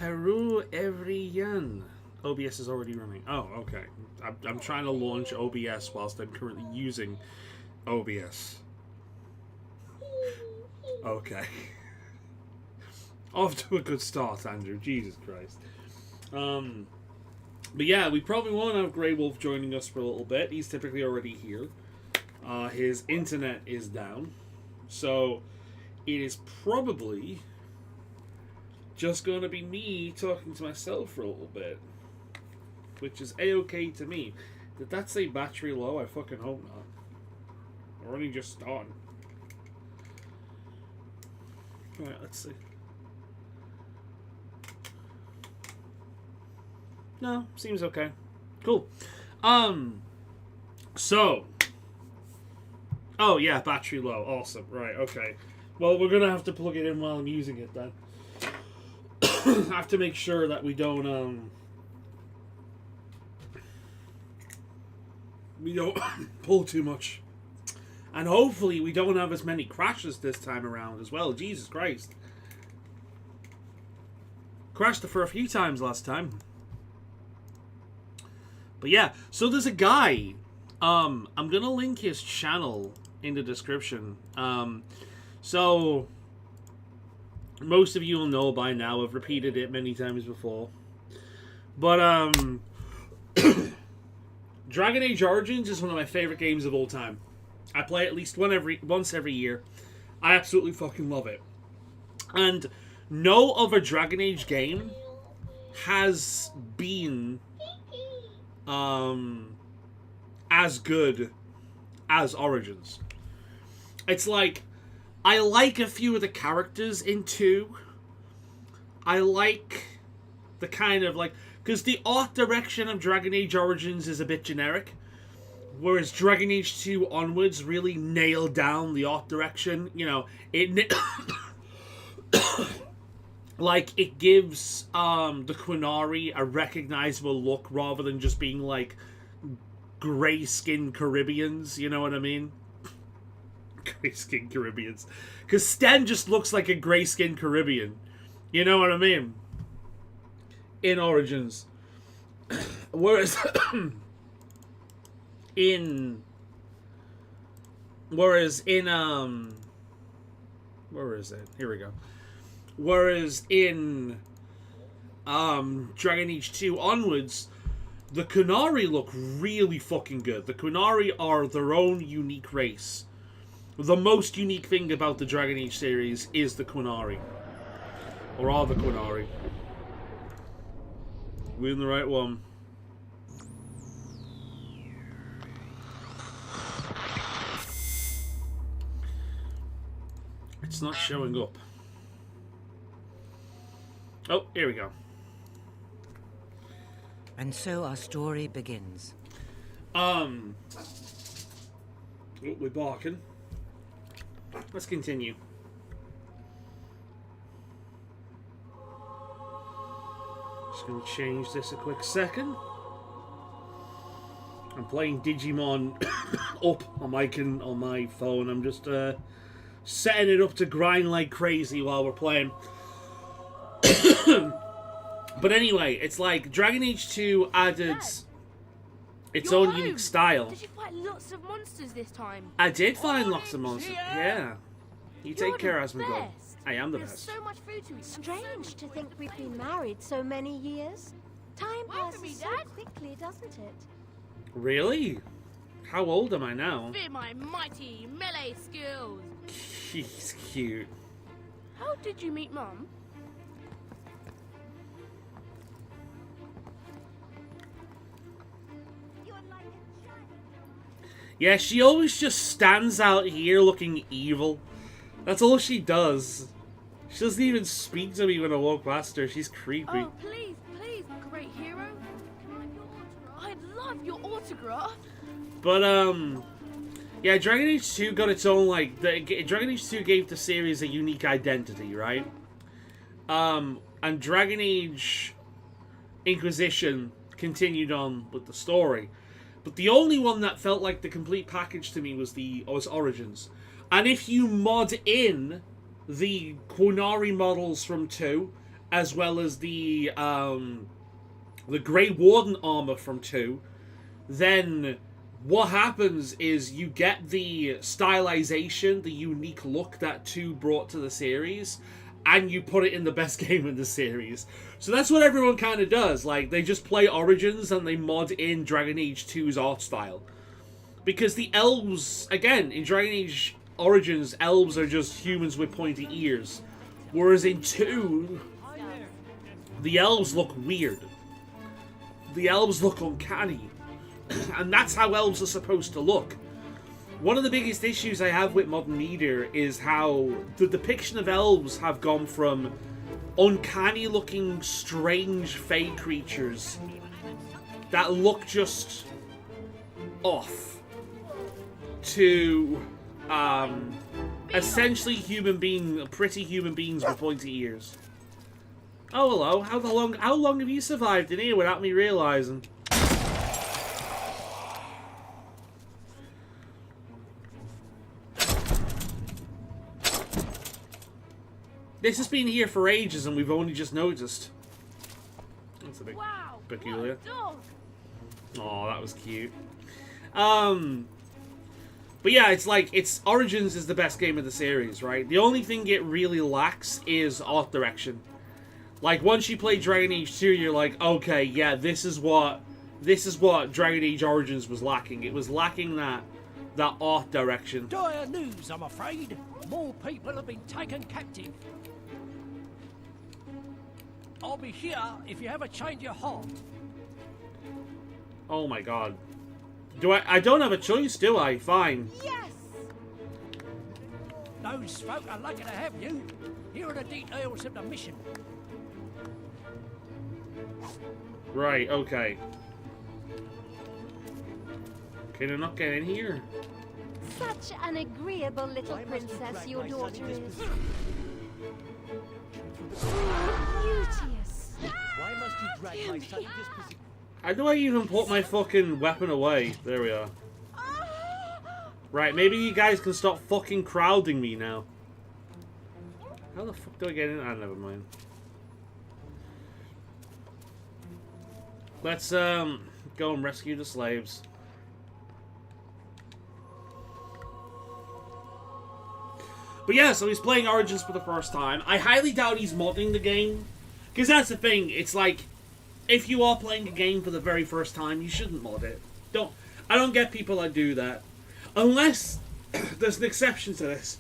Peru every yen. OBS is already running. Oh, okay. I'm trying to launch OBS whilst I'm currently using OBS. Okay. Off to a good start, Andrew. Jesus Christ. But yeah, we probably won't have Grey Wolf joining us for a little bit. He's typically already here. His internet is down. So it is probably just going to be me talking to myself for a little bit. Which is A-okay to me. Did that say battery low? I fucking hope not. We're only just starting. Alright, let's see. No, seems okay. Cool. So. Oh, yeah, battery low. Awesome. Right, okay. Well, we're gonna have to plug it in while I'm using it then. I have to make sure that we don't pull too much. And hopefully we don't have as many crashes this time around as well. Jesus Christ. Crashed for a few times last time. But yeah, so there's a guy. I'm gonna link his channel in the description. So most of you will know by now. I've repeated it many times before. But Dragon Age Origins is one of my favorite games of all time. I play at least once every year. I absolutely fucking love it. And no other Dragon Age game has been as good as Origins. It's like, I like a few of the characters in 2. I like the kind of like, because the art direction of Dragon Age Origins is a bit generic, whereas Dragon Age 2 onwards really nailed down the art direction. You know, it like, it gives the Quinari a recognizable look rather than just being like gray-skinned Caribbeans, you know what I mean? Gray-skinned Caribbeans. Because Sten just looks like a gray-skinned Caribbean. You know what I mean? In Origins. Whereas in where is it? Here we go. Whereas in Dragon Age 2 onwards, the Qunari look really fucking good. The Qunari are their own unique race. The most unique thing about the Dragon Age series is the Qunari. Or are the Qunari. We're in the right one. It's not showing up. Oh, here we go. And so our story begins. Oh, we're barking. Let's continue. Just gonna change this a quick second. I'm playing Digimon up on my phone. I'm just setting it up to grind like crazy while we're playing. But anyway, it's like Dragon Age 2 added its own unique style. Did you find lots of monsters this time? I did find lots of monsters. Yeah. You take care, the Asmongold. best. I am the There's best. so much food to eat. Strange to think we've been married so many years. Time Wait for me, passes so Dad. quickly, doesn't it? Really? How old am I now? Fear my mighty melee skills. He's cute. How did you meet Mum? Yeah, she always just stands out here looking evil. That's all she does. She doesn't even speak to me when I walk past her. She's creepy. Oh, please, please, great hero. I'd love your autograph. But, yeah, Dragon Age 2 got its own, like, Dragon Age 2 gave the series a unique identity, right? And Dragon Age Inquisition continued on with the story. But the only one that felt like the complete package to me was Origins. And if you mod in the Qunari models from 2, as well as the Grey Warden armor from 2, then what happens is you get the stylization, the unique look that 2 brought to the series, and you put it in the best game in the series. So that's what everyone kind of does. Like, they just play Origins and they mod in Dragon Age 2's art style. Because the elves, again, in Dragon Age Origins, elves are just humans with pointy ears. Whereas in 2, the elves look weird. The elves look uncanny. And that's how elves are supposed to look. One of the biggest issues I have with modern media is how the depiction of elves have gone from uncanny looking, strange, fey creatures that look just off to essentially pretty human beings with pointy ears. Oh, hello. How long have you survived in here without me realizing? This has been here for ages and we've only just noticed. That's a bit peculiar. Oh, that was cute. But yeah, it's like, Origins is the best game of the series, right? The only thing it really lacks is art direction. Like, once you play Dragon Age 2, you're like, okay, yeah, this is what Dragon Age Origins was lacking. It was lacking that art direction. Dire news, I'm afraid. More people have been taken captive. I'll be here if you ever change your heart. Oh my god. I don't have a choice, do I? Fine. Yes! Those folk are lucky to have you. Here are the details of the mission. Right, okay. Can I not get in here? Such an agreeable little princess your daughter is. Beauteous. Why must you drag my son disposition? How do I even put my fucking weapon away? There we are. Right, maybe you guys can stop fucking crowding me now. How the fuck do I get in? Ah, never mind. Let's, go and rescue the slaves. But yeah, so he's playing Origins for the first time. I highly doubt he's modding the game. Because that's the thing, it's like, if you are playing a game for the very first time, you shouldn't mod it. I don't get people that do that. Unless, there's an exception to this.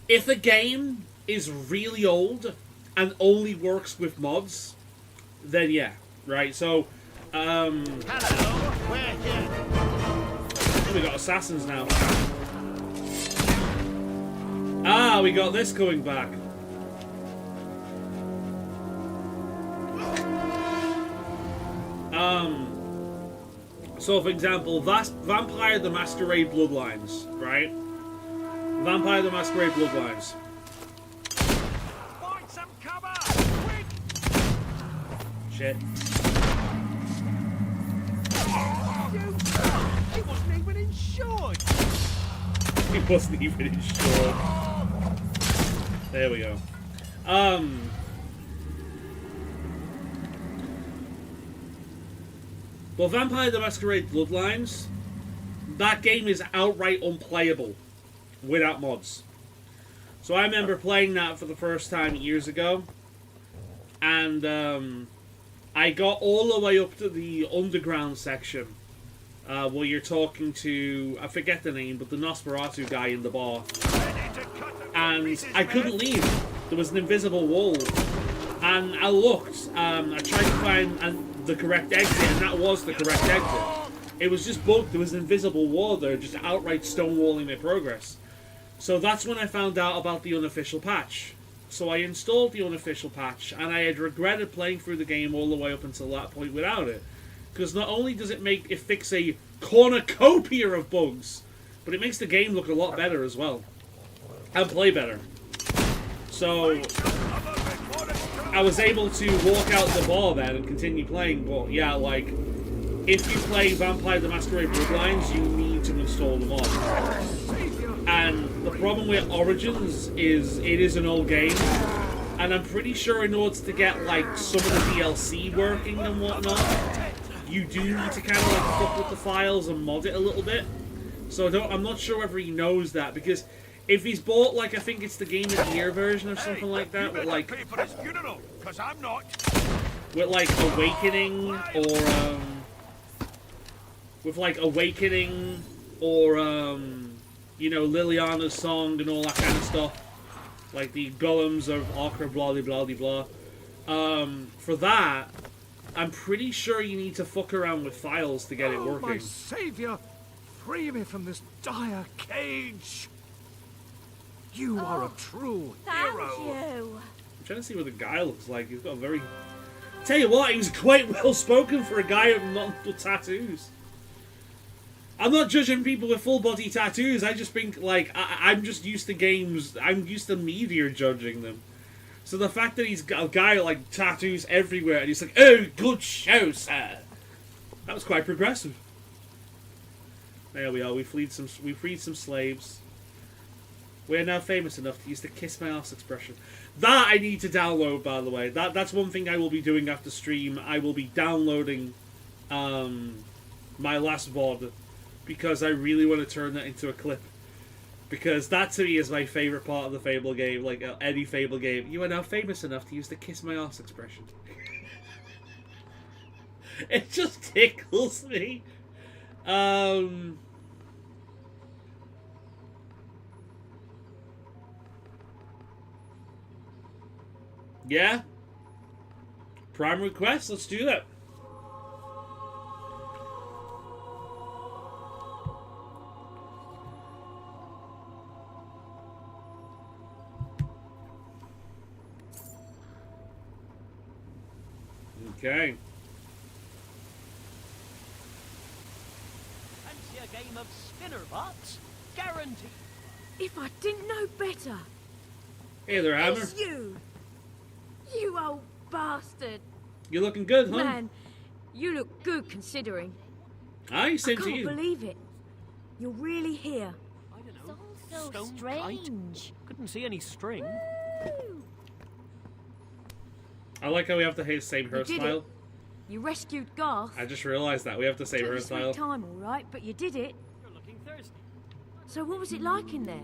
If a game is really old and only works with mods, then yeah, right? So, Hello, we're here. oh, we got assassins now. Ah, we got this coming back. So for example, Vampire the Masquerade Bloodlines, right? Vampire the Masquerade Bloodlines. Find some cover! Quick! Shit. He wasn't even insured! He wasn't even insured. There we go. Well, Vampire the Masquerade Bloodlines, that game is outright unplayable without mods. So I remember playing that for the first time years ago, and I got all the way up to the underground section, where you're talking to, I forget the name, but the Nosferatu guy in the bar. And I couldn't leave. There was an invisible wall. And I looked, I tried to find the correct exit, and that was the correct exit. It was just bugged. There was an invisible wall there, just outright stonewalling my progress. So that's when I found out about the unofficial patch. So I installed the unofficial patch, and I had regretted playing through the game all the way up until that point without it. Because not only does it fix a cornucopia of bugs, but it makes the game look a lot better as well. And play better. So I was able to walk out the bar then and continue playing, but yeah, like, if you play Vampire the Masquerade Bloodlines, you need to install the mod. And the problem with Origins is it is an old game, And I'm pretty sure in order to get, like, some of the DLC working and whatnot, you do need to kind of, like, fuck with the files and mod it a little bit. So I'm not sure whether he knows that, because if he's bought, like, I think it's the Game of the Year version or something like that, with, like... pay for his funeral, 'cause I'm not. With, like, Awakening, or, with, like, Awakening, or, you know, Liliana's Song and all that kind of stuff. Like the Golems of Ochre, blah, blah, blah, blah. For that, I'm pretty sure you need to fuck around with files to get it working. My savior, free me from this dire cage. You are a true hero. Thank you. I'm trying to see what the guy looks like. He's got a very... Tell you what, he was quite well spoken for a guy with multiple tattoos. I'm not judging people with full body tattoos. I just think, like, I'm just used to games. I'm used to media judging them. So the fact that he's got a guy, like, tattoos everywhere, and he's like, oh, good show, sir. That was quite progressive. There we are. We freed some slaves. We are now famous enough to use the kiss my ass expression. That I need to download, by the way. That's one thing I will be doing after stream. I will be downloading my last VOD, because I really want to turn that into a clip. Because that, to me, is my favourite part of the Fable game. Like, any Fable game. You are now famous enough to use the kiss my ass expression. It just tickles me. Yeah? Primary quest? Let's do that. Okay. Fancy a game of spinner bots? Guaranteed. If I didn't know better. Hey there, Hammer. It's you. You old bastard. You're looking good, huh? Man, you look good considering. I I sent to can't you. believe it. You're really here. I don't It's know. all so Stone kite? strange. Couldn't see any string. Woo! I like how we have the same You did hairstyle. it. You rescued Garth. I just realised that. We have the same Took you sweet hairstyle. time, all right, but you did it. You're looking thirsty. So what was it like in there?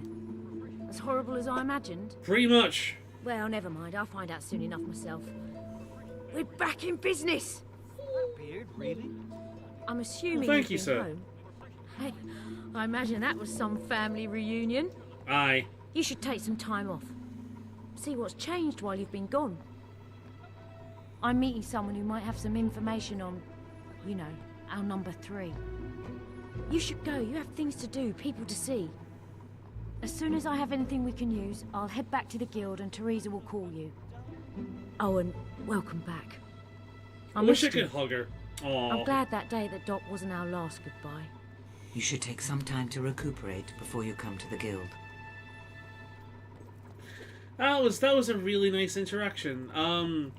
As horrible as I imagined? Pretty much. Well, never mind. I'll find out soon enough myself. We're back in business. That beard, really? I'm assuming Thank you've you, been sir. home. Hey, I imagine that was some family reunion. Aye. You should take some time off. See what's changed while you've been gone. I'm meeting someone who might have some information on, you know, our number 3. You should go. You have things to do, people to see. As soon as I have anything we can use, I'll head back to the guild and Teresa will call you. Oh, and welcome back. I wish I missed you. could hug her. I'm Aww. glad that day that Doc wasn't our last goodbye. You should take some time to recuperate before you come to the guild. That was a really nice interaction.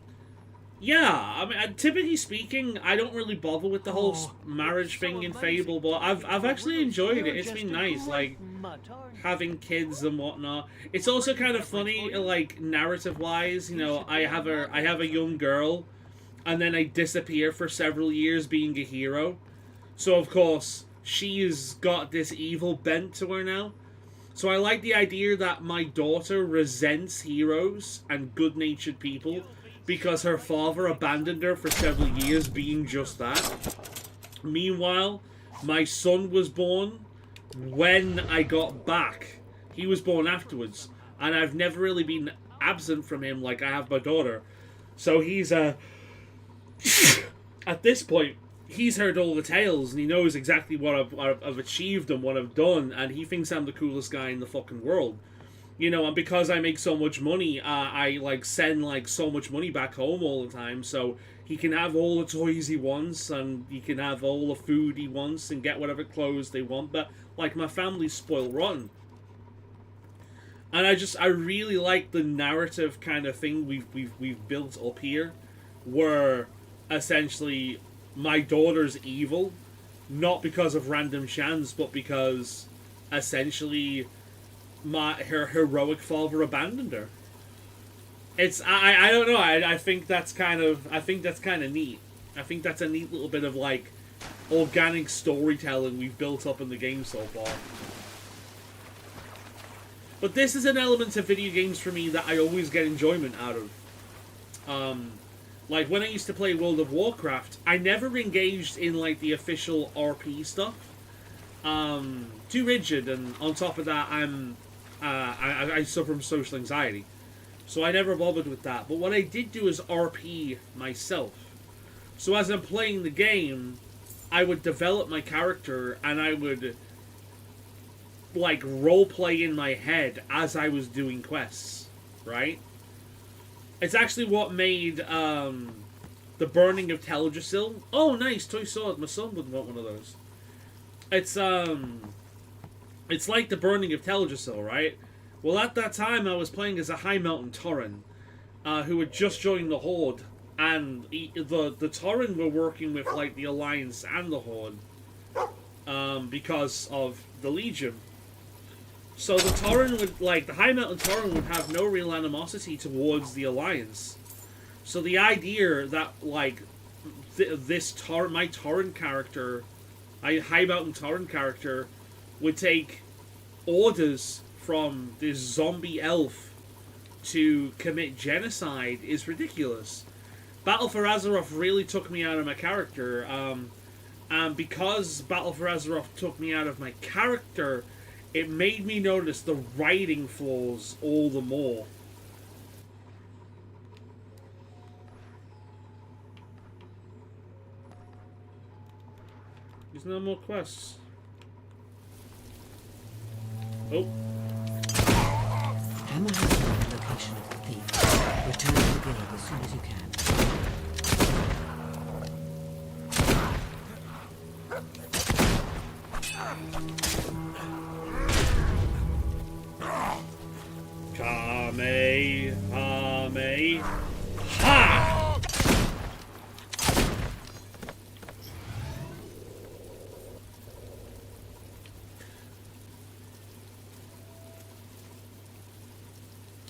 Yeah, I mean, typically speaking, I don't really bother with the whole marriage thing in Fable, but I've actually enjoyed it. It's been nice, like, having kids and whatnot. It's also kind of funny, like, narrative-wise, you know, I have a young girl, and then I disappear for several years being a hero. So, of course, she's got this evil bent to her now. So I like the idea that my daughter resents heroes and good-natured people because her father abandoned her for several years being just that. Meanwhile, my son was born when I got back. He was born afterwards, and I've never really been absent from him like I have my daughter. So he's at this point, he's heard all the tales, and he knows exactly what I've achieved and what I've done, and he thinks I'm the coolest guy in the fucking world. You know, and because I make so much money, I, like, send, like, so much money back home all the time, so he can have all the toys he wants, and he can have all the food he wants, and get whatever clothes they want, but, like, my family's spoiled rotten. And I really like the narrative kind of thing we've built up here, where, essentially, my daughter's evil, not because of random chance, but because, essentially, her heroic father abandoned her. It's I don't know. I think that's kind of neat. I think that's a neat little bit of like organic storytelling we've built up in the game so far. But this is an element of video games for me that I always get enjoyment out of. Like when I used to play World of Warcraft, I never engaged in like the official RP stuff. Too rigid, and on top of that, I suffer from social anxiety, so I never bothered with that. But what I did do is RP myself. So as I'm playing the game, I would develop my character, and I would like roleplay in my head as I was doing quests, right? It's actually what made the Burning of Teldrassil. Oh, nice toy sword. My son would want one of those. It's like the Burning of Teldrassil, right? Well, at that time, I was playing as a High Mountain Tauren, who had just joined the Horde, and the Tauren were working with like the Alliance and the Horde, because of the Legion. So the Tauren would, like, the High Mountain Tauren would have no real animosity towards the Alliance. So the idea that, like, my Tauren character, High Mountain Tauren character, would take orders from this zombie elf to commit genocide is ridiculous. Battle for Azeroth really took me out of my character, and because Battle for Azeroth took me out of my character, it made me notice the writing flaws all the more. There's no more quests. Oh. Hammer has found the location of the thief. Return to the guild as soon as you can. Kame. Ha!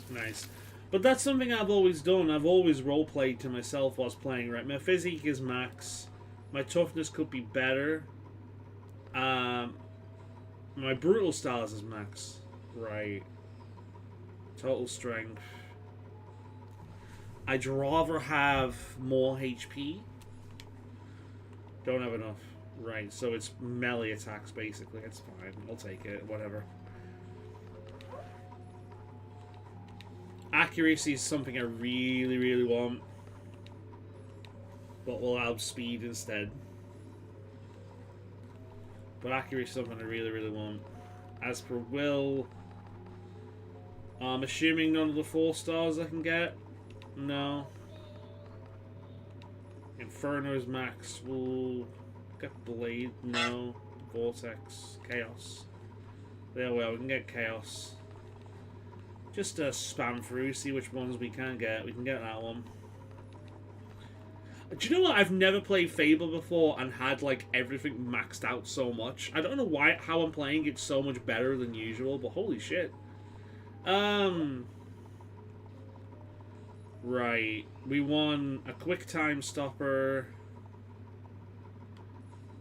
Nice. But that's something I've always done. I've always roleplayed to myself whilst playing, right? My physique is max. My toughness could be better. My brutal styles is max. Right. Total strength. I'd rather have more HP. Don't have enough. Right, so it's melee attacks, basically. It's fine. I'll take it. Whatever. Accuracy is something I really, really want. But we'll have speed instead. But accuracy is something I really, really want. As for will... I'm assuming none of the 4 stars I can get. No. Inferno's max. We'll get Blade. No. Vortex. Chaos. There we are. We can get Chaos. Just spam through, see which ones we can get. We can get that one. Do you know what? I've never played Fable before and had like everything maxed out so much. I don't know how I'm playing it so much better than usual, but holy shit. Right. We won a quick time stopper.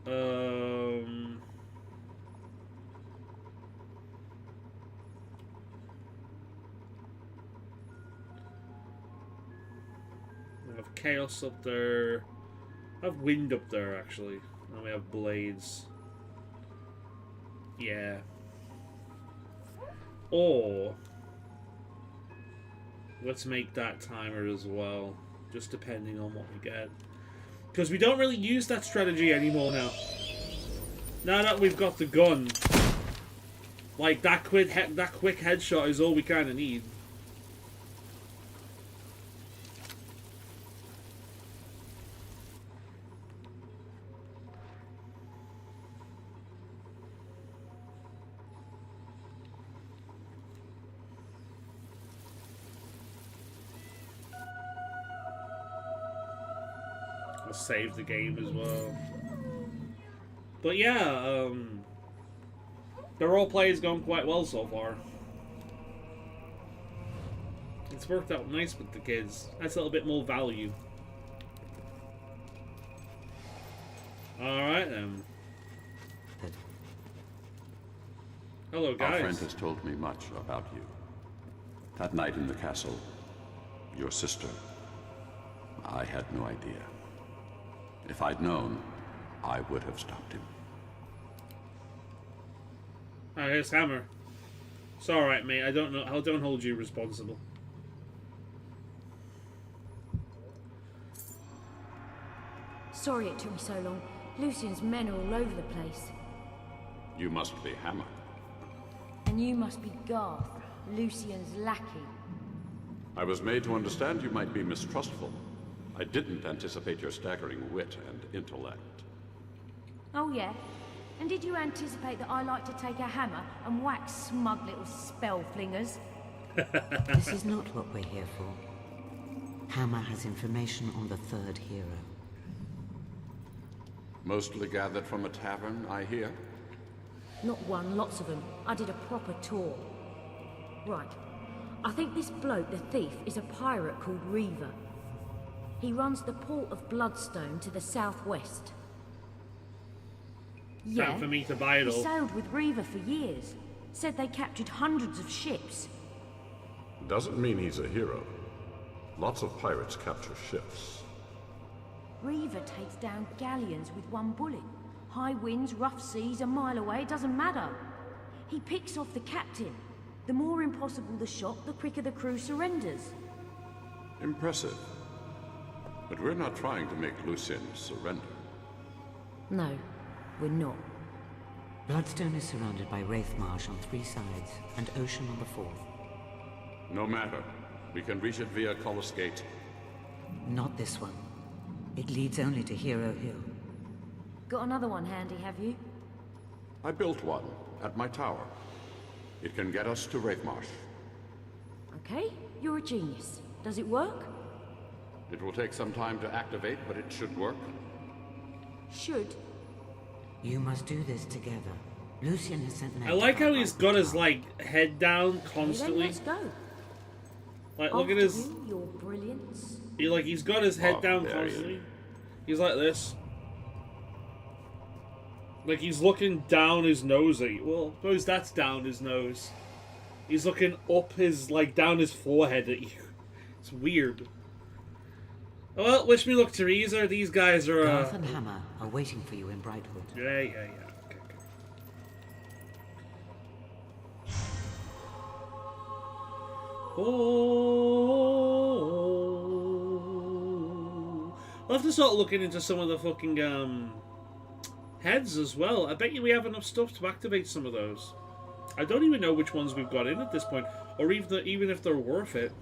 We have Chaos up there. I have Wind up there, actually. And we have Blades. Yeah. Or... let's make that timer as well, just depending on what we get. Because we don't really use that strategy anymore now. Now that we've got the gun, like that quick headshot is all we kind of need. Save the game as well. But yeah, the roleplay has gone quite well so far. It's worked out nice with the kids. That's a little bit more value. Alright then. Hello, guys. Our friend has told me much about you. That night in the castle, your sister, I had no idea. If I'd known, I would have stopped him. Alright, here's Hammer. It's alright, mate. I don't hold you responsible. Sorry it took me so long. Lucian's men are all over the place. You must be Hammer. And you must be Garth, Lucian's lackey. I was made to understand you might be mistrustful. I didn't anticipate your staggering wit and intellect. Oh yeah? And did you anticipate that I like to take a hammer and whack smug little spell flingers? This is not what we're here for. Hammer has information on the third hero. Mostly gathered from a tavern, I hear. Not one, lots of them. I did a proper tour. Right. I think this bloke, the thief, is a pirate called Reaver. He runs the port of Bloodstone to the southwest. Yeah, Time for me to buy it he all. sailed with Reaver for years. Said they captured hundreds of ships. Doesn't mean he's a hero. Lots of pirates capture ships. Reaver takes down galleons with one bullet. High winds, rough seas, a mile away, it doesn't matter. He picks off the captain. The more impossible the shot, the quicker the crew surrenders. Impressive. But we're not trying to make Lucien surrender. No, we're not. Bloodstone is surrounded by Wraithmarsh on 3 sides, and Ocean on the 4th. No matter. We can reach it via Collis Gate. Not this one. It leads only to Hero Hill. Got another one handy, have you? I built one at my tower. It can get us to Wraithmarsh. Okay, you're a genius. Does it work? It will take some time to activate, but it should work. Should. You must do this together. Lucien has sent men I like to how our he's right got his, tower. like, head down Then constantly. let's go. Like, look at After his... you, your brilliance. He's got his head Oh, down there he is. constantly. He's like this. Like, he's looking down his nose at you. Well, I suppose that's down his nose. He's looking up his, like, down his forehead at you. It's weird. Well, wish me luck, Teresa. These guys are, Garth and Hammer are waiting for you in Brightwood. Yeah. Okay. Oh. I'll have to start looking into some of the fucking, heads as well. I bet you we have enough stuff to activate some of those. I don't even know which ones we've got in at this point, or even if they're worth it.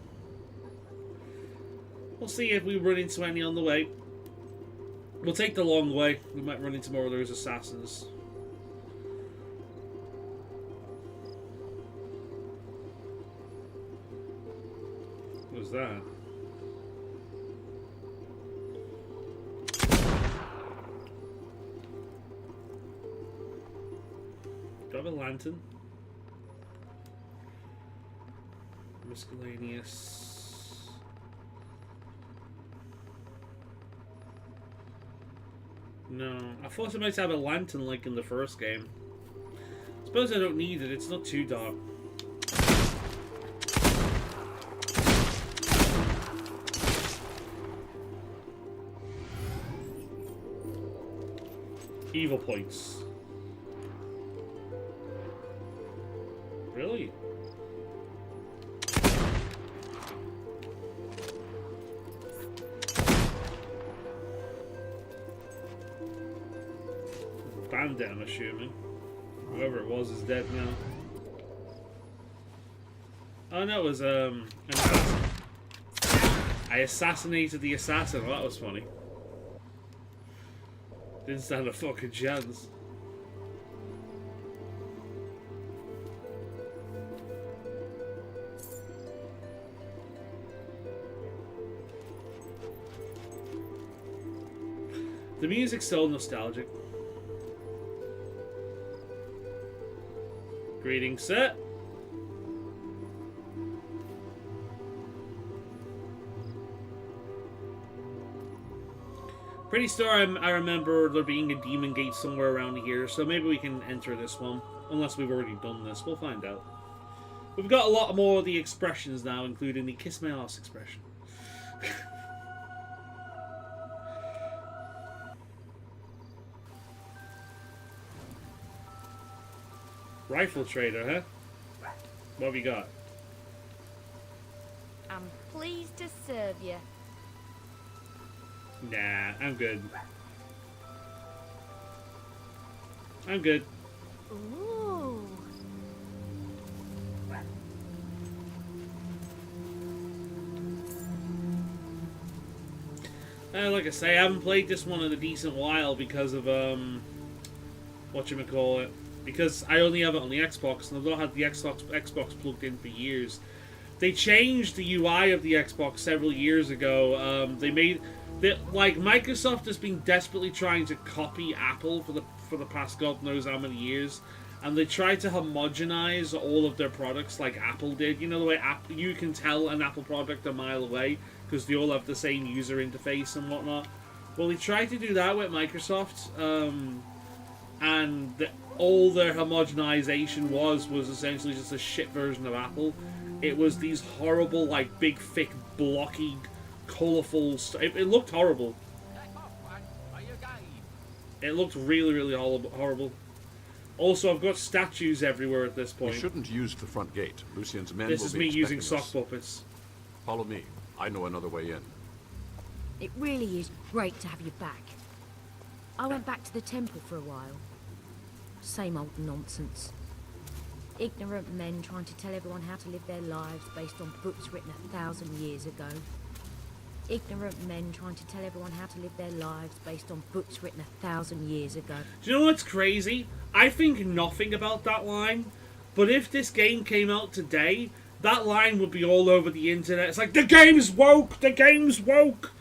We'll see if we run into any on the way. We'll take the long way. We might run into more of those assassins. What was that? Do I have a lantern? Miscellaneous. No, I thought I might have a lantern like in the first game. Suppose I don't need it, it's not too dark. Evil points. Really? Bandit, I'm assuming. Whoever it was is dead now. Oh no, it was an assassin. I assassinated the assassin. Oh, that was funny. Didn't stand a fucking chance. The music's so nostalgic. Greetings, sir. Pretty sure I remember there being a demon gate somewhere around here, so maybe we can enter this one. Unless we've already done this. We'll find out. We've got a lot more of the expressions now, including the kiss my ass expression. Rifle trader, huh? What have you got? I'm pleased to serve you. Nah, I'm good. I'm good. Ooh. Like I say, I haven't played this one in a decent while because of, whatchamacallit. Because I only have it on the Xbox, and I've not had the Xbox plugged in for years. They changed the UI of the Xbox several years ago. Like, Microsoft has been desperately trying to copy Apple for the past God knows how many years, and they tried to homogenize all of their products like Apple did. You know the way you can tell an Apple product a mile away because they all have the same user interface and whatnot. Well, they tried to do that with Microsoft, and all their homogenization was essentially just a shit version of Apple. It was these horrible, like, big, thick, blocky, colourful stuff. It looked horrible. It looked really, really horrible. Also, I've got statues everywhere at this point. We shouldn't use the front gate. Lucien's men This will is be me using expecting sock us. puppets. Follow me. I know another way in. It really is great to have you back. I went back to the temple for a while. Same old nonsense. Ignorant men trying to tell everyone how to live their lives based on books written 1,000 years ago. Ignorant men trying to tell everyone how to live their lives based on books written 1,000 years ago. Do you know what's crazy? I think nothing about that line, but if this game came out today, that line would be all over the internet. It's like, the game's woke! The game's woke!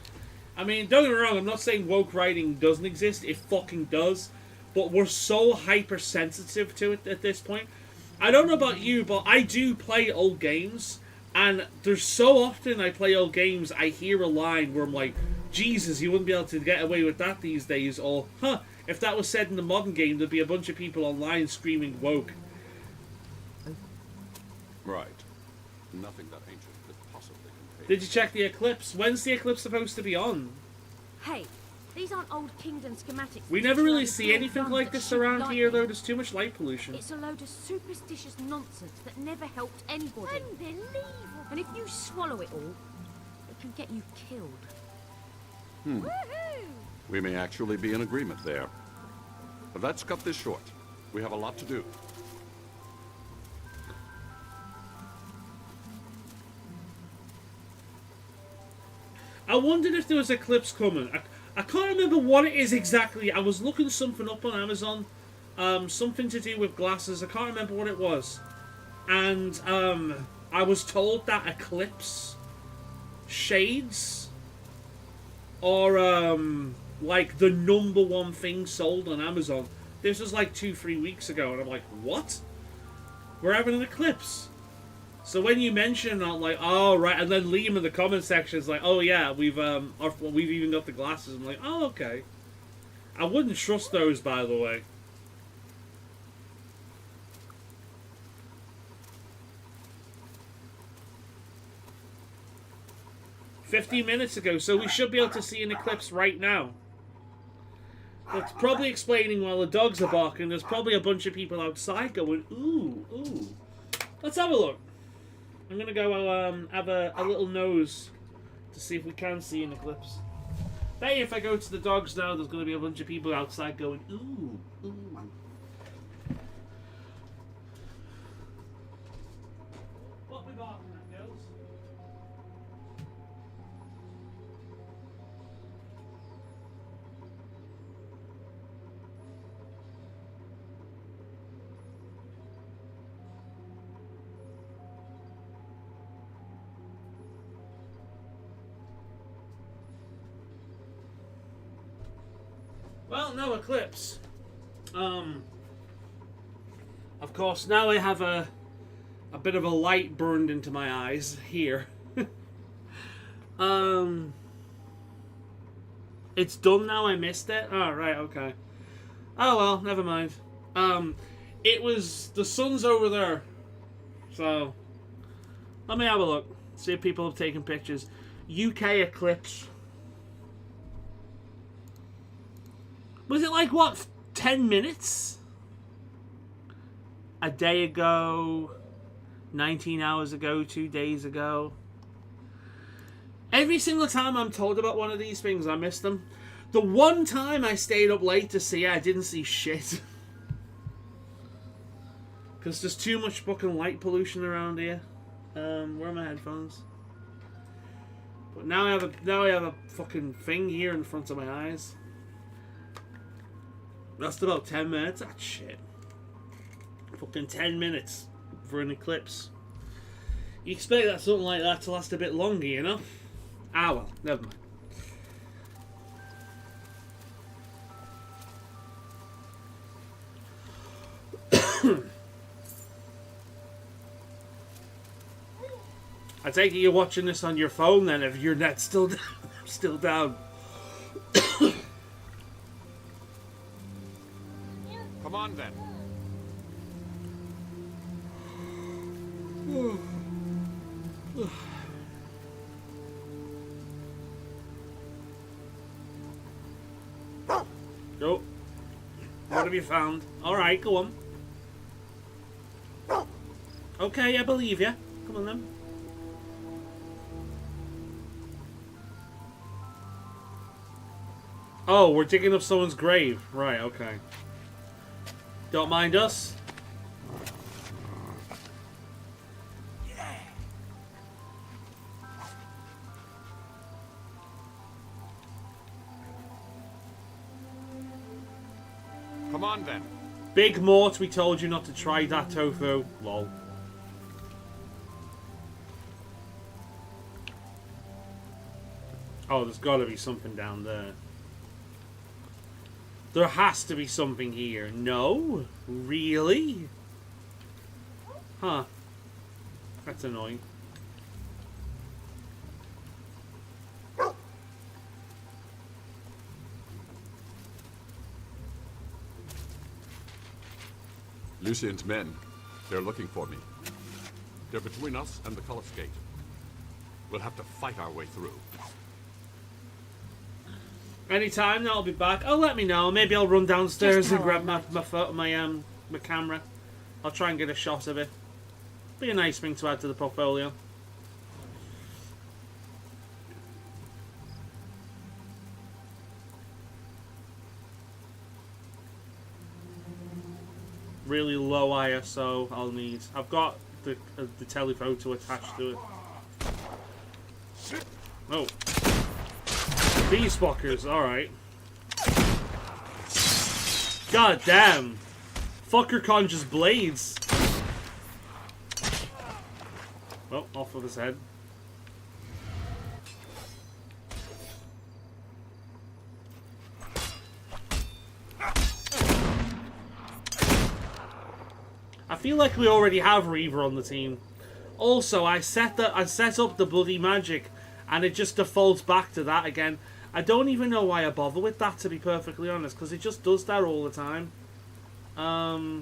I mean, don't get me wrong, I'm not saying woke writing doesn't exist. It fucking does. But we're so hypersensitive to it at this point. I don't know about you, but I do play old games. And there's so often I play old games, I hear a line where I'm like, Jesus, you wouldn't be able to get away with that these days. Or, huh, if that was said in the modern game, there'd be a bunch of people online screaming woke. Right. Nothing that ancient could possibly contain. Did you check the eclipse? When's the eclipse supposed to be on? Hey, these aren't old kingdom schematics. We These never are really like see little anything guns like that this shoot around here, though. lightning. There's too much light pollution. It's a load of superstitious nonsense that never helped anybody. Unbelievable. And if you swallow it all, it can get you killed. Woohoo! We may actually be in agreement there. But let's cut this short. We have a lot to do. I wondered if there was eclipse coming. I can't remember what it is exactly. I was looking something up on Amazon. Something to do with glasses. I can't remember what it was. And I was told that eclipse shades are like the #1 thing sold on Amazon. This was like 2-3 weeks ago, and I'm like, what? We're having an eclipse. So when you mention that, like, oh right, and then Liam in the comment section is like, oh yeah, we've even got the glasses. I'm like, oh okay. I wouldn't trust those, by the way. "15 minutes ago, so we should be able to see an eclipse right now." That's probably explaining while the dogs are barking. There's probably a bunch of people outside going, ooh, ooh. Let's have a look. I'm gonna go have a little nose to see if we can see an eclipse. Bet if I go to the dogs now, there's gonna be a bunch of people outside going, ooh, ooh. What we barking at, girls? Well, no eclipse. Of course, now I have a bit of a light burned into my eyes here. It's done now, I missed it? Oh, right, okay. Oh, well, never mind. It was... The sun's over there. So... Let me have a look. See if people have taken pictures. UK eclipse. Was it like, what, 10 minutes? A day ago, 19 hours ago, 2 days ago. Every single time I'm told about one of these things, I miss them. The one time I stayed up late to see it, I didn't see shit. Because there's too much fucking light pollution around here. Where are my headphones? But now I have a fucking thing here in front of my eyes. That's about 10 minutes. That shit. Fucking 10 minutes for an eclipse. You expect that something like that to last a bit longer, you know? Ah well, never mind. I take it you're watching this on your phone then, if your net's still down. Still down. Come on then. Go. What have you found? Alright, go on. Okay, I believe you. Come on then. Oh, we're digging up someone's grave. Right, okay. Don't mind us. Come on then. Big Mort, we told you not to try that tofu. Lol. Oh, there's got to be something down there. There has to be something here. No? Really? Huh. That's annoying. Lucian's men. They're looking for me. They're between us and the Cullis Gate. We'll have to fight our way through. Anytime, I'll be back. Oh, let me know. Maybe I'll run downstairs and grab my camera. I'll try and get a shot of it. Be a nice thing to add to the portfolio. Really low ISO I'll need. I've got the telephoto attached to it. Oh. These fuckers, alright. God damn. Fucker conjures blades. Oh, off of his head. I feel like we already have Reaver on the team. Also, I set up the bloody magic and it just defaults back to that again. I don't even know why I bother with that, to be perfectly honest, because it just does that all the time. How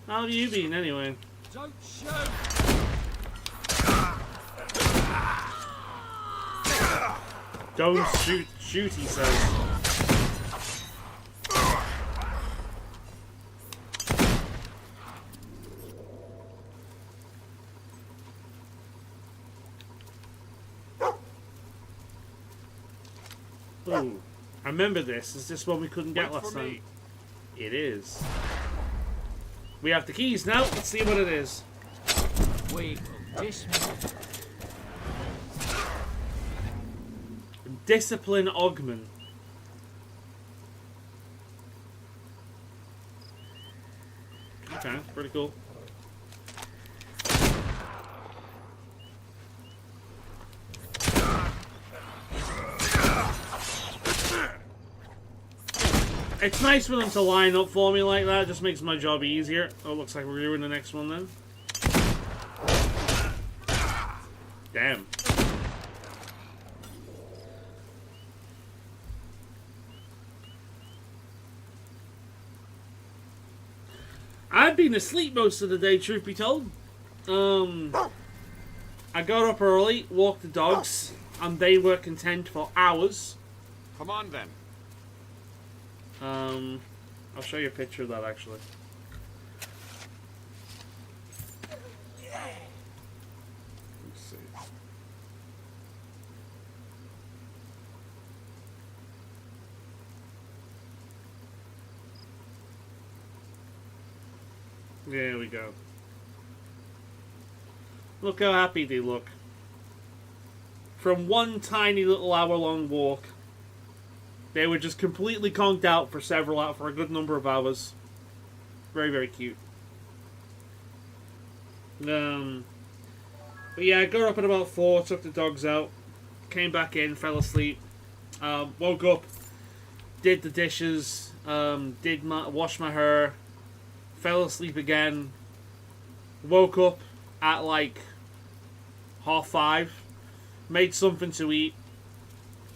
have you been, anyway? Don't shoot! Don't shoot, he says. Ooh, I remember this. Is this one we couldn't get last time? It is. We have the keys now. Let's see what it is. We will dismiss. Discipline Augment. Okay, pretty cool. It's nice for them to line up for me like that. It just makes my job easier. Oh, looks like we're doing the next one then. Damn. I've been asleep most of the day, truth be told. I got up early, walked the dogs, and they were content for hours. Come on, then. I'll show you a picture of that, actually. Let's see. There we go. Look how happy they look. From one tiny little hour-long walk, they were just completely conked out for a good number of hours. Very, very cute. But yeah, I got up at about 4, took the dogs out, came back in, fell asleep, woke up, did the dishes, washed my hair, fell asleep again, woke up at like 5:30, made something to eat,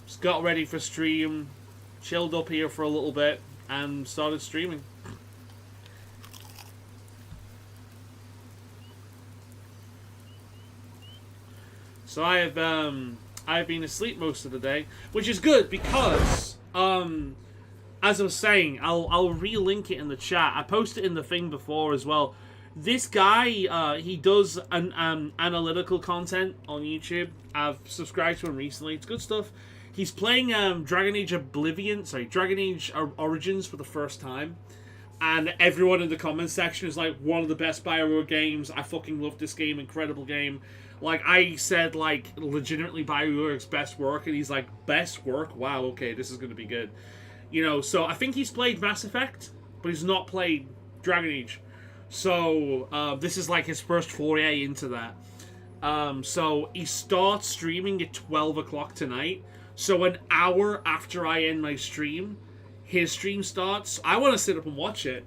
just got ready for stream, chilled up here for a little bit, and started streaming. So I've been asleep most of the day, which is good because as I was saying, I'll re-link it in the chat. I posted it in the thing before as well. This guy, he does analytical content on YouTube. I've subscribed to him recently. It's good stuff. He's playing Dragon Age Origins for the first time. And everyone in the comments section is like, one of the best BioWare games. I fucking love this game. Incredible game. Like, I said, like, legitimately BioWare's best work. And he's like, best work? Wow, okay, this is going to be good. You know, so I think he's played Mass Effect, but he's not played Dragon Age. So, this is like his first foray into that. So, he starts streaming at 12 o'clock tonight. So, an hour after I end my stream, his stream starts. I want to sit up and watch it.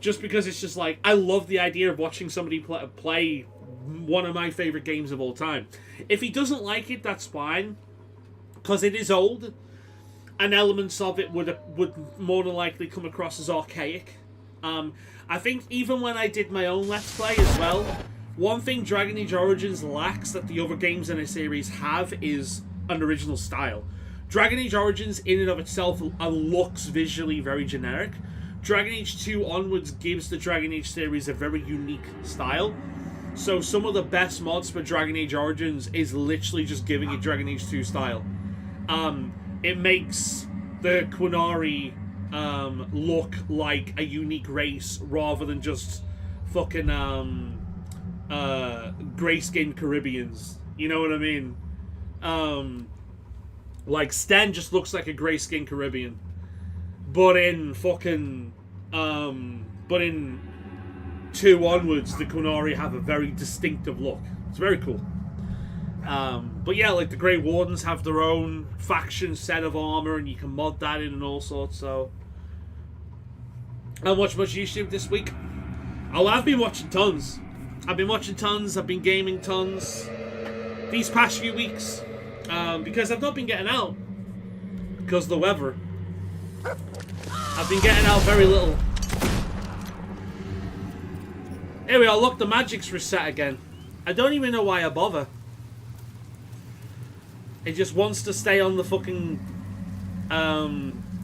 Just because it's just like, I love the idea of watching somebody play one of my favorite games of all time. If he doesn't like it, that's fine. Because it is old. And elements of it would more than likely come across as archaic. I think even when I did my own Let's Play as well, one thing Dragon Age Origins lacks that the other games in a series have is an original style. Dragon Age Origins in and of itself looks visually very generic. Dragon Age 2 onwards gives the Dragon Age series a very unique style. So some of the best mods for Dragon Age Origins is literally just giving it Dragon Age 2 style. It makes the Qunari look like a unique race rather than just fucking gray-skinned Caribbeans. You know what I mean? Like, Sten just looks like a gray-skinned Caribbean. But in fucking... but in 2 onwards, the Qunari have a very distinctive look. It's very cool. But yeah, like, the Grey Wardens have their own faction set of armor, and you can mod that in and all sorts, so... I watched much YouTube this week. Oh, I've been watching tons. I've been gaming tons these past few weeks. Because I've not been getting out. Because of the weather. I've been getting out very little. Here we are, look, the magic's reset again. I don't even know why I bother. It just wants to stay on the fucking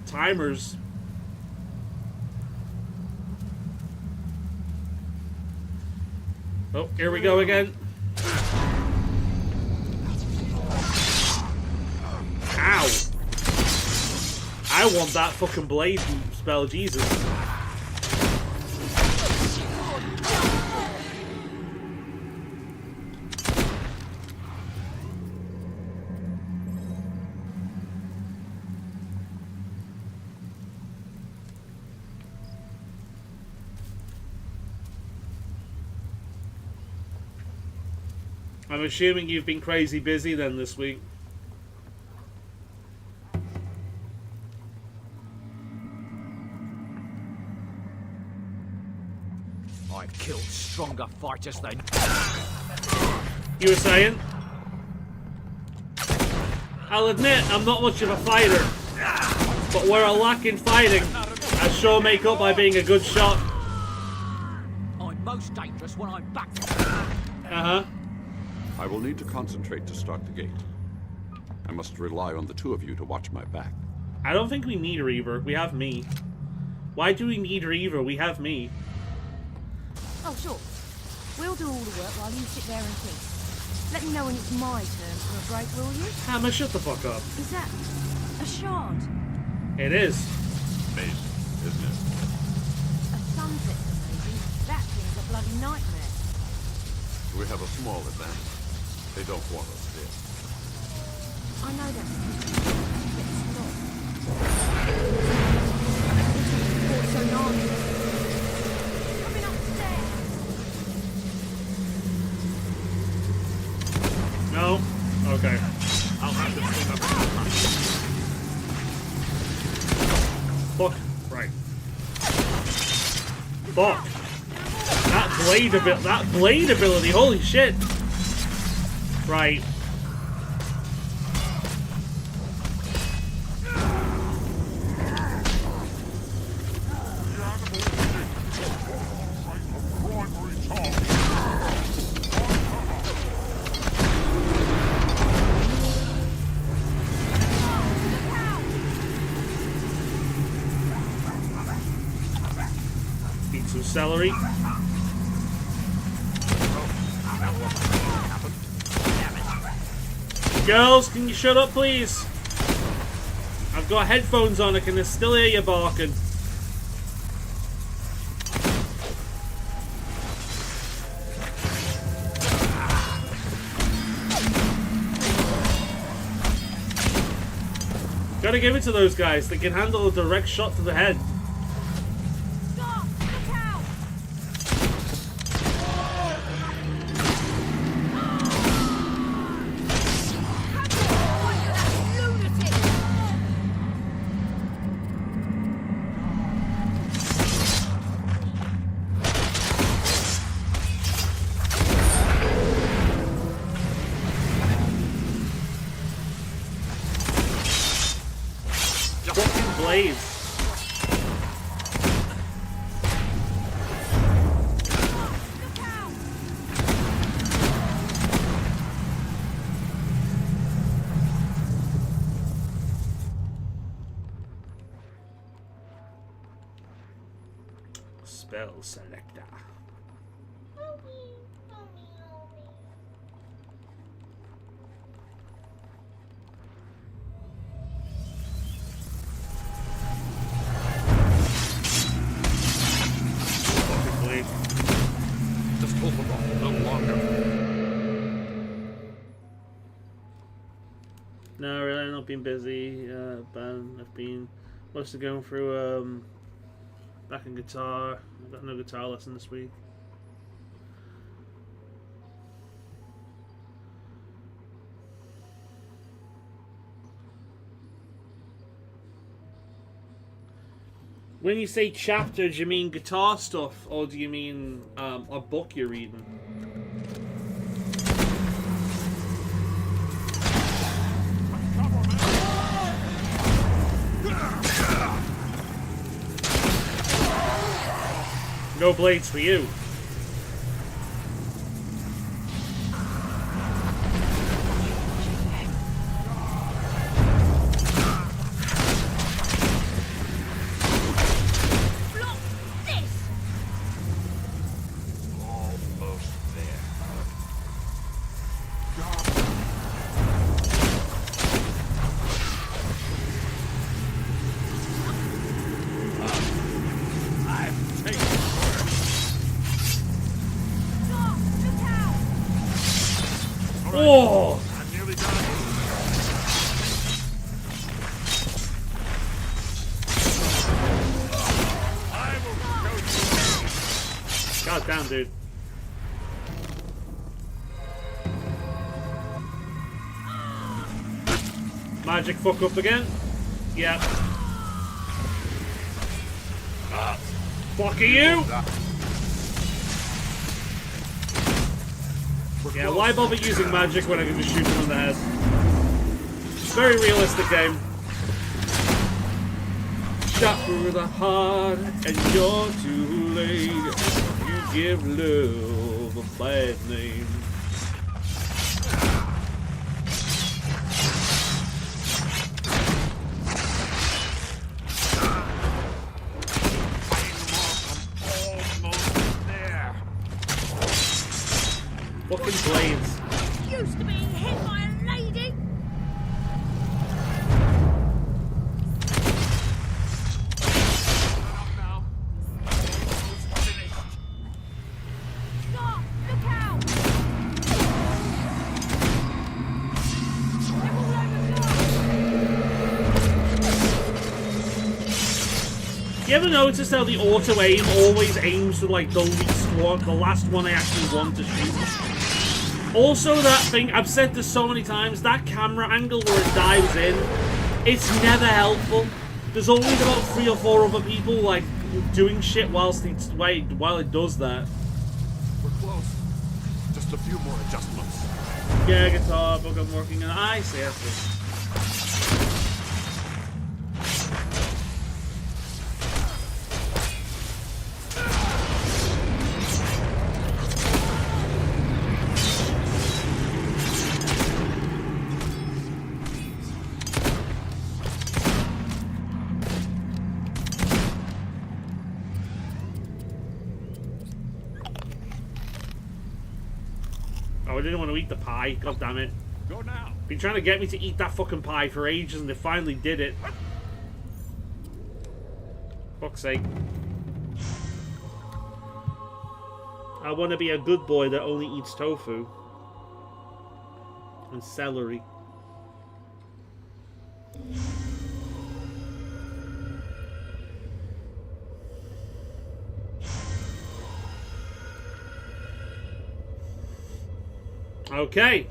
timers. Oh, here we go again. Ow! I want that fucking blade spell, Jesus. I'm assuming you've been crazy busy then this week. I've killed stronger fighters than... You were saying? I'll admit, I'm not much of a fighter. But where I lack in fighting, I sure make up by being a good shot. I'm most dangerous when I'm back. Uh-huh. I will need to concentrate to start the gate. I must rely on the two of you to watch my back. I don't think we need Reaver. We have me. Why do we need Reaver? We have me. Oh, sure. We'll do all the work while you sit there and think. Let me know when it's my turn for a break, will you? Hammer, shut the fuck up. Is that a shard? It is. Amazing, isn't it? A sunset, maybe. That thing's a bloody nightmare. We have a small advantage. They don't want us here. I know that. It's so gnarly. Coming upstairs. No? Okay. I'll have to swing up Fuck. Right. Fuck. That blade ability, holy shit. Right. Eat some celery. Girls, can you shut up, please? I've got headphones on, I can still hear you barking. Gotta give it to those guys, they can handle a direct shot to the head. Blades. Spell selector. Just hold them off a little longer. No, really, I've not been busy. I've been mostly going through back in guitar. I've got no guitar lesson this week. When you say chapter, do you mean guitar stuff, or do you mean a book you're reading? No blades for you. Oh! I'm nearly done. I will go. God damn, dude. Magic fuck up again? Yep. Fuck are you? Yeah, why bother using magic when I can just shoot them in the head? Very realistic game. Shot through the heart, and you're too late. You give love a bad name. Fucking blades. Used to be hit by a lady. Stop! Look out! They're all over You ever notice how the auto aim always aims for like the least one, the last one I actually want to shoot? Also, that thing, I've said this so many times, that camera angle where it dives in, it's never helpful. There's always about 3 or 4 other people, like, doing shit while it does that. We're close. Just a few more adjustments. Yeah, guitar, book I'm working on. I see. I didn't want to eat the pie. God damn it. Go now. Been trying to get me to eat that fucking pie for ages and they finally did it. Fuck's sake. I want to be a good boy that only eats tofu. And celery. Okay.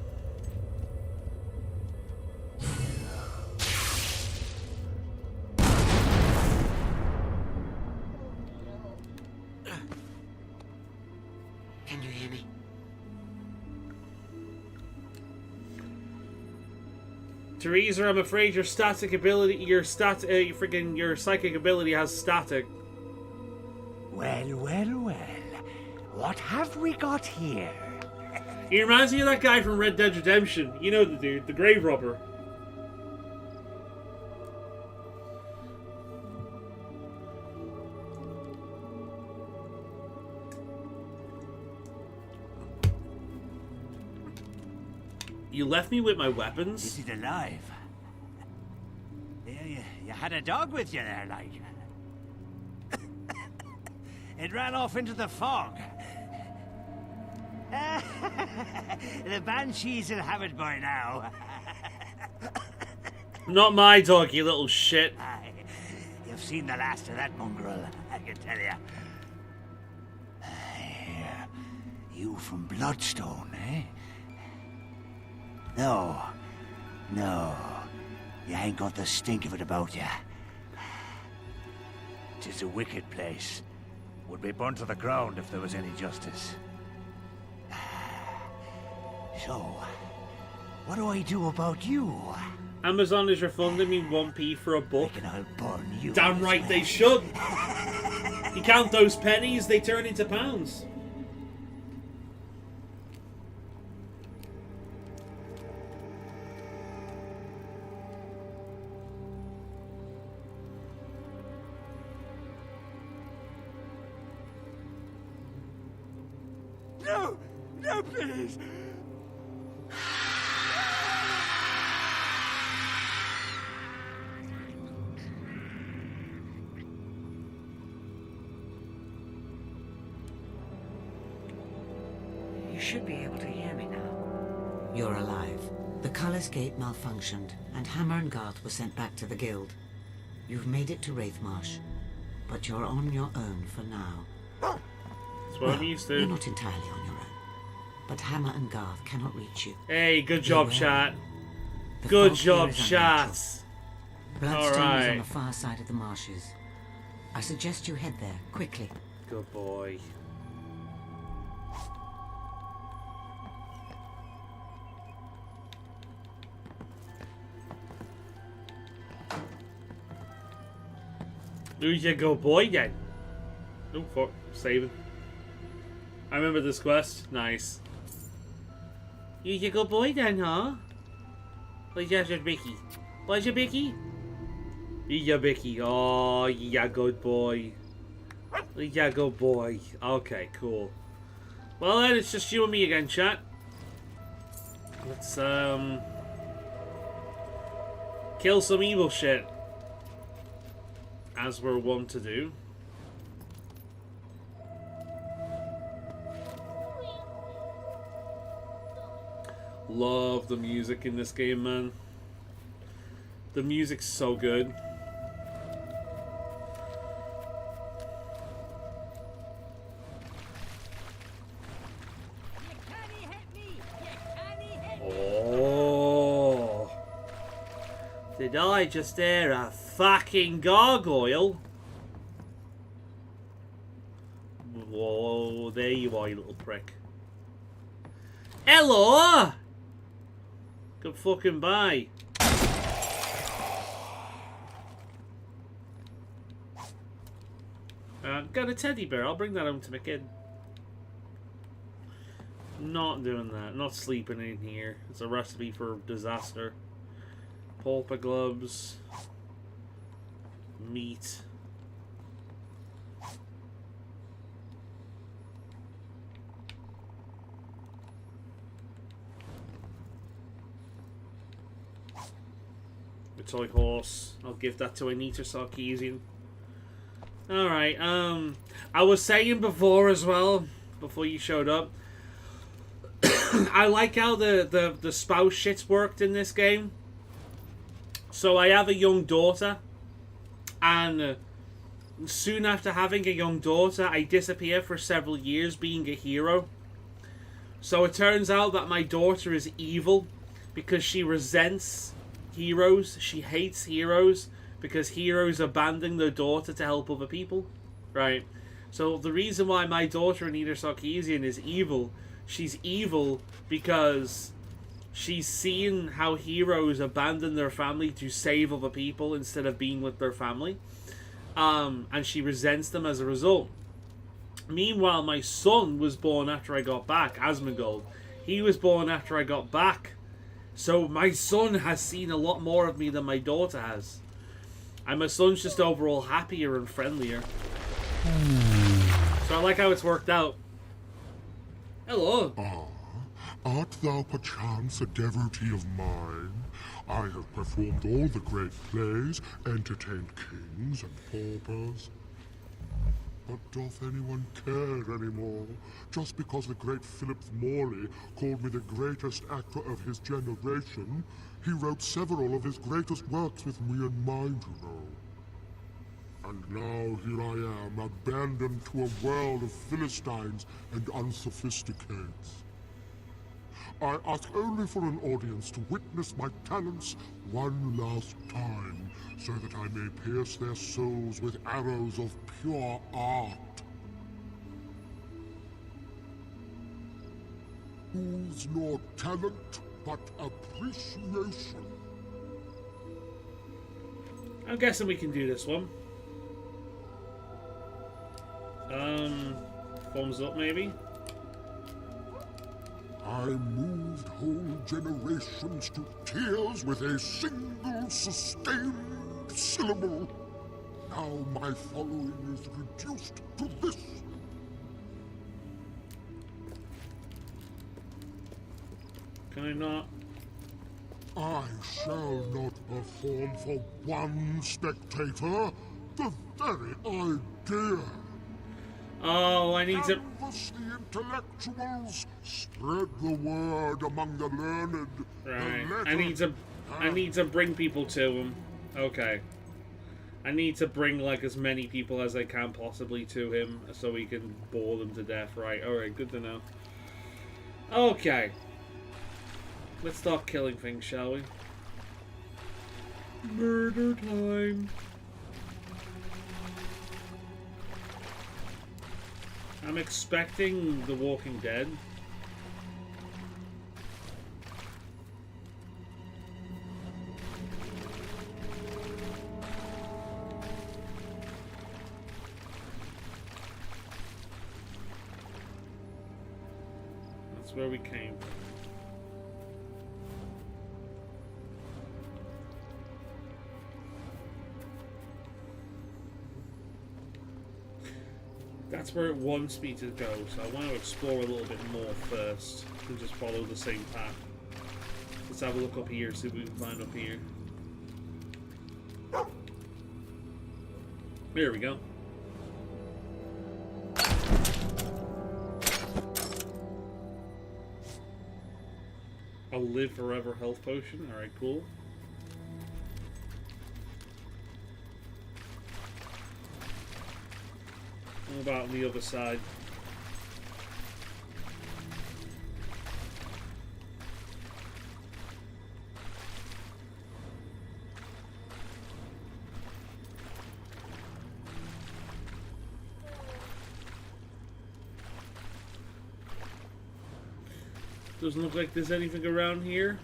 Can you hear me? Teresa, I'm afraid your psychic ability has static. Well, well, well. What have we got here? He reminds me of that guy from Red Dead Redemption. You know the dude, the grave robber. You left me with my weapons? Is it alive? Yeah, you had a dog with you there, like. It ran off into the fog. The banshees will have it by now. Not my dog, you little shit. Aye, you've seen the last of that mongrel, I can tell you. You from Bloodstone, eh? No, you ain't got the stink of it about you. 'Tis a wicked place. Would be burnt to the ground if there was any justice. So, what do I do about you? Amazon is refunding me 1p for a book. Reckon I'll burn you. Damn right they should. You count those pennies, they turn into pounds. No, please. You should be able to hear me now. You're alive. The Culler's Gate malfunctioned, and Hammer and Garth were sent back to the Guild. You've made it to Wraithmarsh, but you're on your own for now. That's what I'm used to. You're not entirely on your own, but Hammer and Garth cannot reach you. Hey, good job, chat. The Good fog job, here is chat. Bloodstone is on Alright. the far side of the marshes. I suggest you head there, quickly. Good boy. There you go, boy, then. Oh, fuck. Saving. I remember this quest. Nice. Here you go, boy, then, huh? Where's your Bicky? Where's your Bicky? Here you Bicky. Oh, yeah, good boy. Yeah, good boy. Okay, cool. Well, then, it's just you and me again, chat. Let's, kill some evil shit. As we're wont to do. Love the music in this game, man. The music's so good. Oh. Did I just hear a fucking gargoyle? Whoa, there you are, you little prick. Hello! Good fucking bye. Got a teddy bear. I'll bring that home to my kid. Not doing that. Not sleeping in here. It's a recipe for disaster. Polpa gloves. Meat. A toy horse. I'll give that to Anita Sarkeesian. Alright, I was saying before as well, before you showed up, I like how the spouse shit's worked in this game. So I have a young daughter, and soon after having a young daughter, I disappear for several years being a hero. So it turns out that my daughter is evil because she resents heroes. She hates heroes because heroes abandon their daughter to help other people. Right? So the reason why my daughter, Anita Sarkeesian, is evil, she's evil because she's seen how heroes abandon their family to save other people instead of being with their family. And she resents them as a result. Meanwhile, my son was born after I got back, Asmongold. He was born after I got back. So my son has seen a lot more of me than my daughter has. And my son's just overall happier and friendlier. So I like how it's worked out. Hello. Art thou perchance a devotee of mine? I have performed all the great plays, entertained kings and paupers. But doth anyone care anymore? Just because the great Philip Morley called me the greatest actor of his generation, he wrote several of his greatest works with me in mind, you know. And now here I am, abandoned to a world of Philistines and unsophisticates. I ask only for an audience to witness my talents one last time, so that I may pierce their souls with arrows of pure art. Who's nor talent, but appreciation? I'm guessing we can do this one. Thumbs up maybe? I moved whole generations to tears with a single sustained syllable. Now my following is reduced to this. Can I not? I shall not perform for one spectator. The very idea. Oh, I need to... Canvass the intellectuals, spread the word among the learned. Right. The I need to bring people to him. Okay. I need to bring like as many people as I can possibly to him so we can bore them to death. Right. Alright, good to know. Okay. Let's start killing things, shall we? Murder time. I'm expecting The Walking Dead. where we came from. That's where it wants me to go, so I want to explore a little bit more first than just follow the same path. Let's have a look up here, see what we can find up here. There we go. A live forever health potion. Alright, cool. What about on the other side? Doesn't look like there's anything around here.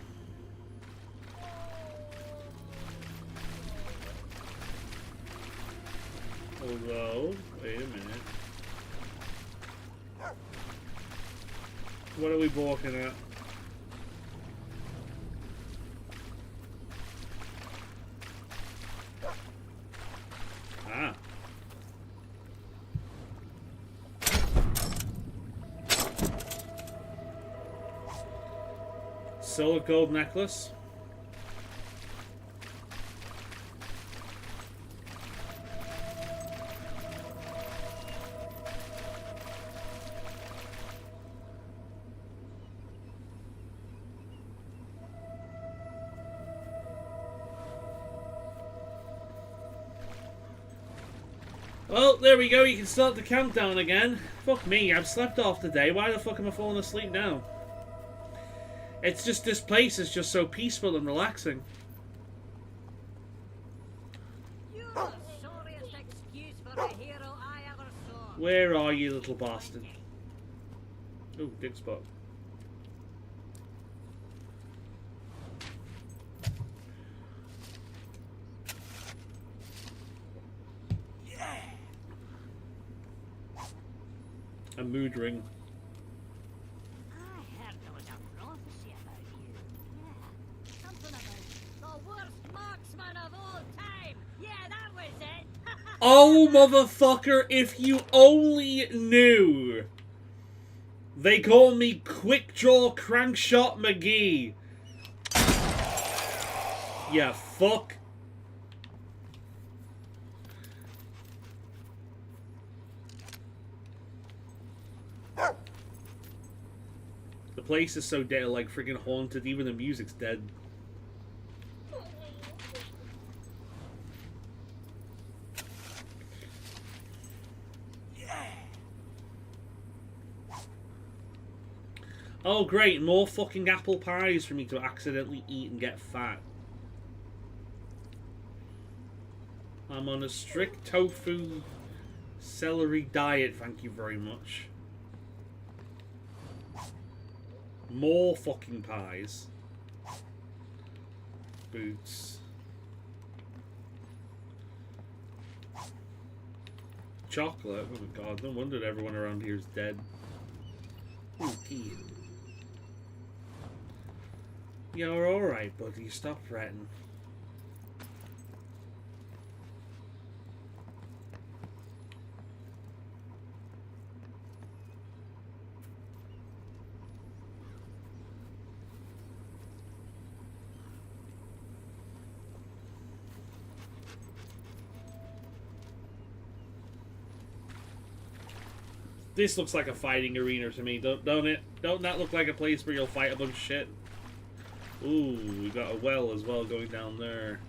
Although, wait a minute. What are we balking at? Ah. Solid gold necklace. Well, there we go. You can start the countdown again. Fuck me, I've slept off today. Why the fuck am I falling asleep now? It's just, this place is just so peaceful and relaxing. You're the sorriest excuse for a hero I ever saw. Where are you, little bastard? Oh, dig spot. A mood ring. I heard there was a prophecy about you. Yeah, something about the worst marksman of all time. Yeah, that was it. Oh, motherfucker, if you only knew. They call me Quick Draw Crankshot McGee. Yeah, fuck. The place is so dead, like freaking haunted. Even the music's dead. Oh great, more fucking apple pies for me to accidentally eat and get fat. I'm on a strict tofu celery diet, thank you very much. More fucking pies. Boots. Chocolate, oh my god, no wonder everyone around here is dead. Ooh, tea. You're alright, buddy. Stop fretting. This looks like a fighting arena to me, don't it? Don't that look like a place where you'll fight a bunch of shit? Ooh, we got a well as well going down there.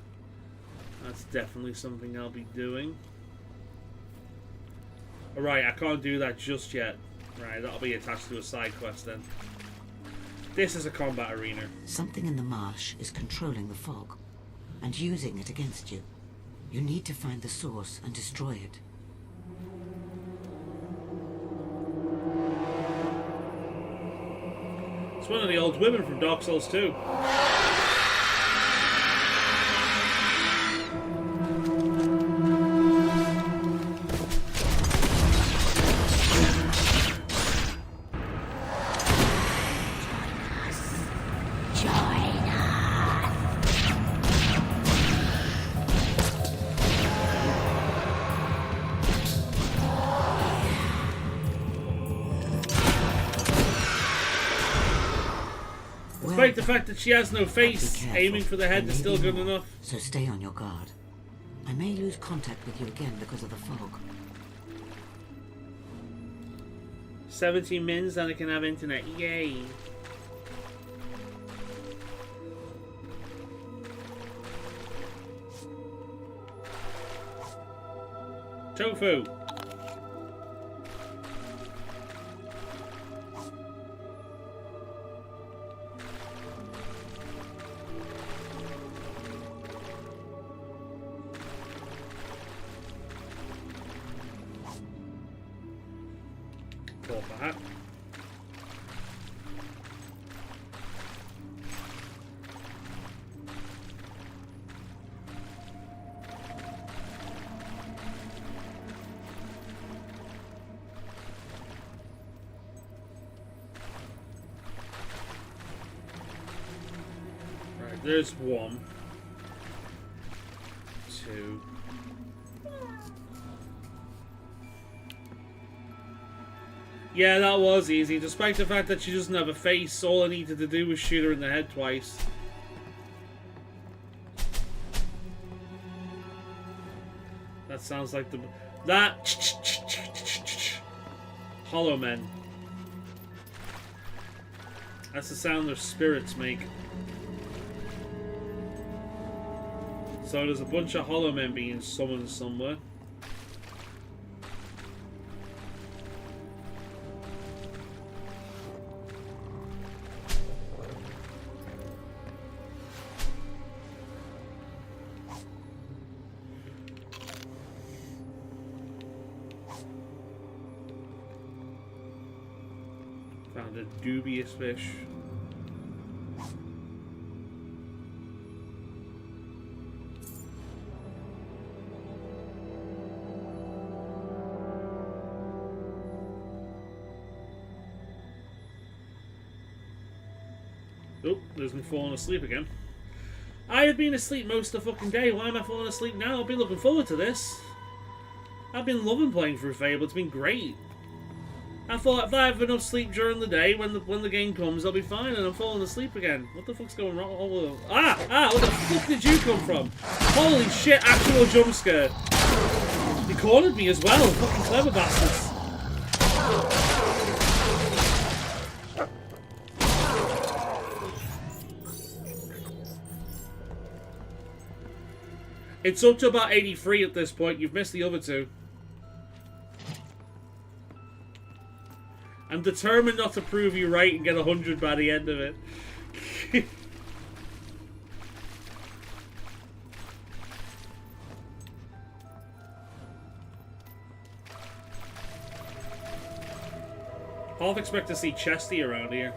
That's definitely something I'll be doing. Alright, I can't do that just yet. Right, that'll be attached to a side quest then. This is a combat arena. Something in the marsh is controlling the fog and using it against you. You need to find the source and destroy it. It's one of the old women from Dark Souls 2. Despite the fact that she has no face, aiming for the head is still good enough. So stay on your guard. I may lose contact with you again because of the fog. 17 mins, then I can have internet. Yay! Tofu! That. Right, there's 1, 2. Yeah, that was easy. Despite the fact that she doesn't have a face, all I needed to do was shoot her in the head twice. That sounds like the... That... Hollow Men. That's the sound their spirits make. So there's a bunch of Hollow Men being summoned somewhere. Found a dubious fish. Oh, there's me falling asleep again. I have been asleep most of the fucking day. Why am I falling asleep now? I've been looking forward to this. I've been loving playing through Fable. It's been great. I thought if I have enough sleep during the day, when the game comes, I'll be fine, and I'm falling asleep again. What the fuck's going wrong? Oh, where the fuck did you come from? Holy shit, actual jump scare. He cornered me as well. Fucking clever bastards. It's up to about 83 at this point. You've missed the other two. I'm determined not to prove you right and get 100 by the end of it. Half expect to see Chesty around here.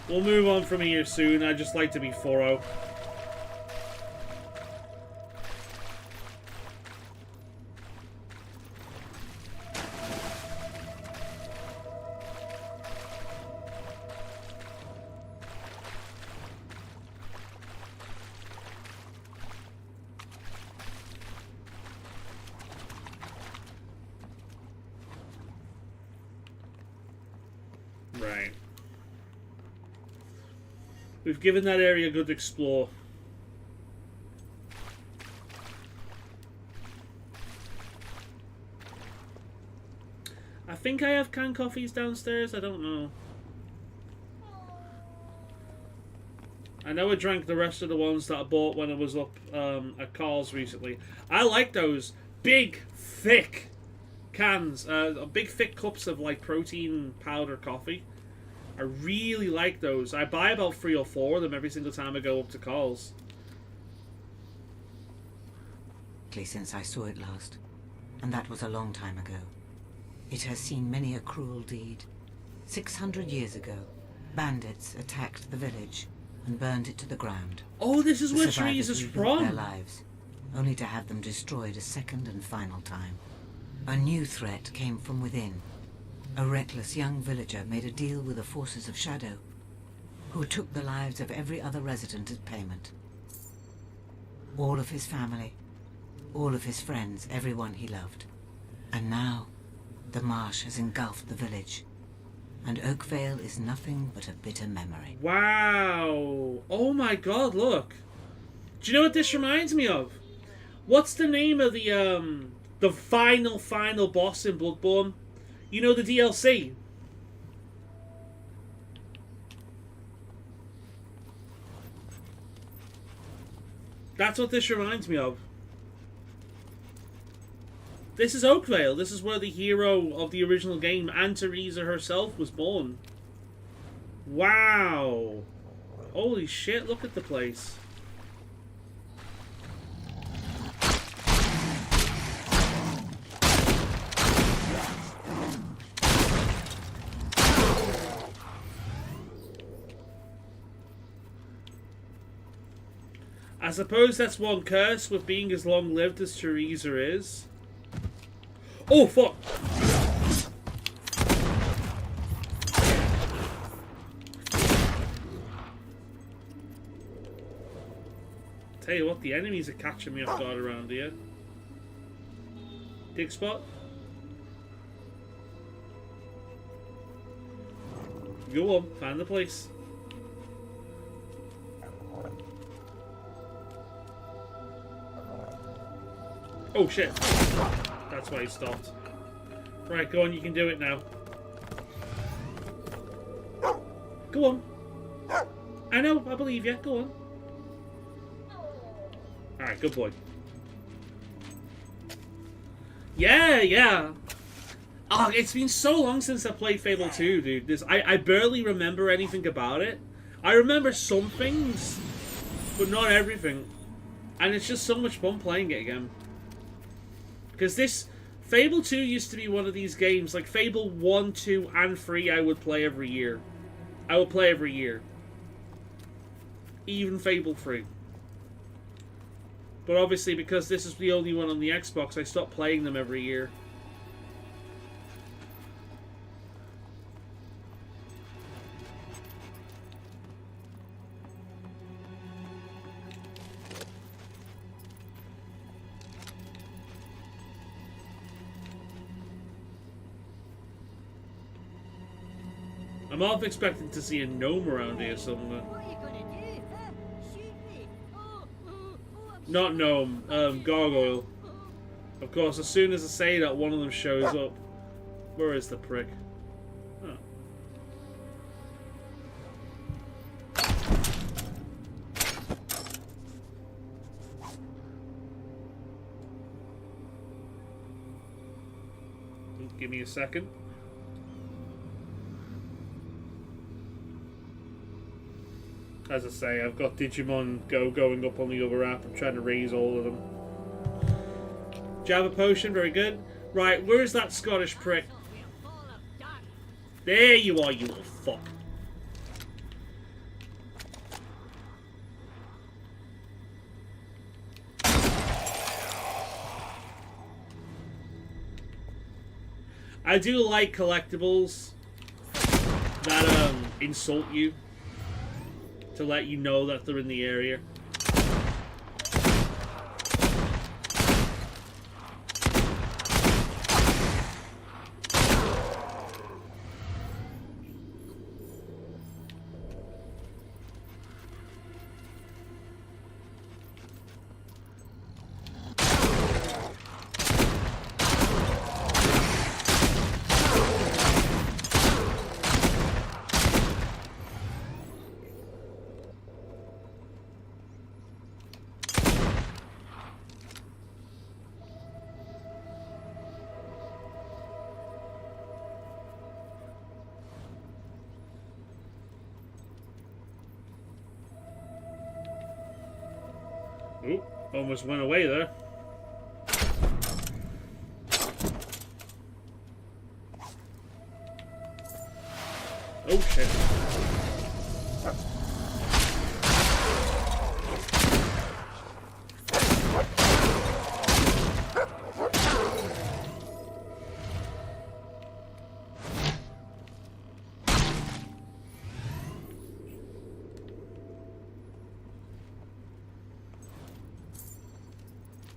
We'll move on from here soon. I'd just like to be 4-0. Right. We've given that area a good explore. I think I have canned coffees downstairs. I don't know. I know I drank the rest of the ones that I bought when I was up at Carl's recently. I like those big, thick cans. Big, thick cups of like protein powder coffee. I really like those. I buy about 3 or 4 of them every single time I go up to Carl's. Since I saw it last, and that was a long time ago. It has seen many a cruel deed. 600 years ago, bandits attacked the village and burned it to the ground. Oh, this is where Trees is from! Their lives, only to have them destroyed a second and final time. A new threat came from within. A reckless young villager made a deal with the forces of Shadow. who took the lives of every other resident as payment. All of his family, all of his friends, everyone he loved. And now, the marsh has engulfed the village, and Oakvale is nothing but a bitter memory. Wow! Oh my god, look! Do you know what this reminds me of? What's the name of the final boss in Bloodborne? You know, the DLC? That's what this reminds me of. This is Oakvale. This is where the hero of the original game, and Teresa herself, was born. Wow. Holy shit, look at the place. I suppose that's one curse with being as long-lived as Teresa is. Oh, fuck! Tell you what, the enemies are catching me off guard around here. Dig spot. Go on, find the place. Oh shit. That's why he stopped. Right, go on, you can do it now. Go on. I know, I believe you. Go on. Alright, good boy. Yeah. Oh, it's been so long since I played Fable 2, dude. I barely remember anything about it. I remember some things, but not everything. And it's just so much fun playing it again. Because this Fable 2 used to be one of these games, like Fable 1, 2, and 3 I would play every year. I would play every year. Even Fable 3. But obviously, because this is the only one on the Xbox, I stopped playing them every year. I'm half expecting to see a gnome around here somewhere. What are you gonna do? Huh? Shoot me? I'm Not gnome, gargoyle. Of course, as soon as I say that, one of them shows up. Where is the prick? Oh. Give me a second. As I say, I've got Digimon Go going up on the other app. I'm trying to raise all of them. Java potion, very good. Right, where's that Scottish prick? There you are, you little fuck. I do like collectibles that insult you, to let you know that they're in the area. Oop, almost went away there. Oh shit.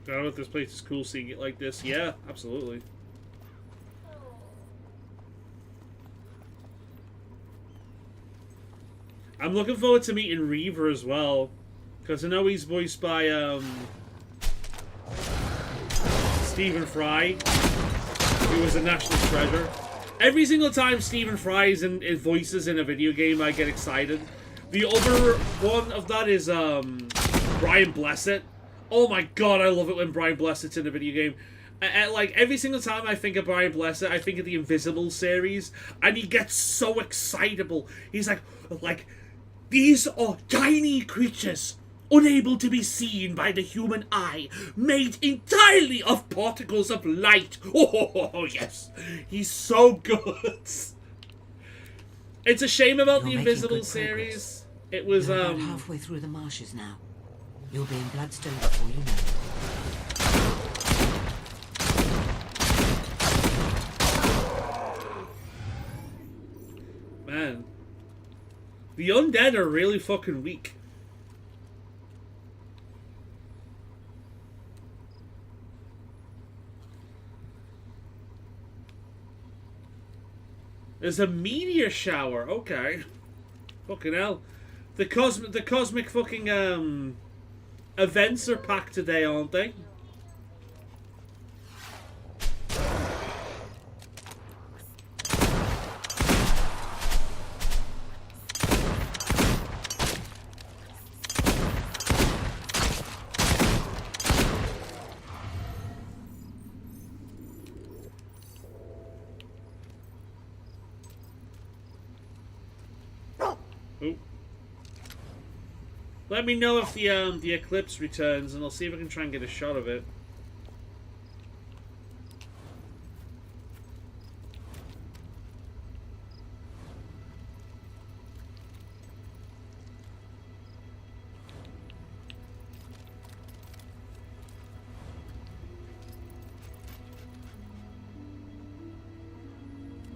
I don't know if this place is cool seeing it like this. Yeah, absolutely. I'm looking forward to meeting Reaver as well, because I know he's voiced by Stephen Fry, who was a national treasure. Every single time Stephen Fry is in voices in a video game, I get excited. The other one of that is Brian Blessed. Oh my god, I love it when Brian Blessed's in a video game. Like, every single time I think of Brian Blessed, I think of the Invisible series, and he gets so excitable. He's like, these are tiny creatures, unable to be seen by the human eye, made entirely of particles of light. Oh, yes. He's so good. It's a shame about the Invisible series. It was, You're about halfway through the marshes now. You'll be in Bloodstone before you know it. Man. The undead are really fucking weak. There's a meteor shower. Okay. Fucking hell. The cosmic fucking events are packed today, aren't they? Let me know if the eclipse returns, and I'll see if I can try and get a shot of it.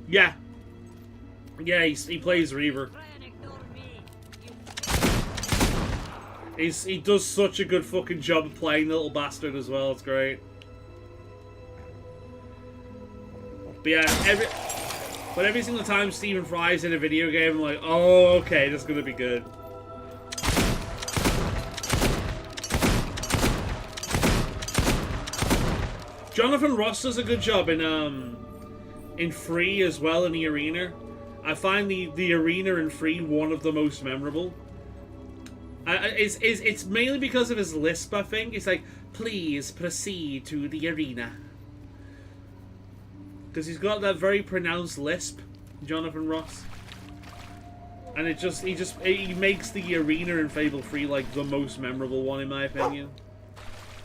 Yeah. Yeah, he plays Reaver. He does such a good fucking job of playing the little bastard as well. It's great. But yeah, every single time Stephen Fry's in a video game, I'm like, oh, okay, this is gonna be good. Jonathan Ross does a good job in Free as well, in the arena. I find the arena in Free one of the most memorable. It's mainly because of his lisp, I think. It's like, please proceed to the arena. Because he's got that very pronounced lisp, Jonathan Ross. And he makes the arena in Fable 3 like the most memorable one, in my opinion.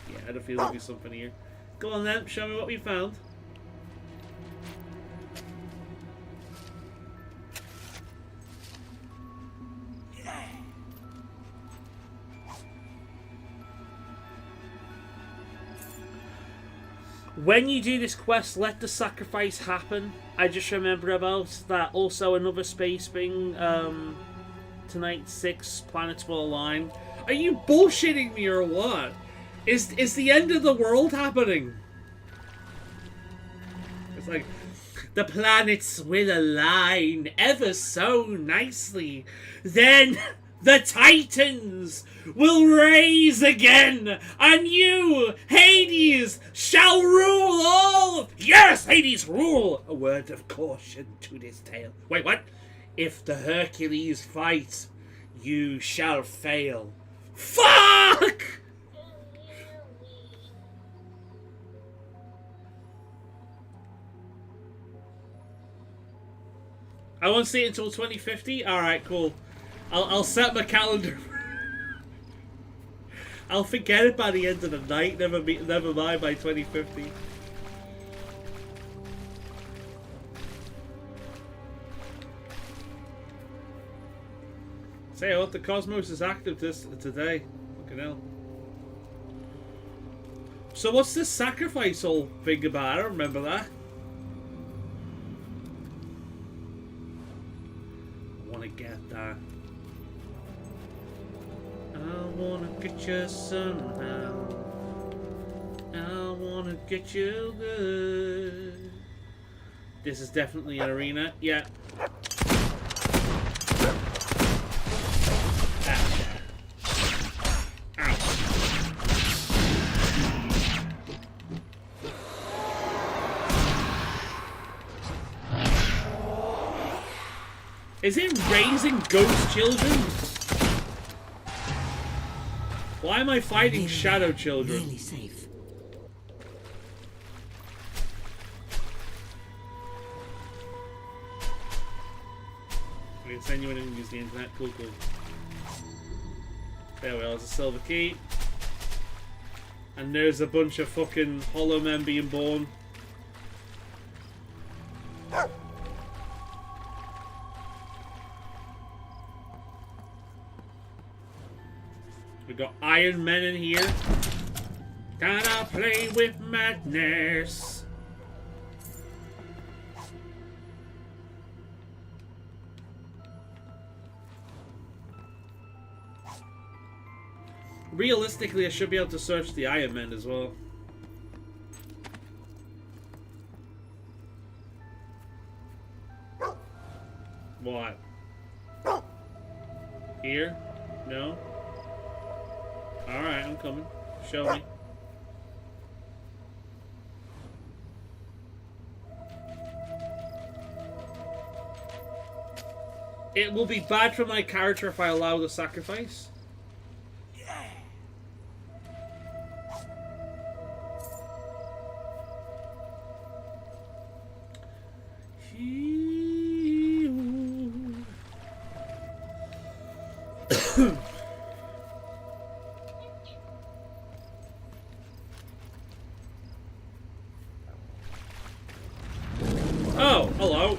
Yeah, I don't feel there'll be something here. Go on then, show me what we found. When you do this quest, let the sacrifice happen. I just remember about that. Also, another space thing. Tonight, 6 planets will align. Are you bullshitting me or what? Is the end of the world happening? It's like, the planets will align ever so nicely. Then the Titans will rise again, and you, Hades, shall rule all. Yes, Hades, rule. A word of caution to this tale. Wait, what? If the Hercules fight, you shall fail. Fuck! I won't see it until 2050? Alright, cool. I'll set my calendar. I'll forget it by the end of the night, never mind by 2050. Say what, the Cosmos is active today. Fucking hell. So what's this sacrifice whole thing about? I don't remember that. I wanna get that. I wanna get you somehow. I wanna get you good. This is definitely an arena. Yeah. Is it raising ghost children? Why am I fighting shadow children? Nearly safe. I can send you in and use the internet. Cool, cool. There we are. There's a silver key. And there's a bunch of fucking hollow men being born. We got Iron Men in here. Gotta play with madness. Realistically, I should be able to search the Iron Men as well. What? Here? No? Alright, I'm coming. Show me. It will be bad for my character if I allow the sacrifice. Oh, hello.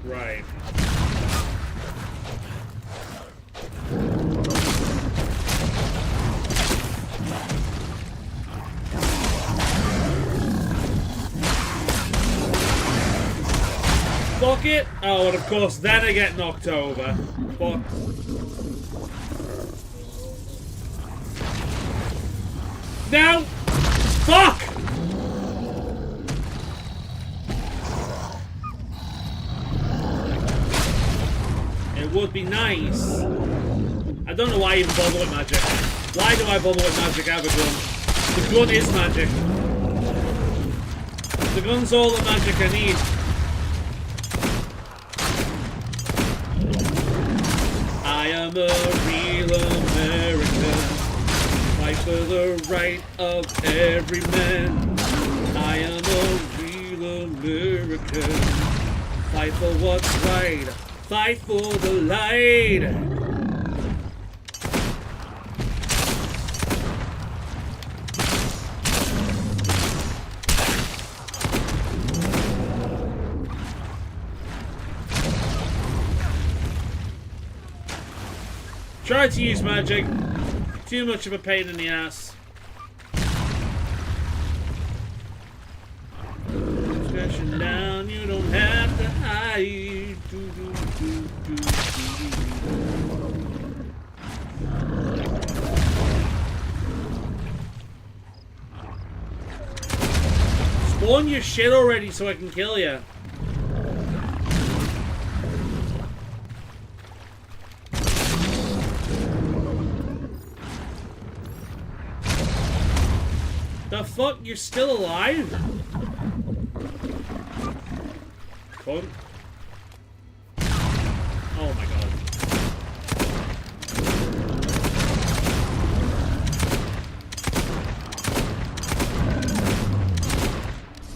Right. Fuck it. Oh, and of course, then I get knocked over. Fuck. No! Fuck! It would be nice. I don't know why I even bother with magic. Why do I bother with magic? I have a gun. The gun is magic. The gun's all the magic I need. I am a real American. Fight for the right of every man. I am a real American. Fight for what's right. Fight for the light. Try to use magic. Too much of a pain in the ass. Crashing down, you don't have to hide. Spawn your shit already so I can kill you. The fuck? You're still alive? Cunt. Oh my god.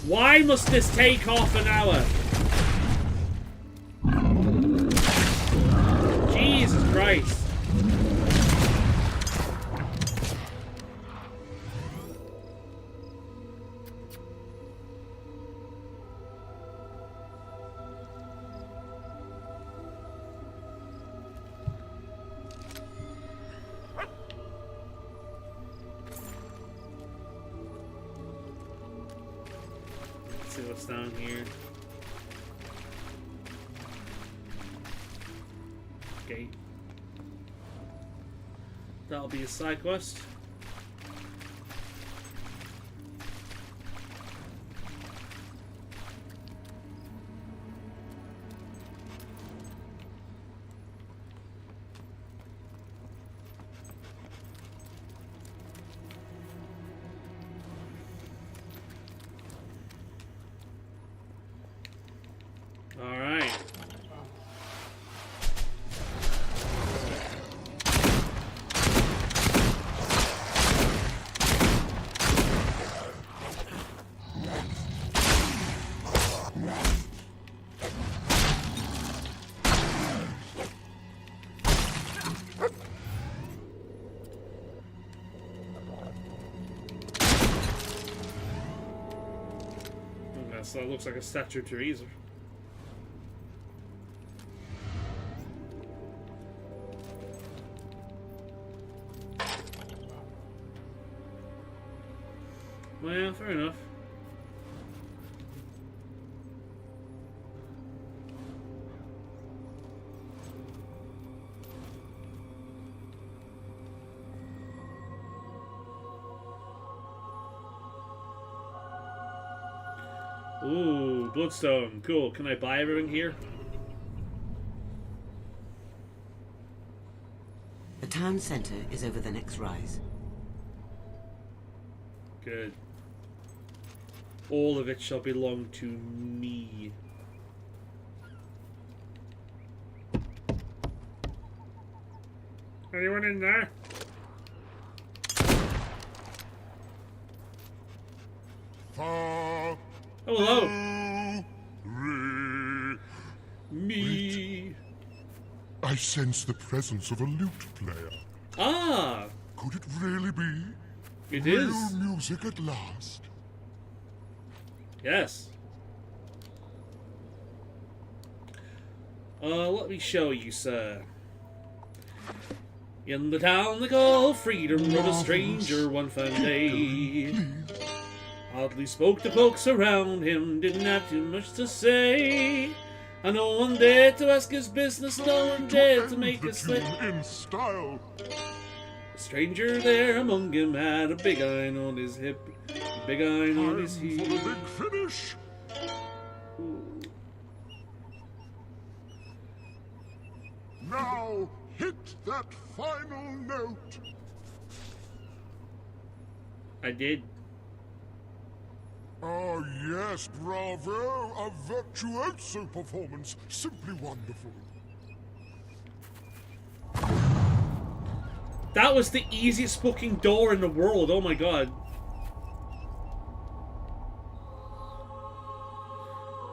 Why must this take half an hour? Jesus Christ. what's down here. Gate. That'll be a side quest. So that looks like a statue of Teresa. Well, fair enough. Ooh, bloodstone. Cool. Can I buy everything here? The town center is over the next rise. Good. All of it shall belong to me. Anyone in there? Oh, hello. Me. I sense the presence of a lute player. Ah. Could it really be? It real is. Music at last. Yes. Let me show you, sir. In the town they call freedom rode a stranger one fine day. Hardly spoke to folks around him, didn't have too much to say. And no one dared to ask his business, no one dared to make a slip. In style. A stranger there among him had a big iron on his hip, a big iron on his heel. For the big finish. Now hit that final note. I did. Oh yes, bravo! A virtuoso performance. Simply wonderful. That was the easiest fucking door in the world, oh my god.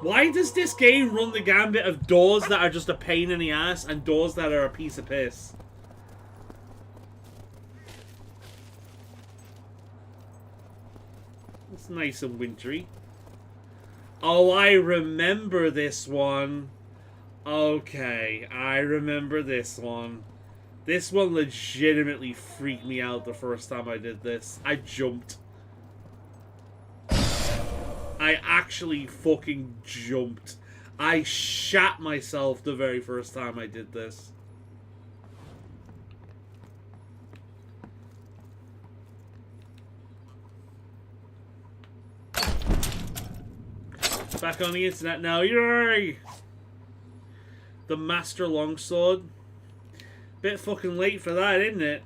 Why does this game run the gambit of doors that are just a pain in the ass and doors that are a piece of piss? It's nice and wintry. Oh, I remember this one. Okay, I remember this one. This one legitimately freaked me out the first time I did this. I jumped. I actually fucking jumped. I shat myself the very first time I did this. Back on the internet now, yay! The Master Longsword. Bit fucking late for that, isn't it?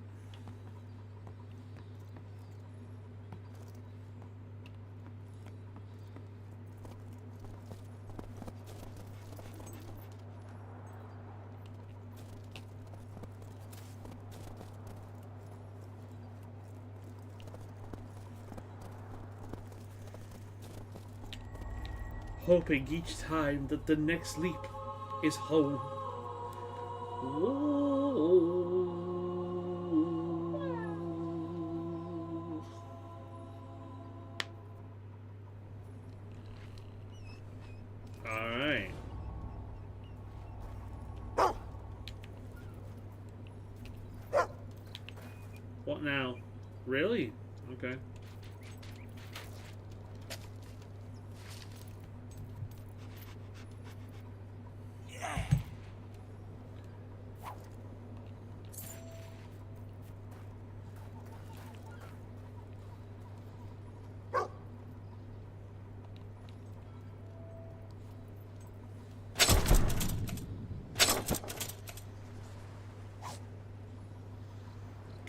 Hoping each time that the next leap is home. Alright. What now? Really? Okay.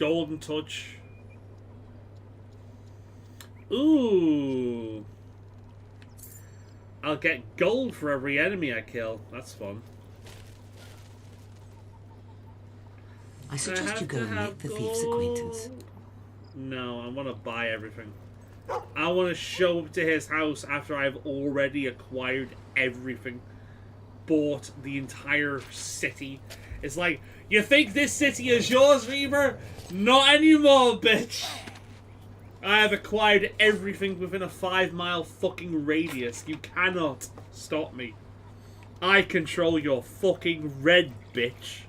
Golden touch. Ooh. I'll get gold for every enemy I kill. That's fun. I suggest you go and make the thief's acquaintance. No, I want to buy everything. I want to show up to his house after I've already acquired everything. Bought the entire city. It's like, you think this city is yours, Reaver? Not anymore, bitch! I have acquired everything within a 5-mile fucking radius. You cannot stop me. I control your fucking red, bitch.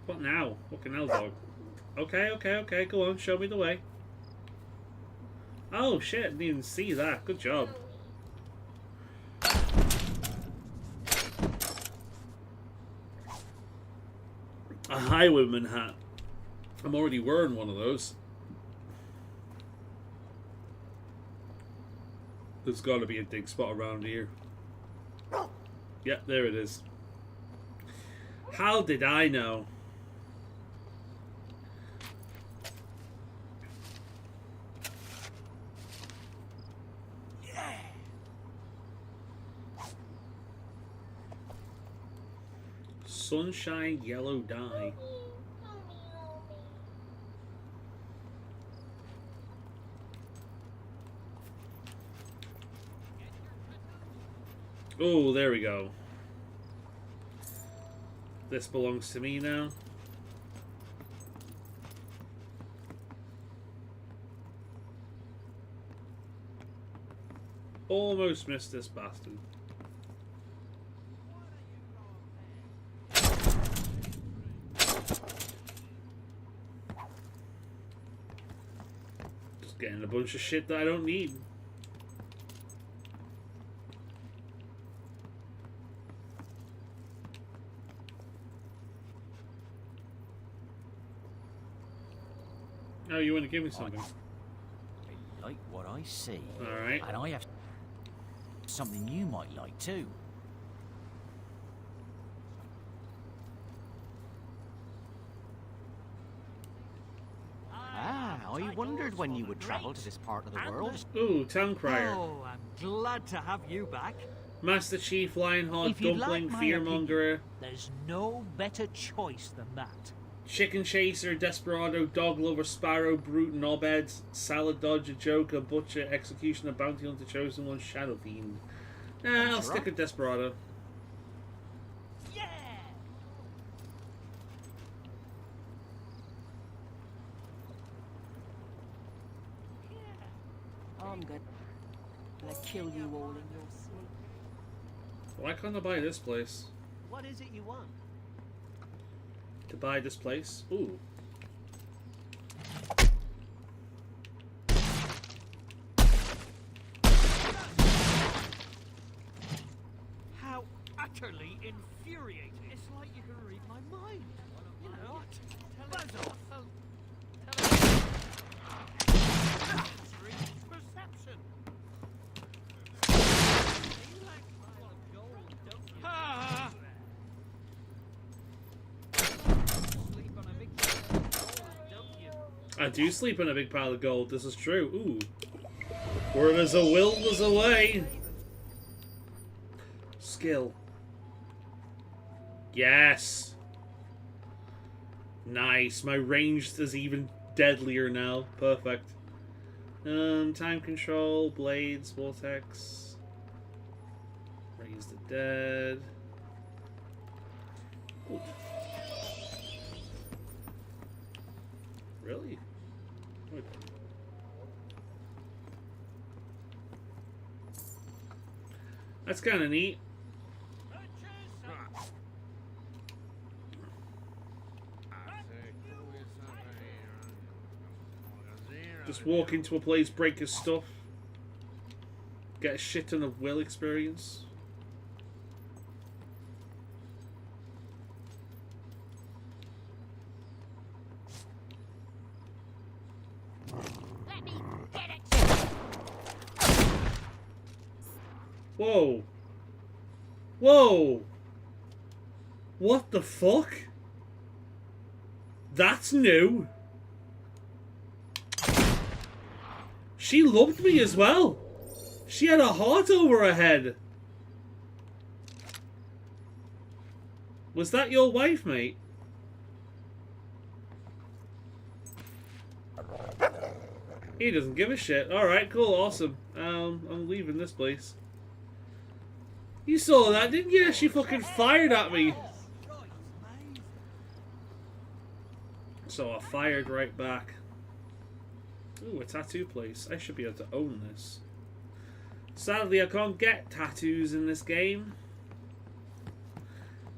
What now? Fucking hell, dog. Okay, go on, show me the way. Oh shit, I didn't even see that. Good job. A highwayman hat. I'm already wearing one of those. There's got to be a dig spot around here. Yep, there it is. How did I know? Sunshine yellow dye. Oh, there we go. This belongs to me now. Almost missed this bastard. Just getting a bunch of shit that I don't need. Oh, you want to give me something? I like what I see. Alright. And I have something you might like too. I wondered when you would travel to this part of the world. Ooh, Town Crier. Oh, I'm glad to have you back. Master Chief, Lionheart, If you'd Dumpling, like my Fearmonger, opinion, there's no better choice than that. Chicken Chaser, Desperado, Dog Lover, Sparrow, Brute, Knobhead, Salad Dodger, Joker, Butcher, Executioner, Bounty Hunter, Chosen One, Shadow Fiend. Nah, I'll stick with Desperado. Yeah! I'm gonna kill you all in your sleep. Why can't I buy this place? What is it you want? To buy this place? Ooh. How utterly infuriating. It's like you can read my mind. You know, buzz off. Perception. Ah! I do sleep in a big pile of gold, this is true. Ooh. Where there's a will, there's a way. Skill. Yes. Nice. My range is even deadlier now. Perfect. Time control, blades, vortex. Raise the dead. Ooh. Really? Wait. That's kind of neat. Just walk into a place, break his stuff, get a shit ton of will experience. Let me get it. Whoa. Whoa. What the fuck? That's new. She loved me as well. She had a heart over her head. Was that your wife, mate? He doesn't give a shit. Alright, cool, awesome. I'm leaving this place. You saw that, didn't you? She fucking fired at me. So I fired right back. Ooh, a tattoo place. I should be able to own this. Sadly, I can't get tattoos in this game.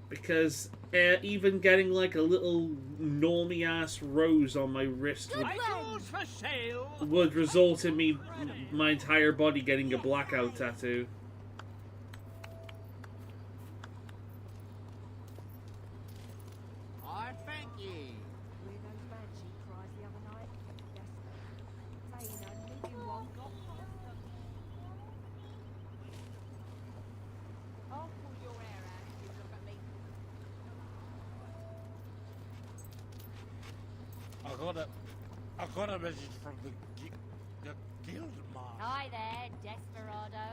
Because even getting like a little normie ass rose on my wrist would result in me, my entire body getting a blackout tattoo. I thank ye. I got a message from the guild master. Hi there, Desperado.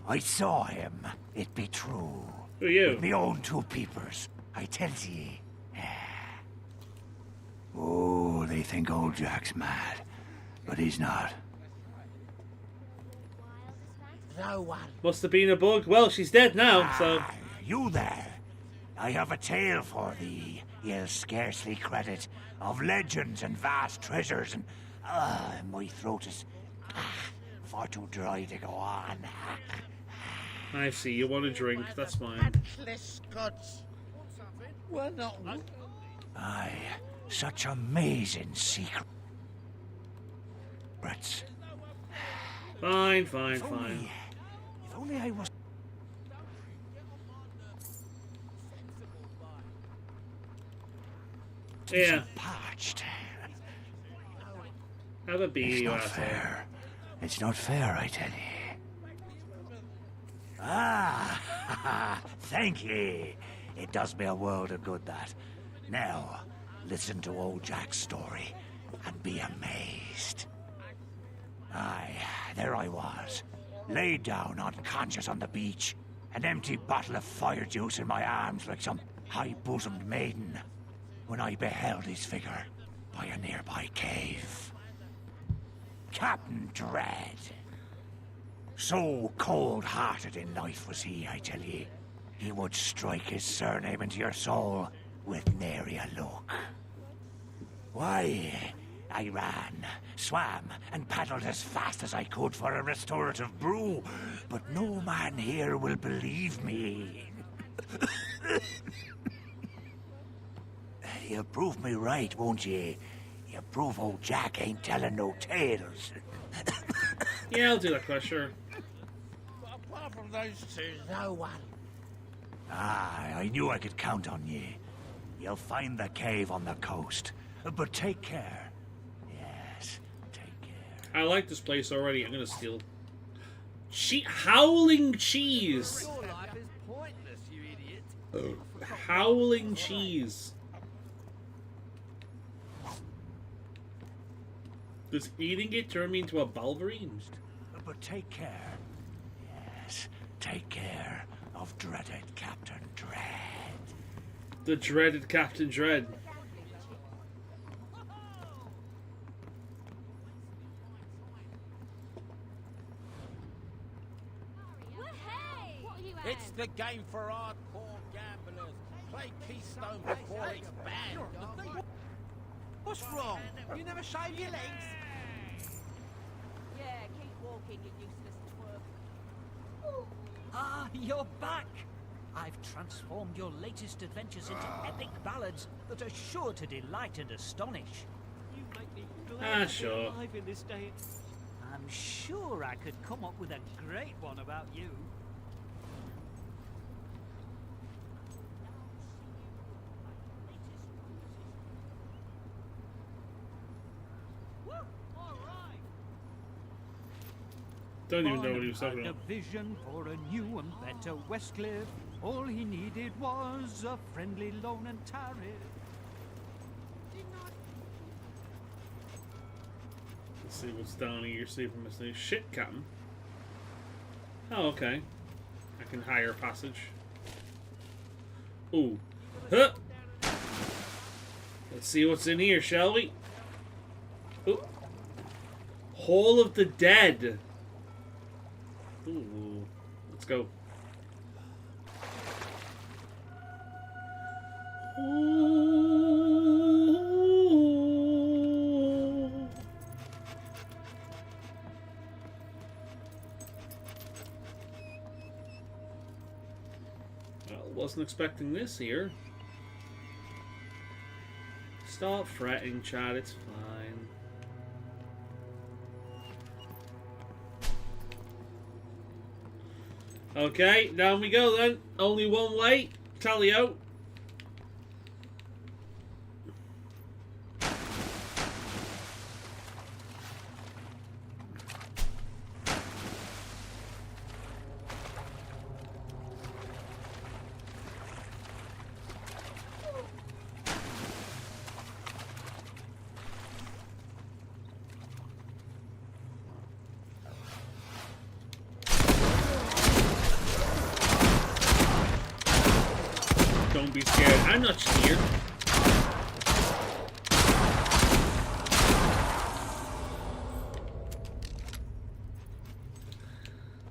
I saw him. It be true. Who are you? With me own two peepers. I tells ye. Oh, they think old Jack's mad. But he's not. No one. Must have been a bug. Well, she's dead now, so... You there. I have a tale for thee. You'll scarcely credit, of legends and vast treasures, and my throat is far too dry to go on. I see, you want a drink, that's fine. We're not. Aye, such amazing secrets. Fine, fine, fine. If only I was. Yeah. Parched. Have a beer, It's you not asshole. fair. It's not fair, I tell ye. Ah, thank ye. It does me a world of good, that. Now, listen to old Jack's story and be amazed. Aye, there I was, laid down unconscious on the beach, an empty bottle of fire juice in my arms like some high-bosomed maiden, when I beheld his figure by a nearby cave. Captain Dread. So cold-hearted in life was he, I tell ye. He would strike his surname into your soul with nary a look. Why, I ran, swam, and paddled as fast as I could for a restorative brew, but no man here will believe me. You'll prove me right, won't ye? You prove old Jack ain't telling no tales. Yeah, I'll do that quest, sure. Apart from those two, no one. Aye, I knew I could count on ye. You'll find the cave on the coast. But take care. Yes, take care. I like this place already. I'm gonna steal. Howling cheese. Your life is pointless, you idiot. Howling cheese. Does eating it turn me into a balverine? But take care. Yes, take care of dreaded Captain Dread. The dreaded Captain Dread. It's the game for hardcore gamblers. Play Keystone before it's banned. What's wrong? You never shave your legs? Yeah, keep walking, you useless twerp. Ah, you're back! I've transformed your latest adventures into epic ballads that are sure to delight and astonish. You make me glad to be sure. alive in this day. I'm sure I could come up with a great one about you. Don't even know what he was talking about. A vision for a new and better Westcliff. All he needed was a friendly loan and tariff. Let's see what's down here. See from this new shit, Captain. Oh, okay. I can hire passage. Ooh. Huh. Let's see what's in here, shall we? Ooh. Hall of the Dead. Ooh. Let's go. Ooh. Well, wasn't expecting this here. Stop fretting, Chad. It's fine. Okay, down we go then. Only one way. Tally out. Don't be scared. I'm not scared.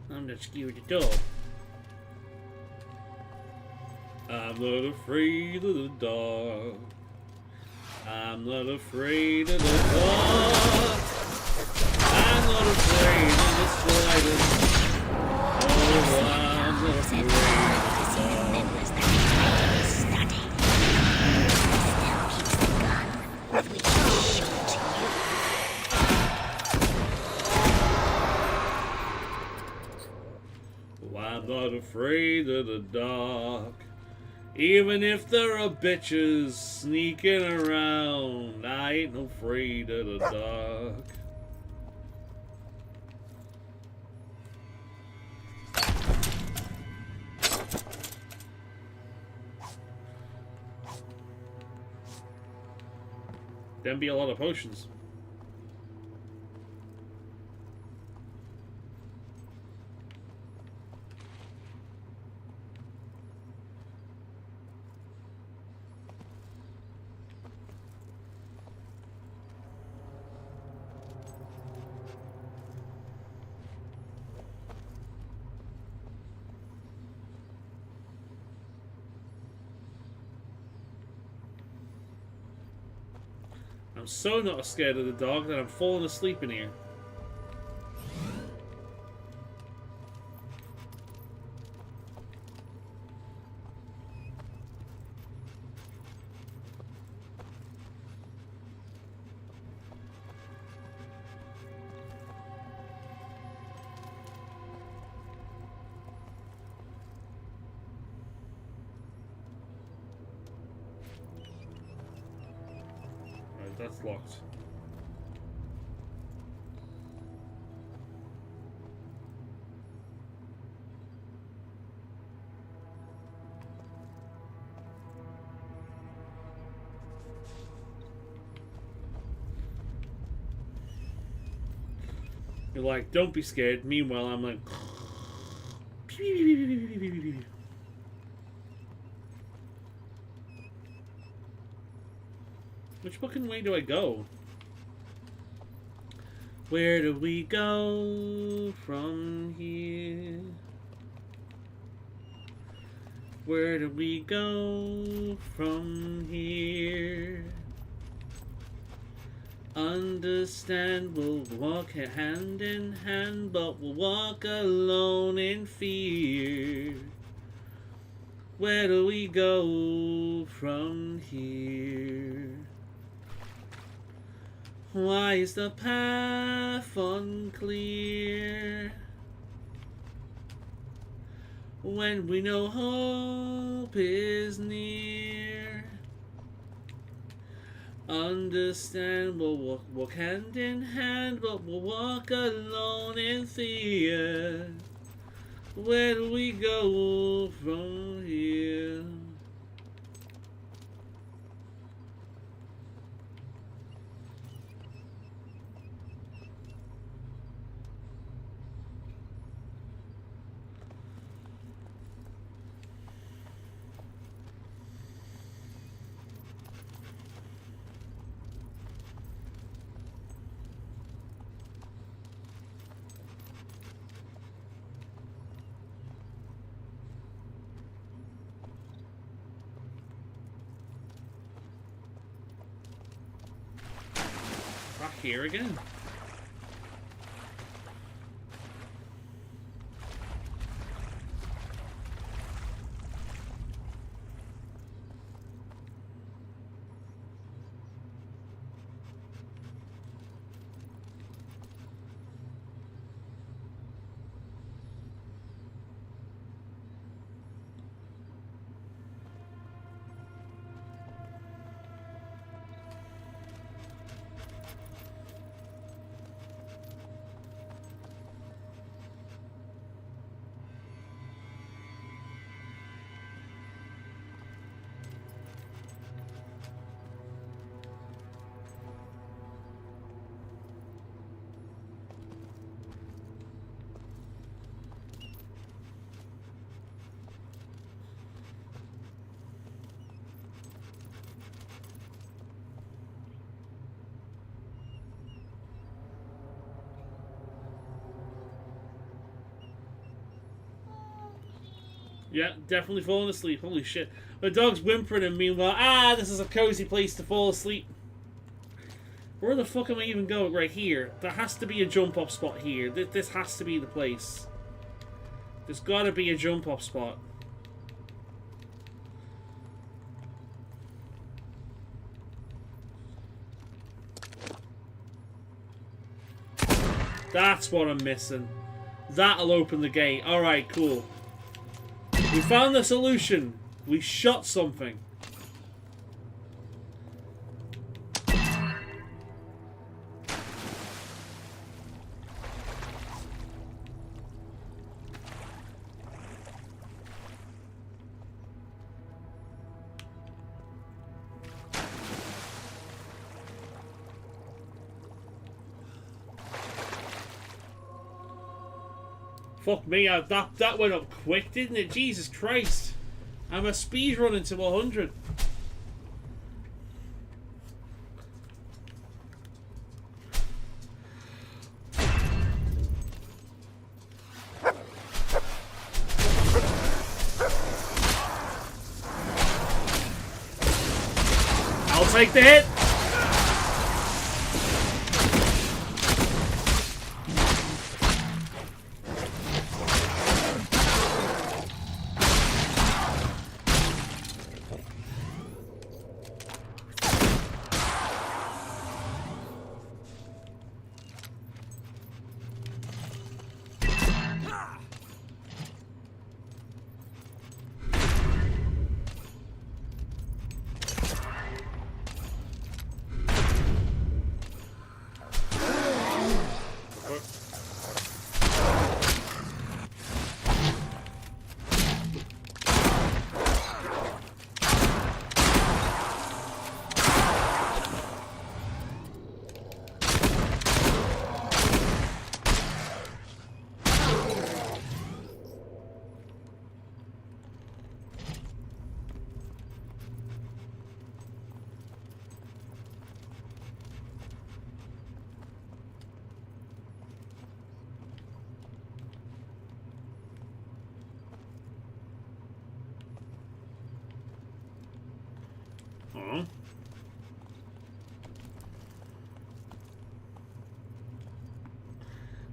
I'm not scared at all. I'm not afraid of the dark. I'm not afraid of the dark. I'm not afraid of the slightest. Oh, I'm not afraid. I'm not afraid of the dark. Even if there are bitches sneaking around, I ain't no afraid of the dark. Then be a lot of potions. I'm so not scared of the dog that I'm falling asleep in here. That's locked. You're like, don't be scared. Meanwhile, I'm like... Which fucking way do I go? Where do we go from here? Where do we go from here? Understand we'll walk hand in hand, but we'll walk alone in fear. Where do we go from here? Why is the path unclear? When we know hope is near. Understand, we'll walk hand in hand, but we'll walk alone in fear. Where do we go from here? Back here again. Yeah, definitely falling asleep. Holy shit. The dog's whimpering and meanwhile, this is a cozy place to fall asleep. Where the fuck am I even going? Right here. There has to be a jump off spot here. This has to be the place. There's gotta be a jump off spot. That's what I'm missing. That'll open the gate. Alright, cool. We found the solution. We shot something. Fuck me, that went up quick, didn't it? Jesus Christ. I'm a speed running to 100. I'll take the hit.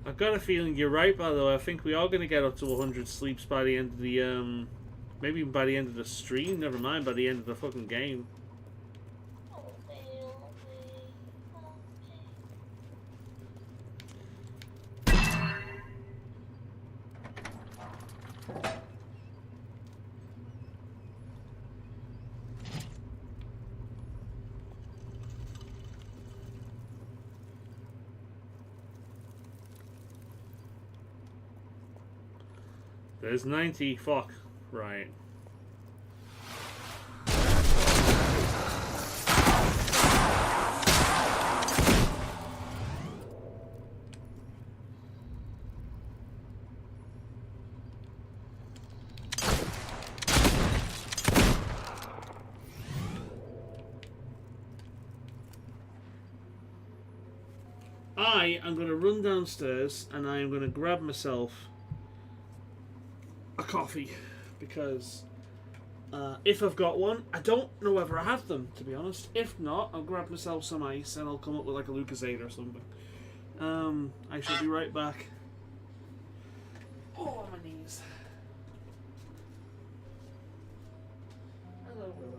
I've got a feeling you're right, by the way. I think we are going to get up to 100 sleeps by the end of the, maybe even by the end of the stream. Never mind, by the end of the fucking game. is. 90, fuck. Right. I am going to run downstairs and I am going to grab myself a coffee because if I've got one, I don't know whether I have them, to be honest. If not, I'll grab myself some ice and I'll come up with like a Lucasade or something. I shall be right back. Oh, my knees. Hello, Willow.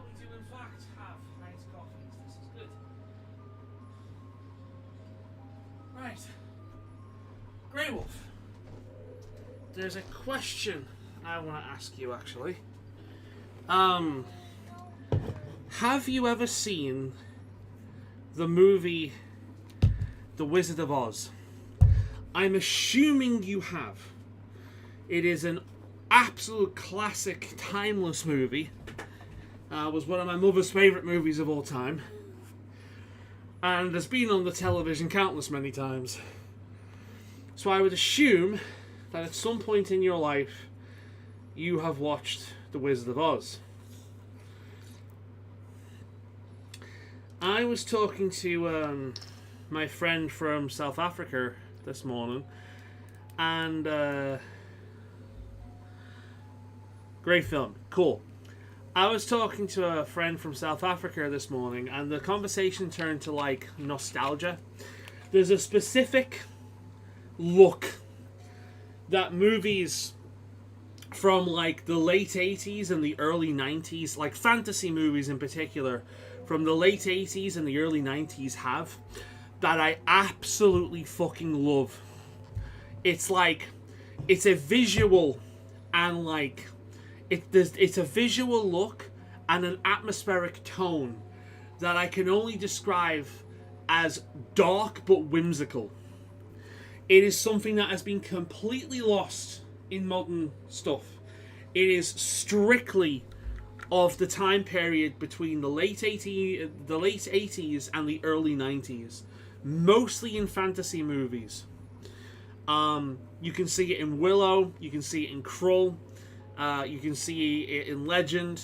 We do in fact have nice coffees. This is good. Right. Grey Wolf. There's a question I want to ask you actually. Have you ever seen the movie The Wizard of Oz? I'm assuming you have. It is an absolute classic, timeless movie. Was one of my mother's favourite movies of all time. And has been on the television countless many times. So I would assume that at some point in your life, you have watched The Wizard of Oz. I was talking to my friend from South Africa this morning, and great film, cool. I was talking to a friend from South Africa this morning, and the conversation turned to like nostalgia. There's a specific look that movies from like the late 80s and the early 90s, like fantasy movies in particular, from the late 80s and the early 90s have, that I absolutely fucking love. It's like, it's a visual and like, it's a visual look and an atmospheric tone that I can only describe as dark but whimsical. It is something that has been completely lost in modern stuff. It is strictly of the time period between the late 80s and the early 90s, mostly in fantasy movies. You can see it in Willow, you can see it in Krull, you can see it in Legend,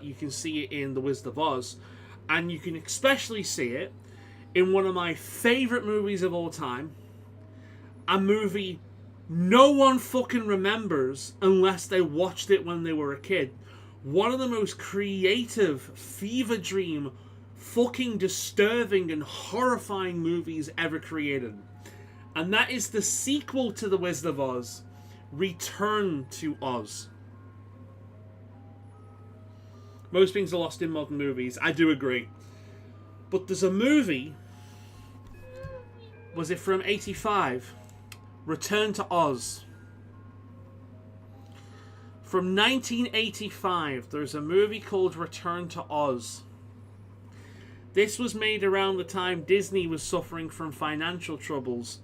you can see it in The Wizard of Oz, and you can especially see it in one of my favourite movies of all time, a movie no one fucking remembers unless they watched it when they were a kid. One of the most creative, fever dream, fucking disturbing and horrifying movies ever created. And that is the sequel to The Wizard of Oz, Return to Oz. Most things are lost in modern movies, I do agree. But there's a movie, was it from 85? Return to Oz. From 1985, there's a movie called Return to Oz This was made around the time Disney was suffering from financial troubles.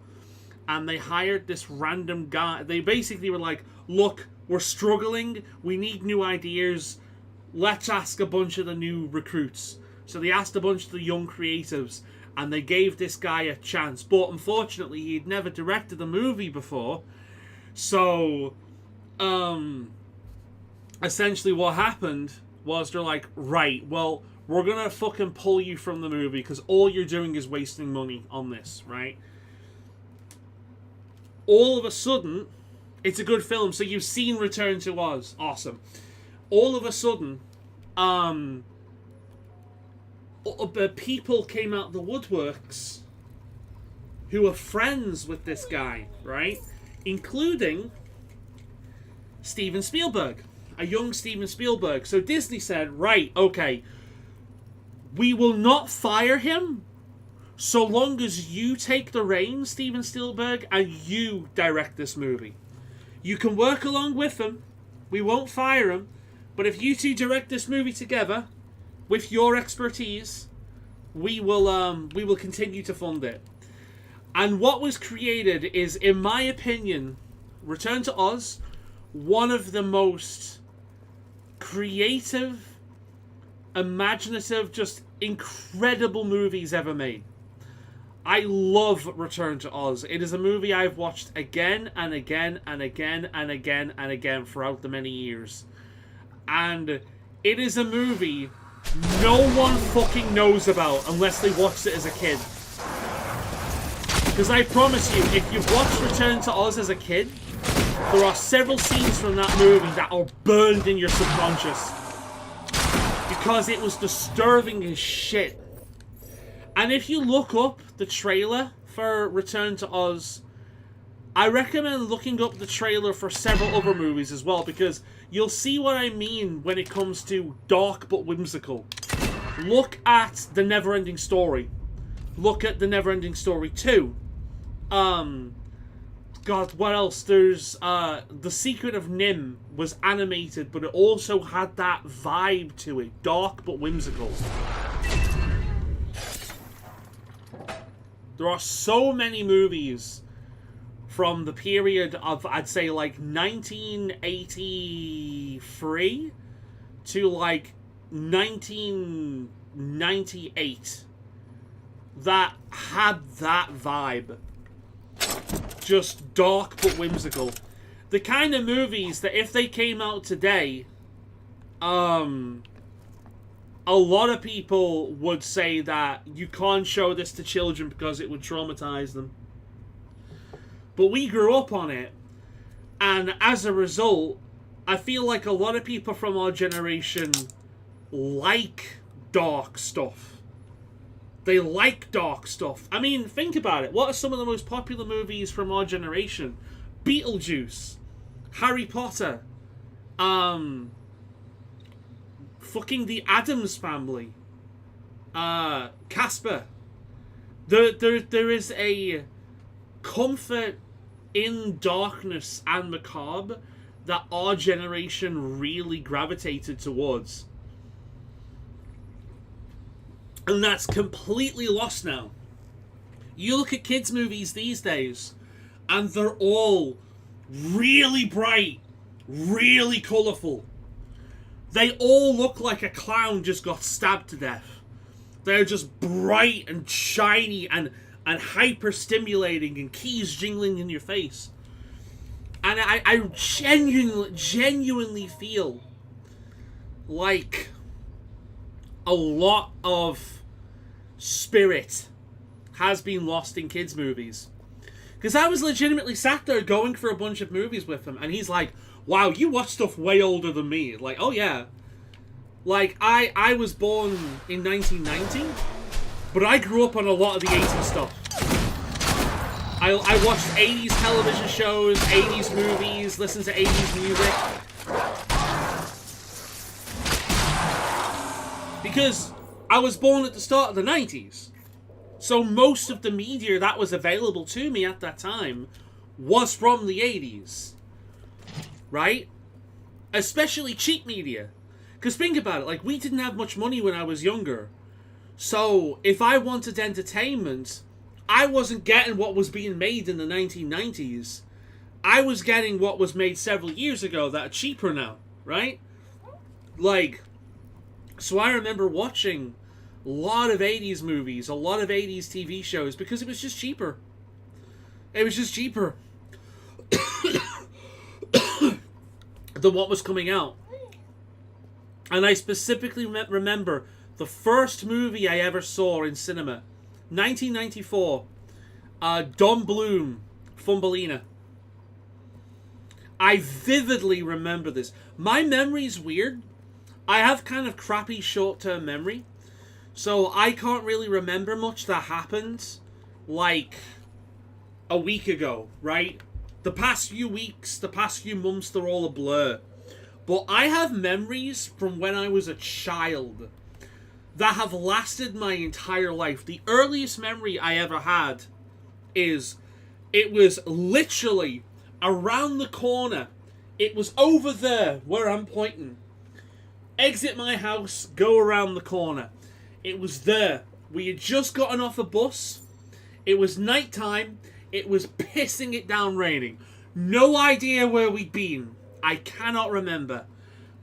And they hired this random guy. They basically were like, look, we're struggling. We need new ideas. Let's ask a bunch of the new recruits. So they asked a bunch of the young creatives. And they gave this guy a chance. But unfortunately, he'd never directed a movie before. So, essentially what happened was they're like, right, well, we're going to fucking pull you from the movie because all you're doing is wasting money on this, right? All of a sudden, it's a good film. So you've seen Return to Oz. Awesome. All of a sudden, people came out the woodworks who are friends with this guy, right? Including Steven Spielberg. A young Steven Spielberg. So Disney said, right, okay, we will not fire him so long as you take the reins, Steven Spielberg, and you direct this movie. You can work along with him. We won't fire him. But if you two direct this movie together, with your expertise, we will continue to fund it. And what was created is, in my opinion, Return to Oz, one of the most creative, imaginative, just incredible movies ever made. I love Return to Oz. It is a movie I've watched again and again and again and again and again throughout the many years. And it is a movie no one fucking knows about unless they watched it as a kid. Because I promise you, if you've watched Return to Oz as a kid, there are several scenes from that movie that are burned in your subconscious. Because it was disturbing as shit. And if you look up the trailer for Return to Oz, I recommend looking up the trailer for several other movies as well, because you'll see what I mean when it comes to dark but whimsical. Look at The Neverending Story. Look at The Neverending Story 2. God, what else? There's, The Secret of Nim was animated, but it also had that vibe to it. Dark but whimsical. There are so many movies from the period of, I'd say, like 1983 to like 1998 that had that vibe. Just dark but whimsical. The kind of movies that if they came out today, a lot of people would say that you can't show this to children because it would traumatize them. But we grew up on it, and as a result, I feel like a lot of people from our generation like dark stuff. They like dark stuff. I mean, think about it. What are some of the most popular movies from our generation? Beetlejuice, Harry Potter, fucking The Addams Family, Casper. There is a comfort in darkness and macabre that our generation really gravitated towards. And that's completely lost now. You look at kids' movies these days, and they're all really bright, really colourful. They all look like a clown just got stabbed to death. They're just bright and shiny and hyper-stimulating and keys jingling in your face. And I genuinely feel like a lot of spirit has been lost in kids' movies. Because I was legitimately sat there going for a bunch of movies with him, and he's like, wow, you watch stuff way older than me. Like, oh yeah. Like, I was born in 1990, but I grew up on a lot of the 80s stuff. I watched 80s television shows, 80s movies, listened to 80s music. Because I was born at the start of the 90s. So most of the media that was available to me at that time was from the 80s. Right? Especially cheap media. Because think about it, like, we didn't have much money when I was younger. So, if I wanted entertainment, I wasn't getting what was being made in the 1990s. I was getting what was made several years ago that are cheaper now, right? Like, so I remember watching a lot of 80s movies, a lot of 80s TV shows, because it was just cheaper. It was just cheaper than what was coming out. And I specifically remember the first movie I ever saw in cinema, 1994, Don Bloom, Thumbelina. I vividly remember this. My memory's weird. I have kind of crappy short-term memory. So I can't really remember much that happened, like, a week ago, right? The past few weeks, the past few months, they're all a blur. But I have memories from when I was a child that have lasted my entire life. The earliest memory I ever had is, it was literally around the corner. It was over there where I'm pointing. Exit my house, go around the corner. It was there. We had just gotten off a bus. It was nighttime. It was pissing it down raining. No idea where we'd been. I cannot remember.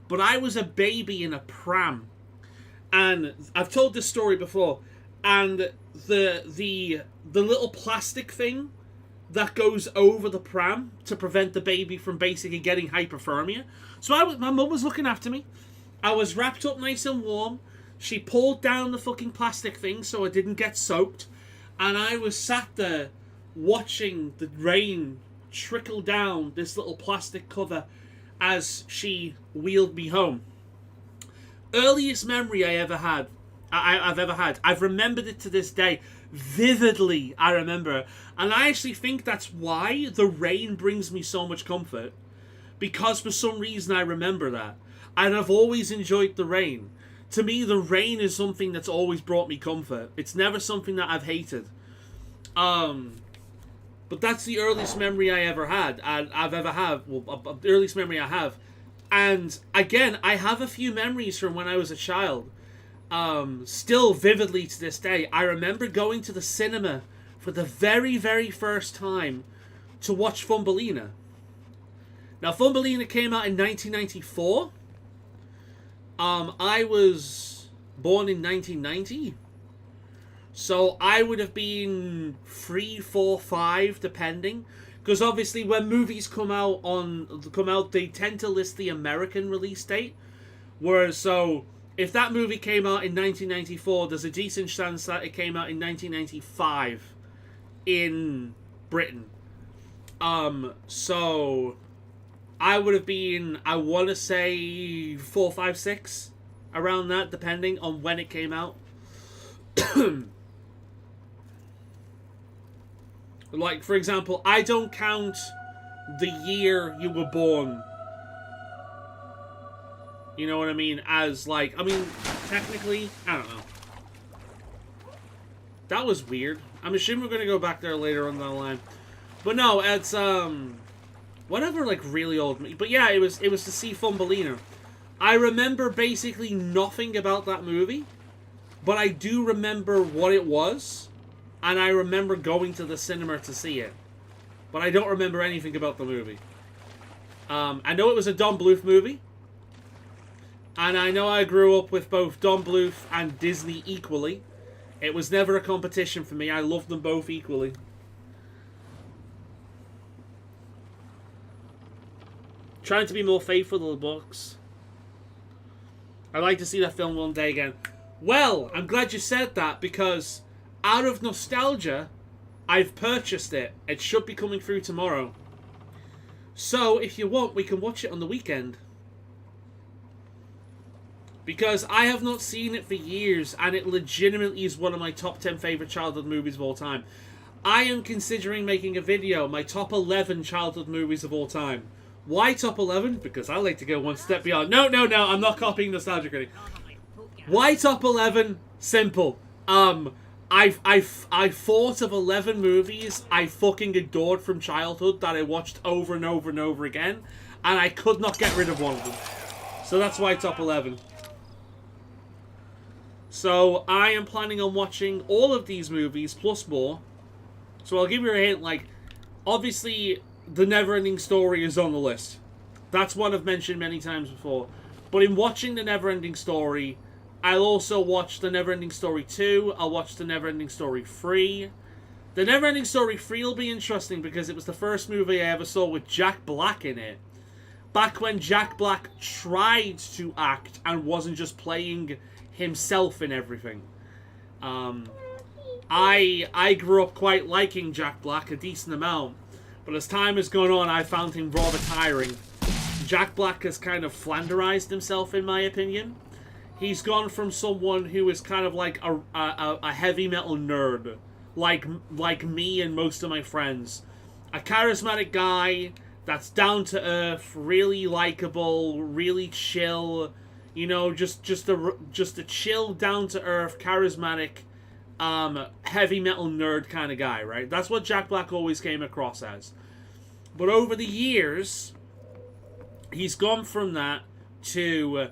But I was a baby in a pram. And I've told this story before. And the little plastic thing that goes over the pram to prevent the baby from basically getting hypothermia. So my mum was looking after me. I was wrapped up nice and warm. She pulled down the fucking plastic thing so I didn't get soaked. And I was sat there watching the rain trickle down this little plastic cover as she wheeled me home. Earliest memory I've ever had. I've remembered it to this day. Vividly, I remember. And I actually think that's why the rain brings me so much comfort. Because for some reason I remember that. And I've always enjoyed the rain. To me, the rain is something that's always brought me comfort. It's never something that I've hated. But that's the earliest memory I ever had. The earliest memory I have. And again, I have a few memories from when I was a child. Still vividly to this day. I remember going to the cinema for the very, very first time to watch Thumbelina. Now, Thumbelina came out in 1994. I was born in 1990. So I would have been 3, 4, 5, depending. Because obviously when movies come out, they tend to list the American release date. Whereas, so, if that movie came out in 1994, there's a decent chance that it came out in 1995 in Britain. So I would have been, I want to say 4, 5, 6, around that, depending on when it came out. Like, for example, I don't count the year you were born. You know what I mean? As, like, I mean, technically, I don't know. That was weird. I'm assuming we're going to go back there later on down the line. But no, it's, whatever, like, really old... But yeah, it was to see Thumbelina. I remember basically nothing about that movie. But I do remember what it was. And I remember going to the cinema to see it. But I don't remember anything about the movie. I know it was a Don Bluth movie. And I know I grew up with both Don Bluth and Disney equally. It was never a competition for me. I loved them both equally. Trying to be more faithful to the books. I'd like to see that film one day again. Well, I'm glad you said that, because out of nostalgia, I've purchased it. It should be coming through tomorrow. So, if you want, we can watch it on the weekend. Because I have not seen it for years, and it legitimately is one of my top 10 favourite childhood movies of all time. I am considering making a video, my top 11 childhood movies of all time. Why top 11? Because I like to go one step beyond. No, I'm not copying Nostalgia Critic. Why top 11? Simple. I thought of 11 movies I fucking adored from childhood that I watched over and over and over again, and I could not get rid of one of them. So that's why top 11. So I am planning on watching all of these movies, plus more. So I'll give you a hint, like, obviously, The Neverending Story is on the list. That's what I've mentioned many times before. But in watching The Neverending Story, I'll also watch The Neverending Story 2, I'll watch The Neverending Story 3. The Neverending Story 3 will be interesting because it was the first movie I ever saw with Jack Black in it. Back when Jack Black tried to act and wasn't just playing himself in everything. I grew up quite liking Jack Black a decent amount, but as time has gone on, I found him rather tiring. Jack Black has kind of flanderized himself, in my opinion. He's gone from someone who is kind of like a heavy metal nerd, like me and most of my friends. A charismatic guy that's down to earth, really likable, really chill, you know, just a chill, down to earth, charismatic, heavy metal nerd kind of guy, right? That's what Jack Black always came across as. But over the years, he's gone from that to,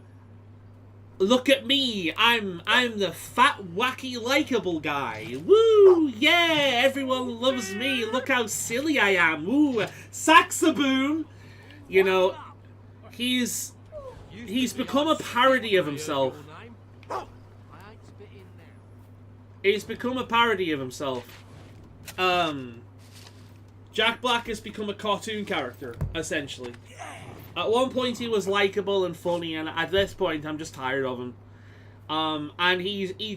look at me, I'm the fat, wacky, likable guy. Woo, yeah, everyone loves me. Look how silly I am. Woo, saxaboom. You know, he's become a parody of himself. He's become a parody of himself. Jack Black has become a cartoon character, essentially. At one point he was likable and funny, and at this point I'm just tired of him. And he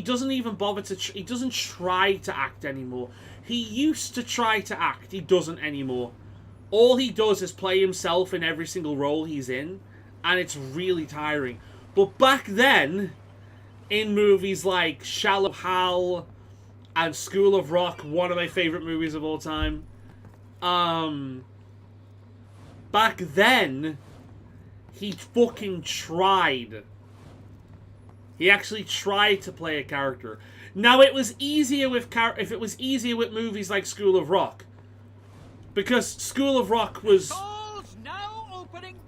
doesn't even bother to, he doesn't try to act anymore. He used to try to act, he doesn't anymore. All he does is play himself in every single role he's in, and it's really tiring. But back then, in movies like Shallow Hal and School of Rock, one of my favorite movies of all time, back then, he fucking tried. He actually tried to play a character. Now, it was easier with if it was easier with movies like School of Rock, because School of Rock was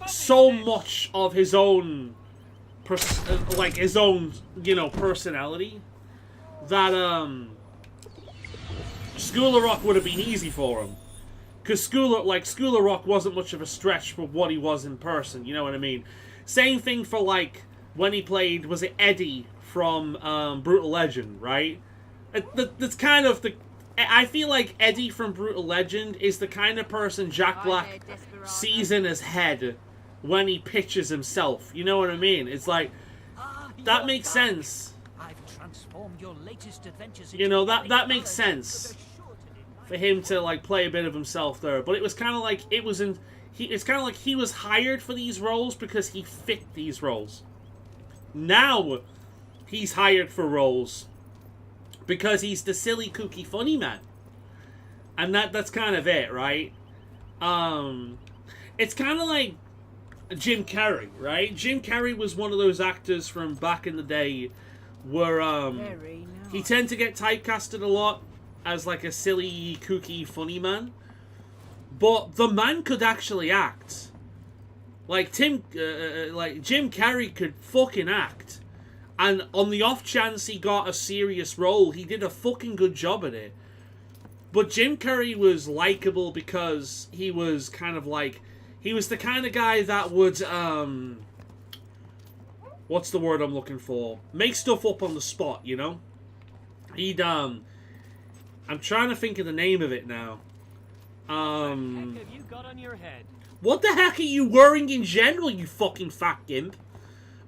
so much of his own, personality, that School of Rock would have been easy for him. Because School of Rock wasn't much of a stretch for what he was in person, you know what I mean? Same thing for, like, when he played, was it Eddie from Brutal Legend, right? That's kind of the... I feel like Eddie from Brutal Legend is the kind of person Jack Black sees in his head when he pitches himself, you know what I mean? It's like, that makes sense. I've transformed your latest adventures into, you know, that makes sense for him to, like, play a bit of himself there. But it was kind of like, it's kind of like he was hired for these roles because he fit these roles. Now, he's hired for roles because he's the silly, kooky, funny man. And that's kind of it, right? It's kind of like Jim Carrey, right? Jim Carrey was one of those actors from back in the day where he tended to get typecasted a lot as like a silly, kooky, funny man. But the man could actually act. Like Jim Carrey could fucking act. And on the off chance he got a serious role, he did a fucking good job at it. But Jim Carrey was likable because he was kind of like, he was the kind of guy that would, what's the word I'm looking for? Make stuff up on the spot, you know? He'd, I'm trying to think of the name of it now. What the heck have you got on your head? What the heck are you wearing in general, you fucking fat gimp?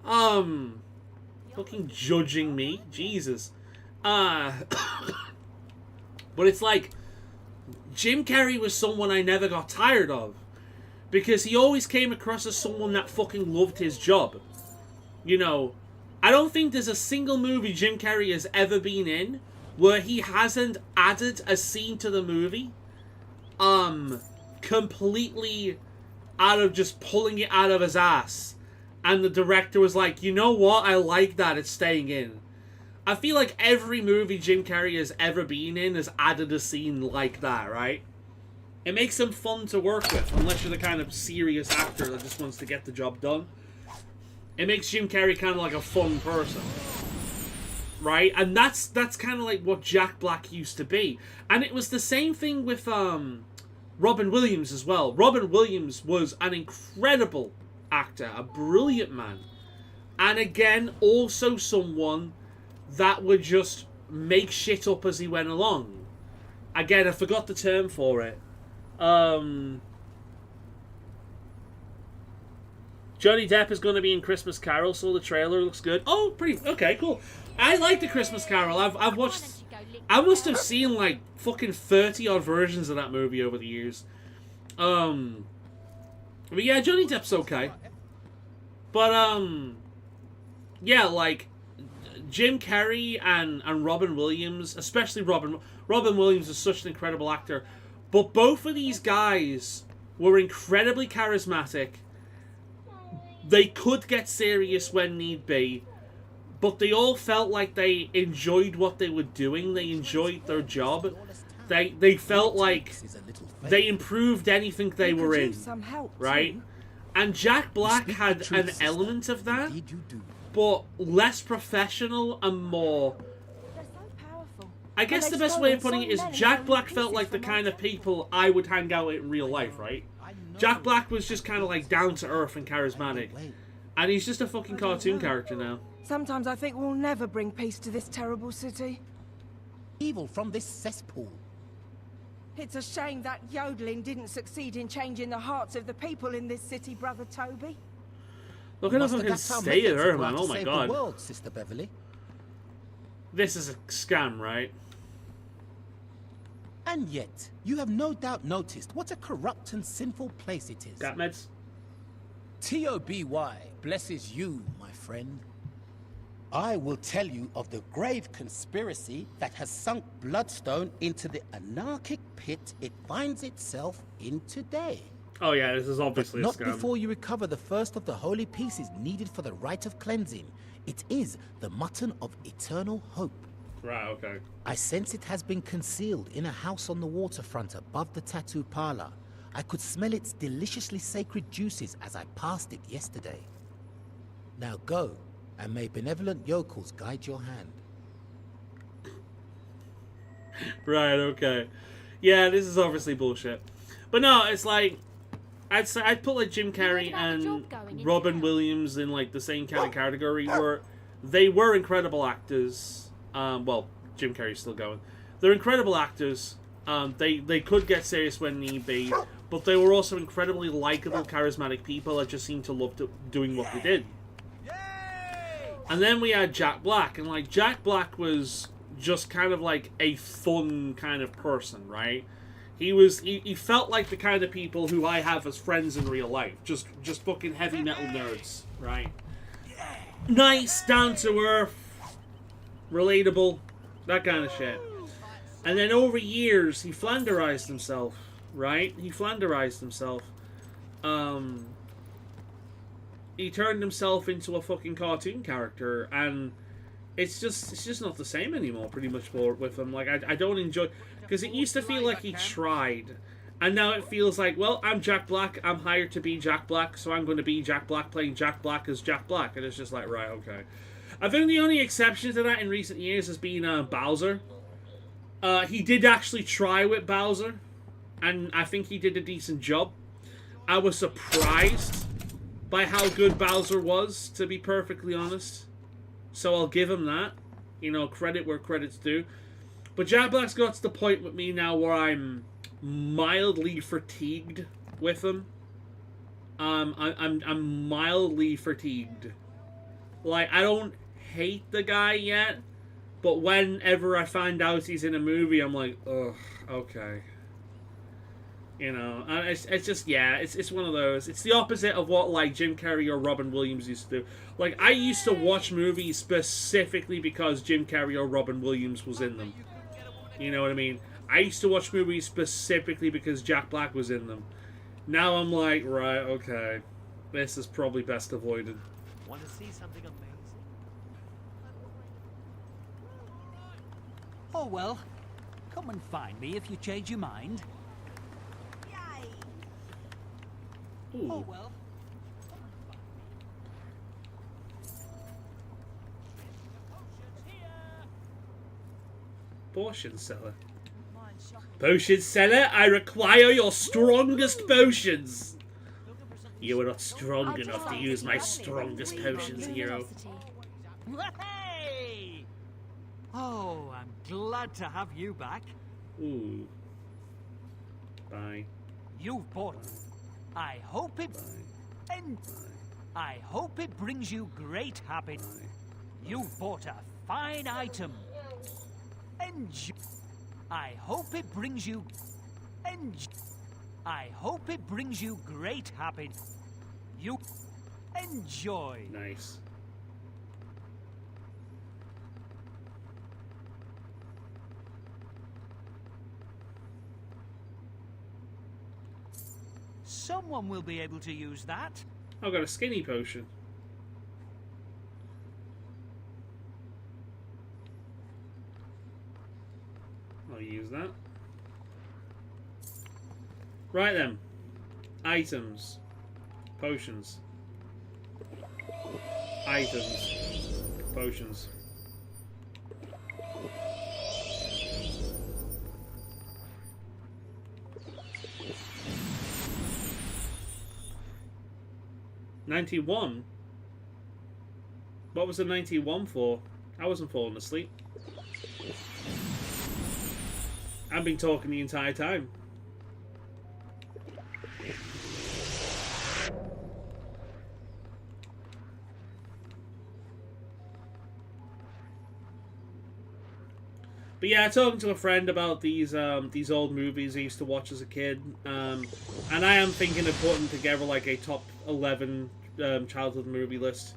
Fucking judging me. Jesus. But it's like, Jim Carrey was someone I never got tired of. Because he always came across as someone that fucking loved his job. You know, I don't think there's a single movie Jim Carrey has ever been in where he hasn't added a scene to the movie, completely out of just pulling it out of his ass. And the director was like, you know what, I like that, it's staying in. I feel like every movie Jim Carrey has ever been in has added a scene like that, right? It makes him fun to work with, unless you're the kind of serious actor that just wants to get the job done. It makes Jim Carrey kind of like a fun person. right? And that's kind of like what Jack Black used to be. And it was the same thing with Robin Williams as well. Robin Williams was an incredible actor, a brilliant man. And again, also someone that would just make shit up as he went along. Again, I forgot the term for it. Johnny Depp is going to be in Christmas Carol, so the trailer looks good. Oh, pretty... Okay, cool. I like the Christmas Carol. I've watched... I must have seen, like, fucking 30-odd versions of that movie over the years. But yeah, Johnny Depp's okay. But, yeah, like, Jim Carrey and Robin Williams, especially Robin Williams is such an incredible actor. But both of these guys were incredibly charismatic. They could get serious when need be, but they all felt like they enjoyed what they were doing. They enjoyed their job. They felt like they improved anything they were in, right? And Jack Black had an element of that, but less professional and more... I guess the best way of putting it is Jack Black felt like the kind of people I would hang out with in real life, right? Jack Black was just kind of like down to earth and charismatic. And he's just a fucking cartoon character now. Sometimes I think we'll never bring peace to this terrible city. Evil from this cesspool. It's a shame that yodeling didn't succeed in changing the hearts of the people in this city, Brother Toby. Look at the fucking state of her, man. Oh my god. World, Sister Beverly. This is a scam, right? And yet, you have no doubt noticed what a corrupt and sinful place it is. Got meds? T-O-B-Y blesses you, my friend. I will tell you of the grave conspiracy that has sunk Bloodstone into the anarchic pit it finds itself in today. Oh yeah, this is obviously but a scam. not before you recover the first of the holy pieces needed for the rite of cleansing. It is the mutton of eternal hope. Right, okay. I sense it has been concealed in a house on the waterfront above the tattoo parlor. I could smell its deliciously sacred juices as I passed it yesterday. Now go, and may benevolent yokels guide your hand. Right, okay. Yeah, this is obviously bullshit. But no, it's like... I'd put like Jim Carrey and Robin Williams in like the same kind of category where they were incredible actors. Well, Jim Carrey's still going. They're incredible actors. They could get serious when need be, but they were also incredibly likable, charismatic people that just seemed to love doing what they did. And then we had Jack Black, and like Jack Black was just kind of like a fun kind of person, right? He felt like the kind of people who I have as friends in real life, just fucking heavy metal nerds, right? Nice, down to earth, relatable, that kind of shit. And then over years, he flanderized himself, right? He flanderized himself. He turned himself into a fucking cartoon character, and it's just not the same anymore, pretty much, with him. Like, I don't enjoy... Because it used to feel like he tried, and now it feels like, well, I'm Jack Black, I'm hired to be Jack Black, so I'm going to be Jack Black playing Jack Black as Jack Black, and it's just like, right, okay. I think the only exception to that in recent years has been Bowser. He did actually try with Bowser, and I think he did a decent job. I was surprised by how good Bowser was, to be perfectly honest. So I'll give him that. You know, credit where credit's due. But Jack Black's got to the point with me now where I'm mildly fatigued with him. I'm mildly fatigued. Like, I don't hate the guy yet, but whenever I find out he's in a movie, I'm like, ugh, okay. You know, and it's just, yeah, it's one of those. It's the opposite of what, like, Jim Carrey or Robin Williams used to do. Like, I used to watch movies specifically because Jim Carrey or Robin Williams was in them. You know what I mean? I used to watch movies specifically because Jack Black was in them. Now I'm like, right, okay. This is probably best avoided. Want to see something amazing? Oh well, come and find me if you change your mind. Ooh. Oh well. Potion seller. Potion seller, I require your strongest potions. You are not strong enough to use my strongest potions, hero. Hey! Oh, I'm glad to have you back. Ooh. Bye. You've bought. I hope it. And I hope it brings you great happiness. You've bought a fine item. Enjoy. I hope it brings you. Enjoy. I hope it brings you great happiness. You enjoy. Nice. Someone will be able to use that. I've got a skinny potion. I'll use that. Right then. Items. Potions. Items. Potions. $91? What was the 91 for? I wasn't falling asleep. I've been talking the entire time. But yeah, talking to a friend about these old movies I used to watch as a kid, and I am thinking of putting together like a top 11 childhood movie list.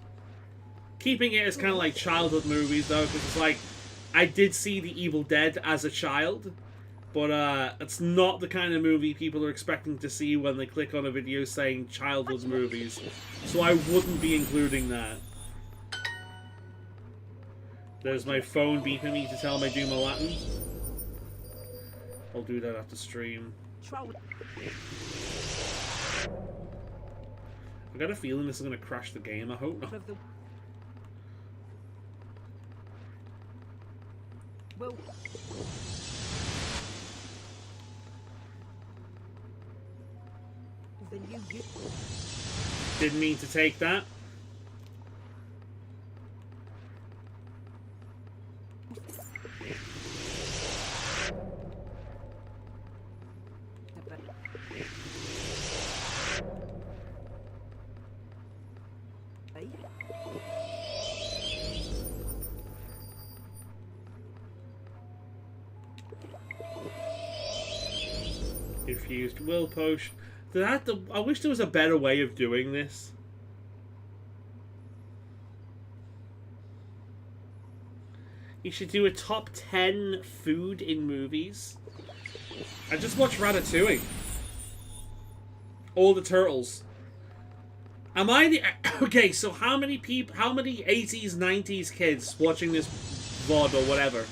Keeping it as kind of like childhood movies though, because it's like I did see The Evil Dead as a child, but it's not the kind of movie people are expecting to see when they click on a video saying childhood movies, so I wouldn't be including that. There's my phone beeping me to tell me I do my Latin. I'll do that after stream. I got a feeling this is going to crash the game. I hope not. Well, then you didn't mean to take that. Infused will potion. I wish there was a better way of doing this. You should do a top 10 food in movies. I just watched Ratatouille. All the turtles. Am I the... Okay, so how many 80s, 90s kids watching this VOD or whatever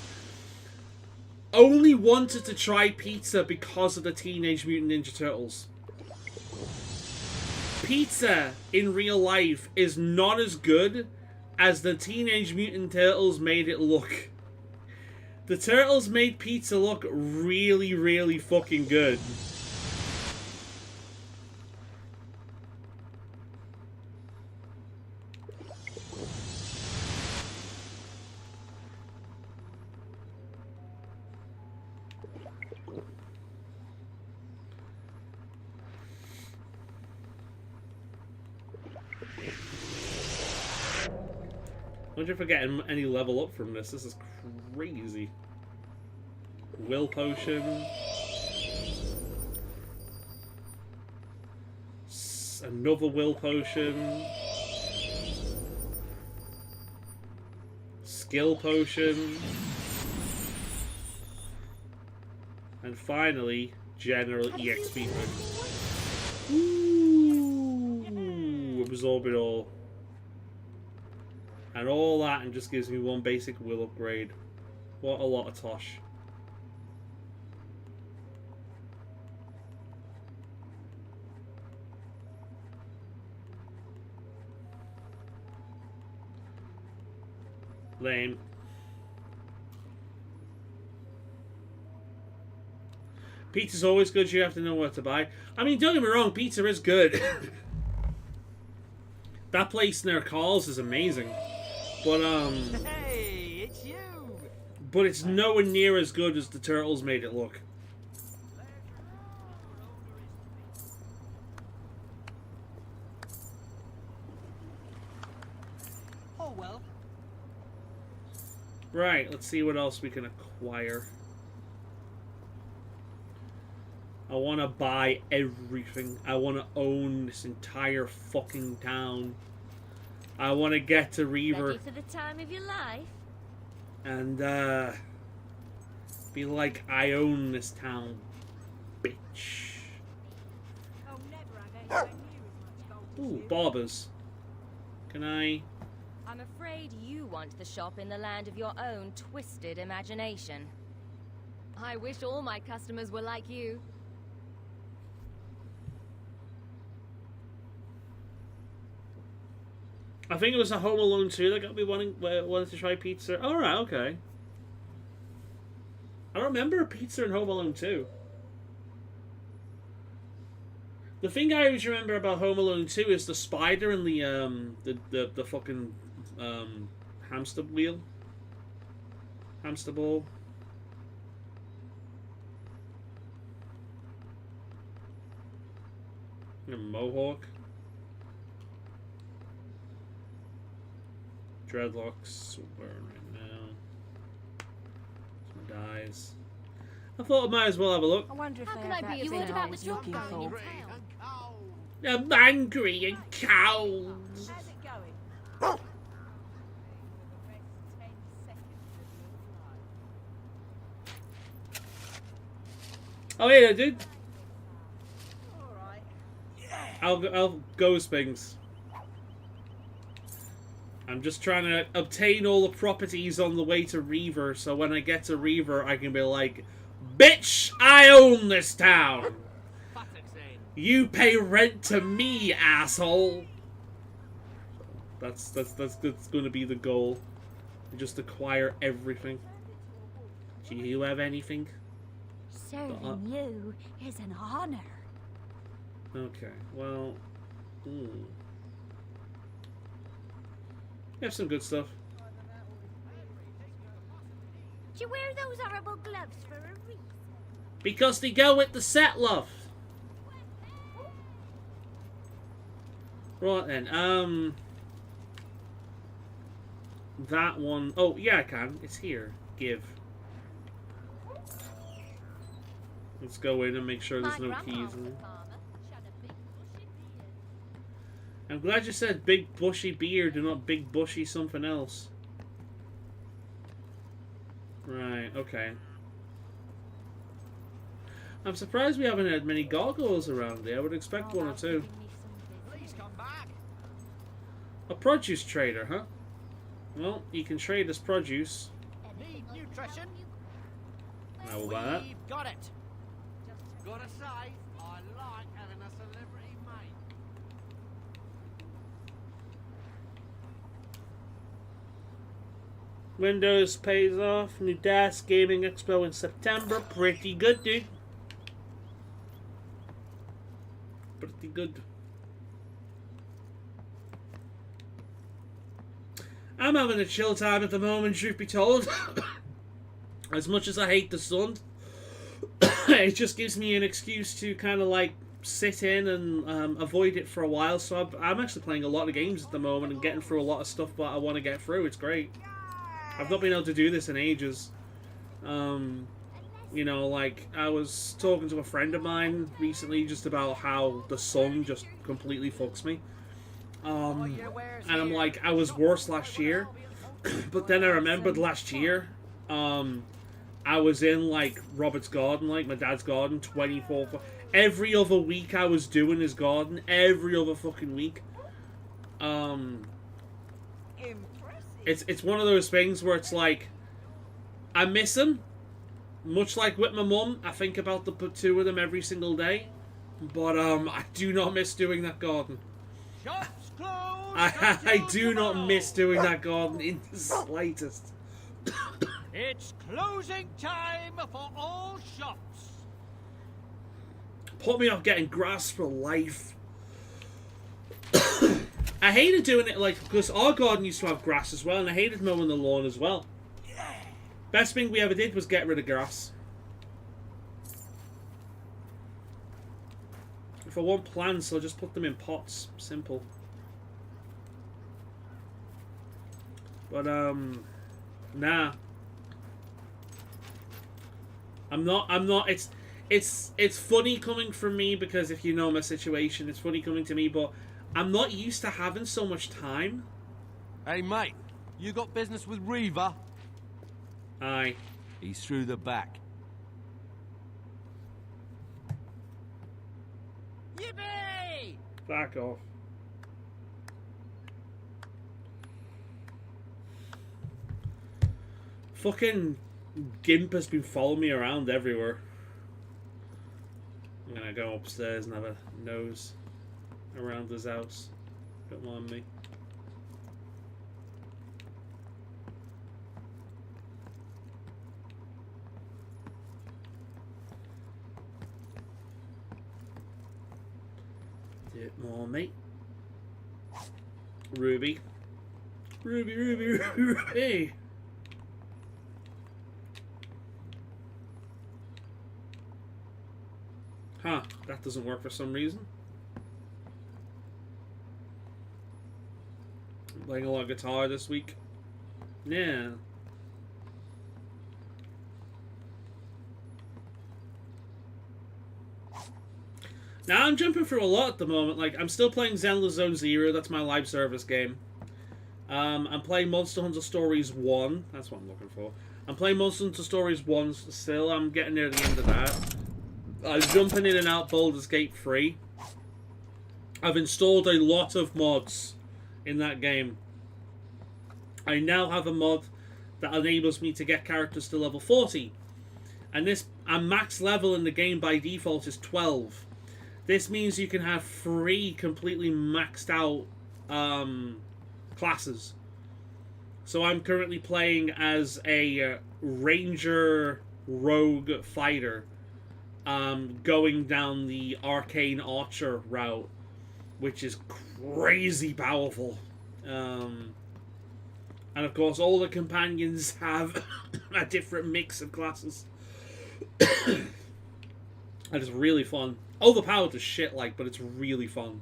only wanted to try pizza because of the Teenage Mutant Ninja Turtles? Pizza in real life is not as good as the Teenage Mutant Turtles made it look. The Turtles made pizza look really, really fucking good. I wonder if we're getting any level up from this. This is crazy. Will potion. Another will potion. Skill potion. And finally, general EXP potion. Ooh, absorb it all. And all that, and just gives me one basic will upgrade. What a lot of tosh. Lame. Pizza's always good, you have to know what to buy. I mean, don't get me wrong, pizza is good. That place near Carl's is amazing. But, Hey, it's you! but it's nowhere near as good as the Turtles made it look. Oh well. Right, let's see what else we can acquire. I want to buy everything. I want to own this entire fucking town. I want to get to Reaver. Ready for the time of your life? And, be like, I own this town, bitch. Ooh, barbers. Can I... I'm afraid you want the shop in the land of your own twisted imagination. I wish all my customers were like you. I think it was a Home Alone 2 that got me wanting to try pizza. Alright, okay. I don't remember a pizza in Home Alone 2. The thing I always remember about Home Alone 2 is the spider and the fucking hamster wheel. Hamster ball. And a mohawk. Dreadlocks wearing right now. Some dyes. I thought I might as well have a look. I wonder if How they can have I that be thing what I about was the job looking going in for. town? I'm angry and cold. How's it going? Oh yeah, dude. I'll go things. I'm just trying to obtain all the properties on the way to Reaver, so when I get to Reaver, I can be like, bitch, I own this town. You pay rent to me, asshole. That's going to be the goal. Just acquire everything. Do you have anything? Serving you is an honor. Okay, well... You have some good stuff. Do you wear those horrible gloves for a reason? Because they go with the set, love. Right then, that one... Oh, yeah, I can. It's here. Give. Let's go in and make sure there's no keys in there. I'm glad you said big bushy beard and not big bushy something else. Right, okay. I'm surprised we haven't had many gargoyles around here. I would expect one or two. Please come back. A produce trader, huh? Well, you can trade as produce. Need nutrition? How about that? We've got it. Gotta say, I like having a celebrity mate. Windows pays off. New desk, Gaming Expo in September. Pretty good, dude. Pretty good. I'm having a chill time at the moment, truth be told. As much as I hate the sun, it just gives me an excuse to kind of like sit in and avoid it for a while. So I'm actually playing a lot of games at the moment and getting through a lot of stuff that I want to get through. It's great. I've not been able to do this in ages. You know, like, I was talking to a friend of mine recently just about how the sun just completely fucks me. And I'm like, I was worse last year. But then I remembered last year, I was in, like, Robert's garden, like, my dad's garden, 24... Every other week I was doing his garden. Every other fucking week. It's one of those things where it's like, I miss him. Much like with my mum, I think about the two of them every single day. But I do not miss doing that garden. Shops closed. I do not miss doing that garden in the slightest. It's closing time for all shops. Put me off getting grass for life. I hated doing it, like, because our garden used to have grass as well, and I hated mowing the lawn as well. Best thing we ever did was get rid of grass. If I want plants, I'll just put them in pots. Simple. But, nah. I'm not, it's funny coming from me, because if you know my situation, it's funny coming to me, but I'm not used to having so much time. Hey, mate, you got business with Reaver? Aye. He's through the back. Yippee! Back off. Fucking Gimp has been following me around everywhere. I'm gonna go upstairs and have a nose around his house. Don't mind me. Do it more, mate. Ruby. Ruby, Ruby, Ruby, Ruby. Huh, that doesn't work for some reason. I'm playing a lot of guitar this week. Yeah. Now I'm jumping through a lot at the moment. Like, I'm still playing Zenless Zone Zero. That's my live service game. I'm playing Monster Hunter Stories 1. That's what I'm looking for. I'm playing Monster Hunter Stories 1 still. I'm getting near the end of that. I'm jumping in and out Baldur's Gate 3. I've installed a lot of mods in that game. I now have a mod that enables me to get characters to level 40. And max level in the game by default is 12. This means you can have 3 completely maxed out classes. So I'm currently playing as a ranger rogue fighter, going down the arcane archer route, which is crazy powerful. And of course all the companions have a different mix of classes. And it's really fun. Overpowered as shit, like, but it's really fun.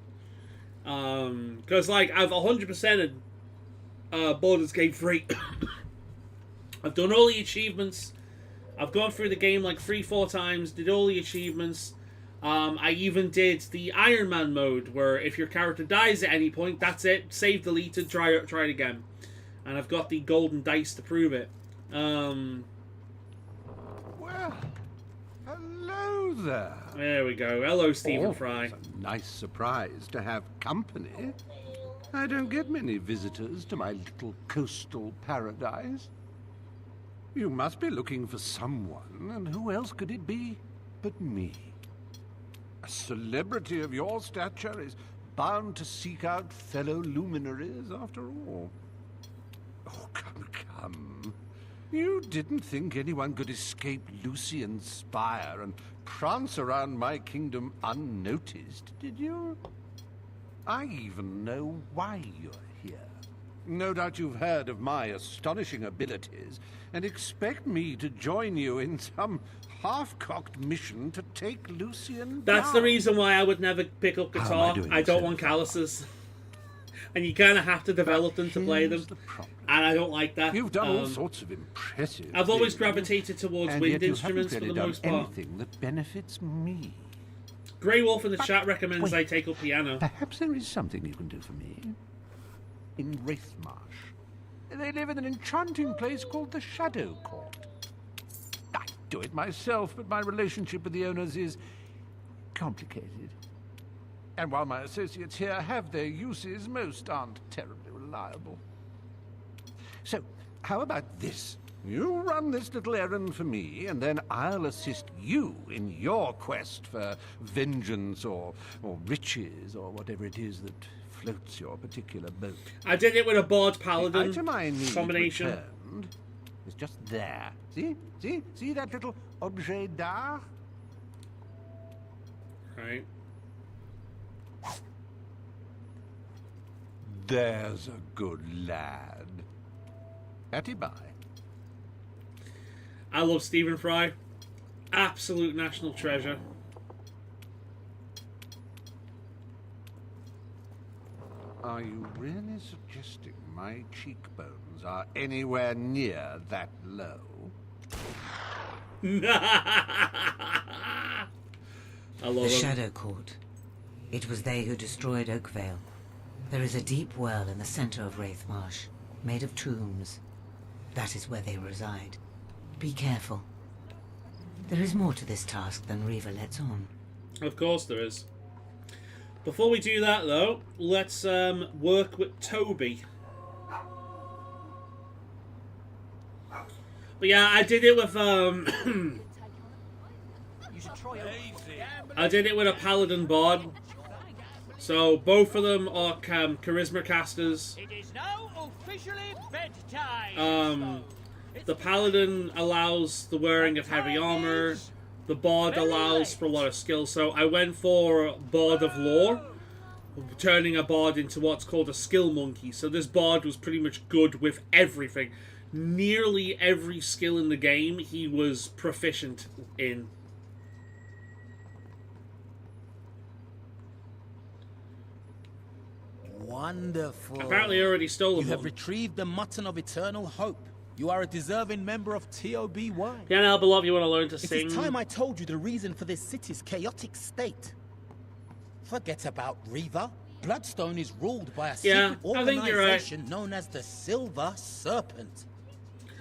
Because, like, I've 100%ed Baldur's Gate 3. I've done all the achievements. I've gone through the game like 3-4 times, did all the achievements. I even did the Iron Man mode, where if your character dies at any point, that's it. Save, deleted, try it again. And I've got the golden dice to prove it. Well, hello there. There we go. Hello, Stephen Fry. It's a nice surprise to have company. I don't get many visitors to my little coastal paradise. You must be looking for someone, and who else could it be but me? A celebrity of your stature is bound to seek out fellow luminaries after all. Oh, come. You didn't think anyone could escape Lucian's spire and prance around my kingdom unnoticed, did you? I even know why you're here. No doubt you've heard of my astonishing abilities and expect me to join you in some half-cocked mission to take Lucian That's down. the reason why I would never pick up guitar. I don't want calluses. And you kind of have to develop them to play them. And I don't like that. You've done all sorts of impressive I've always things, gravitated towards and wind yet you instruments haven't for really the most done part. anything that benefits me. Grey Wolf in the chat recommends I take up piano. Perhaps there is something you can do for me. In Wraithmarsh, they live in an enchanting place called the Shadow Court. I do it myself, but my relationship with the owners is complicated. And while my associates here have their uses, most aren't terribly reliable. So, how about this? You run this little errand for me, and then I'll assist you in your quest for vengeance or riches or whatever it is that floats your particular boat. I did it with a Bard Paladin The item I need combination. returned is just there. See that little objet d'art? right? There's a good lad. Atty bye. I love Stephen Fry. Absolute national treasure. Are you really suggesting my cheekbones are anywhere near that low? I love The him. Shadow Court. It was they who destroyed Oakvale. There is a deep well in the center of Wraith Marsh, made of tombs. That is where they reside. Be careful. There is more to this task than Reaver lets on. Of course there is. Before we do that, though, let's work with Toby. But yeah, I did it with I did it with a Paladin Bard. So both of them are charisma casters. It is now officially bedtime. The Paladin allows the wearing of heavy armor. The Bard allows for a lot of skill. So I went for Bard of Lore, turning a Bard into what's called a skill monkey. So this Bard was pretty much good with everything. Nearly every skill in the game he was proficient in. Wonderful. Apparently I already stole them. You have retrieved the mutton of eternal hope. You are a deserving member of TOBY. Yeah, now, beloved, you want to learn to sing? It is time I told you the reason for this city's chaotic state. Forget about Reaver. Bloodstone is ruled by a secret organization known as the Silver Serpent.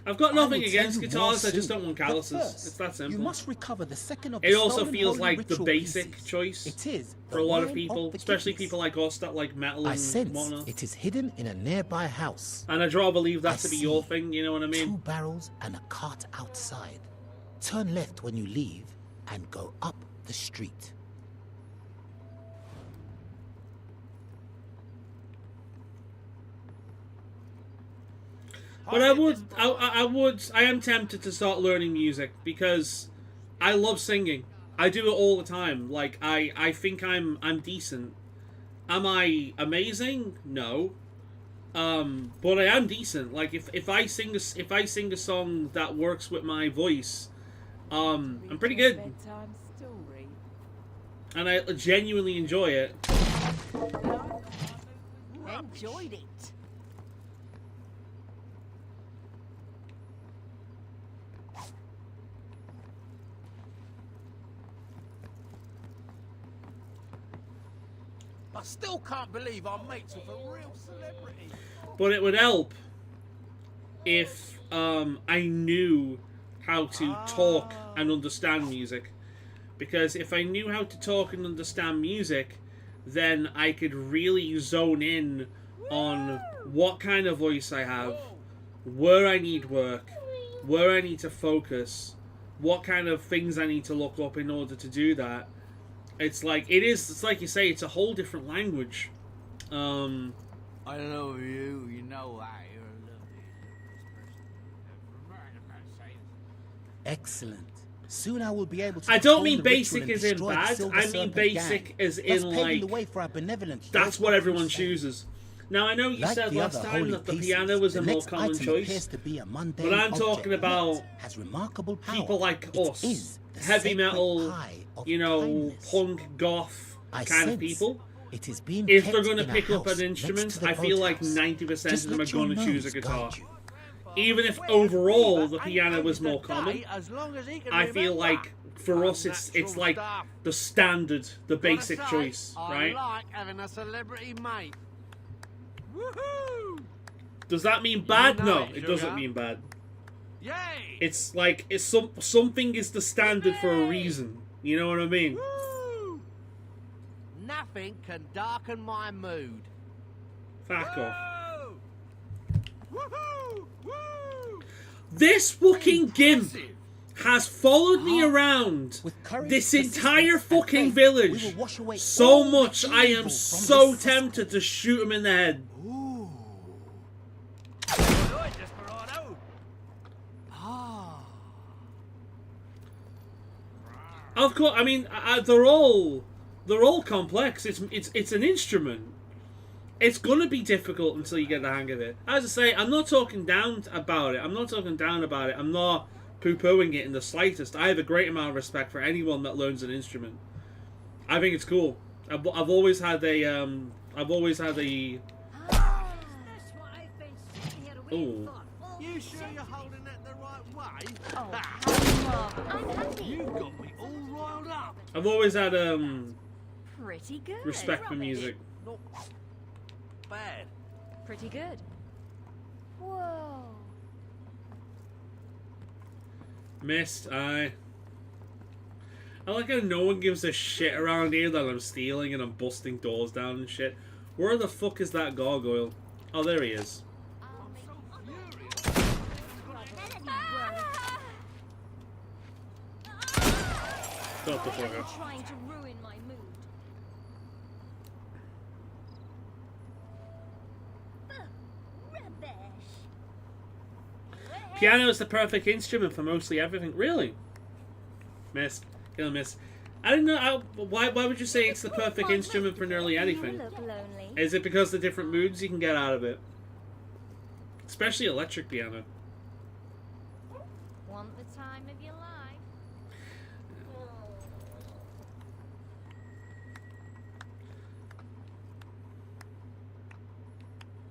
I've got nothing against guitars, I just don't want calluses. It's that simple. You must recover the second of it the also stolen feels holy like the ritual basic pieces. choice It is for a lot of people, especially people like us that like metal I and sense whatnot. it is hidden in a nearby house. And I'd rather believe that I to be see your thing, you know what I mean? 2 barrels and a cart outside. Turn left when you leave and go up the street. But I am tempted to start learning music because I love singing. I do it all the time. Like I think I'm decent. Am I amazing? No. But I am decent. Like if I sing a song that works with my voice, I'm pretty good. And I genuinely enjoy it. Enjoyed it. I still can't believe I'm mates with a real celebrity. But it would help if I knew how to talk and understand music. Because if I knew how to talk and understand music, then I could really zone in on what kind of voice I have, where I need work, where I need to focus, what kind of things I need to look up in order to do that. It's like you say, it's a whole different language. I love you, you know I. You're a lovely person. Excellent. Soon I will be able to. I don't perform mean the basic ritual as and in destroy the bad. Silver I mean Serpent basic gang, as thus in paving like the way for our benevolent that's what everyone chooses. Now I know you Like said the last other time holy that the pieces, piano was the a more next common item choice, appears to be a mundane but I'm object, talking about yet has remarkable power. people like It us, is the heavy sacred metal, pie of you know, kindness. punk, goth I kind of sense people. it is being If they're kept going to in a pick up house an next instrument, to the I feel like boathouse. 90% of Just them are let your going to choose a nose guitar. guide you. Even if overall the piano was more common, As long as he can I feel remember. like for us it's like the standard, the basic Gotta say, choice, right? I like having a celebrity mate. Woohoo! Does that mean bad? You know No, it, it doesn't sugar. mean bad. Yay! It's like something is the standard for a reason. You know what I mean? Woo! Nothing can darken my mood. Fuck off. Woohoo! Woo! This fucking gimp has followed me around courage, this persistence, entire and fucking faith, we village will wash away so all the much. I am evil so from this tempted to shoot him in the head. Of course, I mean, they're all They're all complex. It's an instrument. It's gonna be difficult until you get the hang of it. As I say, I'm not talking down about it. I'm not poo-pooing it in the slightest. I have a great amount of respect for anyone that learns an instrument. I think it's cool. I've always had a Ooh. You sure you're holding that the right way? Oh, I'm happy. You've got me all riled up. I've always had Pretty good. respect for music. Not bad. Pretty good. Whoa. Missed, I like how no one gives a shit around here that I'm stealing and I'm busting doors down and shit. Where the fuck is that gargoyle? Oh, there he is. Shut the fuck up. Trying to ruin my mood. Piano is the perfect instrument for mostly everything. Really? Missed. Kill miss. I don't know. Why would you say it's the perfect instrument for nearly anything? Is it because the different moods you can get out of it? Especially electric piano. Want the time of your life?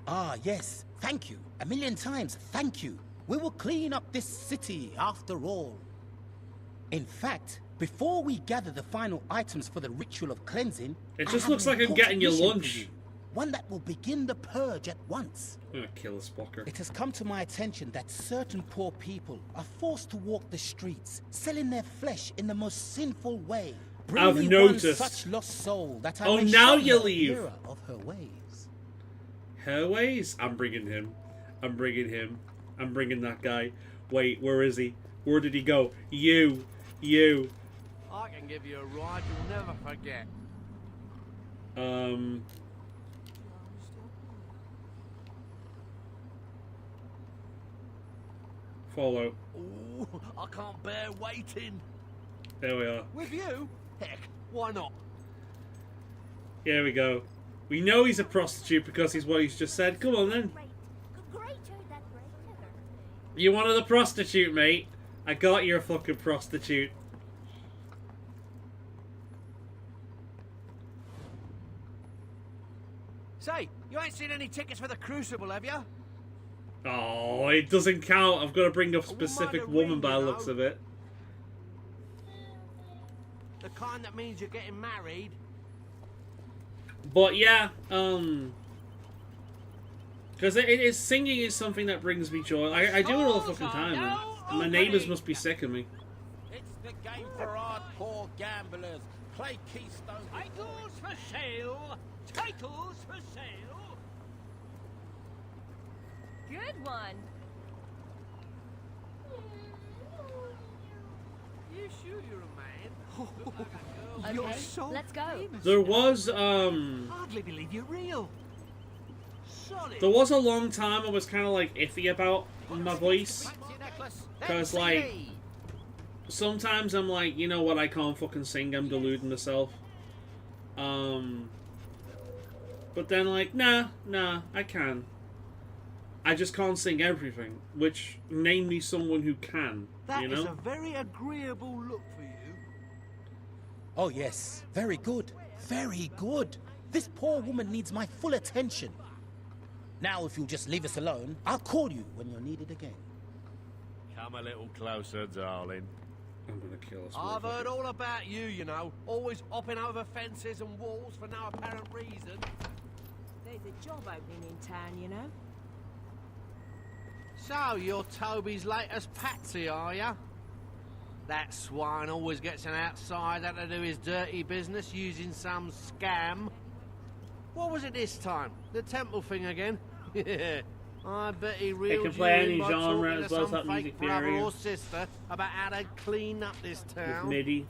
Ah, yes. Thank you. A million times, thank you. We will clean up this city after all. In fact, before we gather the final items for the ritual of cleansing, it just looks like I'm getting your lunch. One that will begin the purge at once. I'm gonna kill a spocker. It has come to my attention that certain poor people are forced to walk the streets, selling their flesh in the most sinful way. Bring I've me noticed. One such lost soul that I Oh, may now show you her leave. the error of her ways. Her ways? I'm bringing him. I'm bringing him. I'm bringing that guy. Wait, where is he? Where did he go? You. I can give you a ride you'll never forget. Follow. Ooh, I can't bear waiting. There we are. With you? Heck, why not? Here we go. We know he's a prostitute because he's what he's just said. Come on then. You wanted a prostitute, mate? I got you a fucking prostitute. Say, you ain't seen any tickets for the Crucible, have you? Oh, it doesn't count. I've got to bring a specific woman by the looks of it. The kind that means you're getting married. But yeah, because it is singing is something that brings me joy. I do it all the fucking time, man. And my neighbours must be sick of me. It's the game for hardcore gamblers. Play Keystone. Titles for sale. Titles for sale. Good one. You sure you're a man? Okay, You're so let's go. There was Hardly believe you're real. solid. there was a long time I was kind of like iffy about my voice, because like sometimes I'm like, you know what, I can't fucking sing, I'm deluding myself. But then like, nah, I can. I just can't sing everything, which name me someone who can. That you know? is a very agreeable look for you. Oh yes, very good. Very good. This poor woman needs my full attention. Now if you'll just leave us alone, I'll call you when you're needed again. Come a little closer, darling. I'm gonna kill us. I've heard all about you, you know. Always hopping over fences and walls for no apparent reason. There's a job opening in town, you know. So, you're Toby's latest patsy, are ya? That swine always gets an outsider to do his dirty business using some scam. What was it this time? The temple thing again? Yeah. I bet he reeled can play you any in by genre talking as to well as some that fake music brother theory. or sister about how to clean up this town. With MIDI.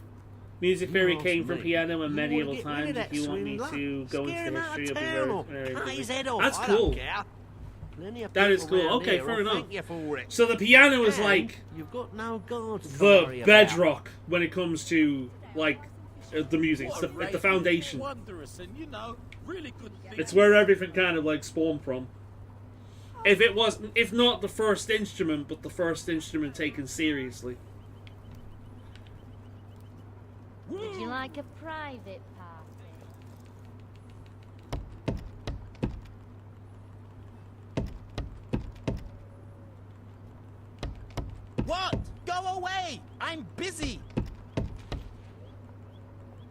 Music theory You came ask from me. piano in You medieval wanna get rid times. of If that you want me swindler? to go Scare into him out history, of it'll be town or very cut his head interesting. off, That's I don't cool. care. Plenty of That is people cool. round Okay, here fair will enough. thank you for it. So the piano is And like you've got no guards to the worry about. bedrock when it comes to like The music. It's What a the foundation. Wondrous and, you know, really good thing. It's where everything kind of like spawned from. If not the first instrument, but the first instrument taken seriously. Would you like a private party? What? Go away! I'm busy!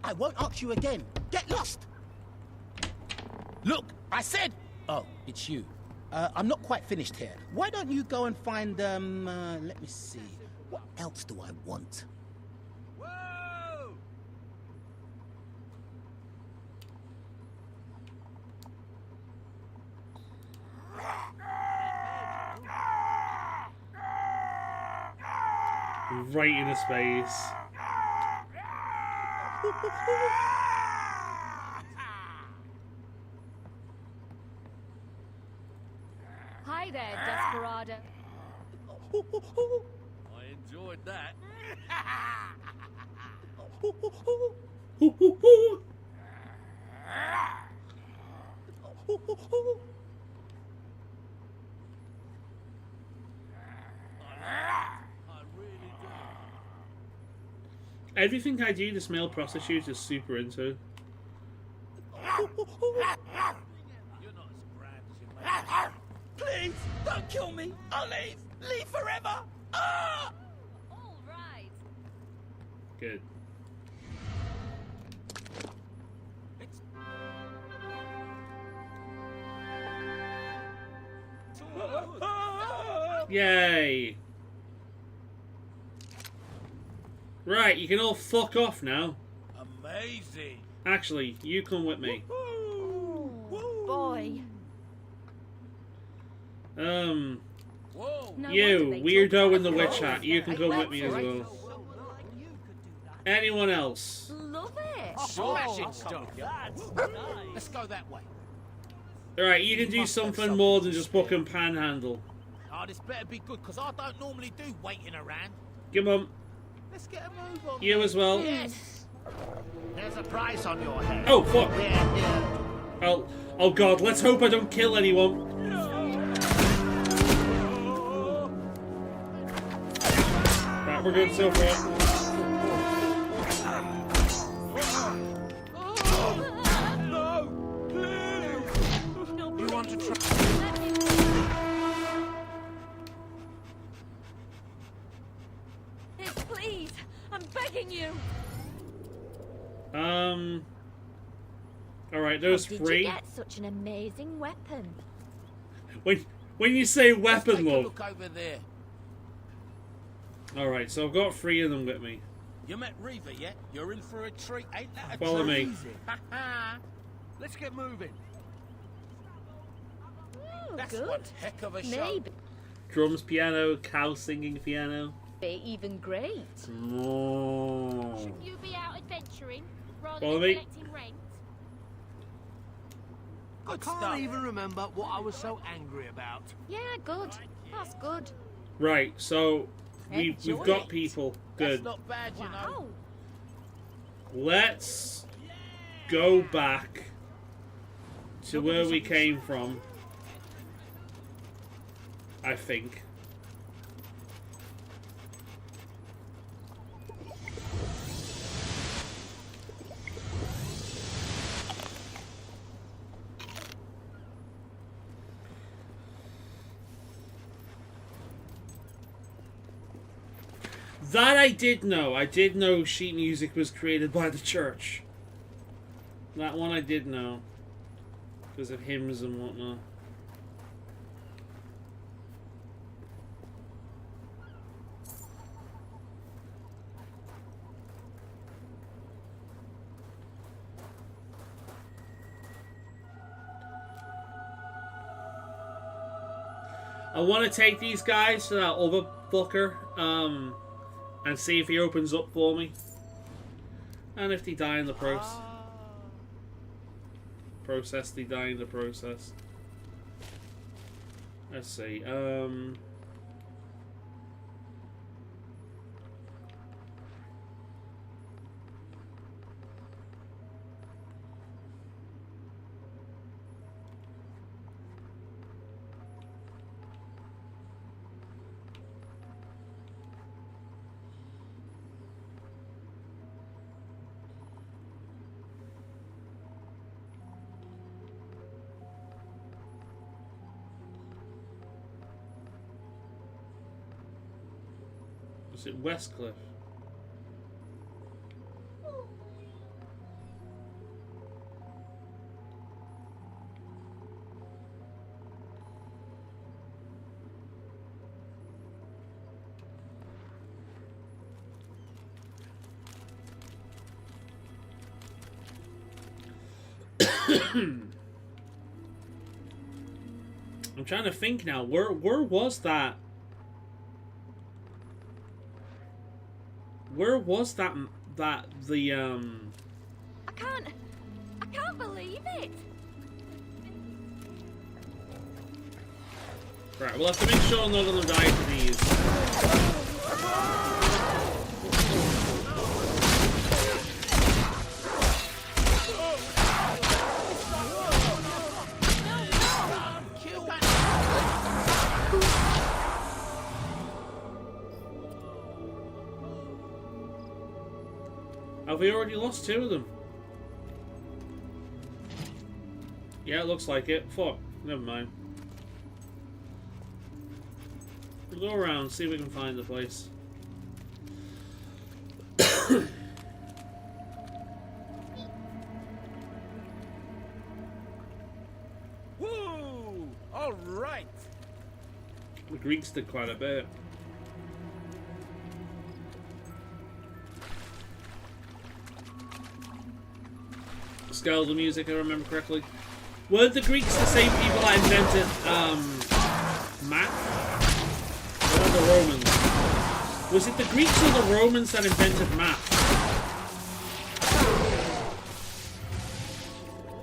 I won't ask you again. Get lost! Look, I said... Oh, it's you. I'm not quite finished here. Why don't you go and find, let me see. What else do I want? Right in his face. Hi there, Desperado. I enjoyed that. Everything I do, this male prostitute is super into. Please, don't kill me. I'll leave. Leave forever. Ah! All right. Good. Yay! Right, you can all fuck off now. Amazing. Actually, you come with me. Boy. No You, wonder they weirdo talk in the about witch hat, you can come with me as well. Anyone else? Love it. Smashing stuff. Let's go that way. Alright, you can do something more than just book and panhandle. Oh, this better be good, because I don't normally do waiting around. Come on. Let's get a move on. You as well. Yes. There's a price on your head. Oh, fuck. Yeah. Oh god, let's hope I don't kill anyone. Right, we're good so far. You want to try? Please, I'm begging you. Alright, those How did three. you get such an amazing weapon? When you say weapon, Take a love. look over there. Alright, so I've got three of them with me. You met Reaver yet? You're in for a treat. Ain't that a Follow treat? me. Let's get moving. Oh, That's good. one heck of a show. Maybe Drums, piano, cow singing piano. even great. Oh. Shouldn't you be out adventuring rather Follow than me. collecting rent? I can't even remember what I was so angry about. Yeah, good. That's good. Right, so we've Enjoy got it. people. That's Good. not bad, you know. Let's go back to where we came from. I think. That I did know. I did know sheet music was created by the church. That one I did know. Because of hymns and whatnot. I want to take these guys to that other fucker, and see if he opens up for me. And if they die in the process. They die in the process. Let's see, Is it Westcliff? I'm trying to think now. Where was that? Where was that the I can't believe it. Right, we'll have to make sure none of them die to these. Have we already lost 2 of them? Yeah, it looks like it. Fuck. Never mind. We'll go around, see if we can find the place. Woo! All right. The Greeks did quite a bit. Skeletal music, if I remember correctly. Were the Greeks the same people that invented math? Or the Romans? Was it the Greeks or the Romans that invented math?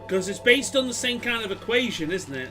Because it's based on the same kind of equation, isn't it?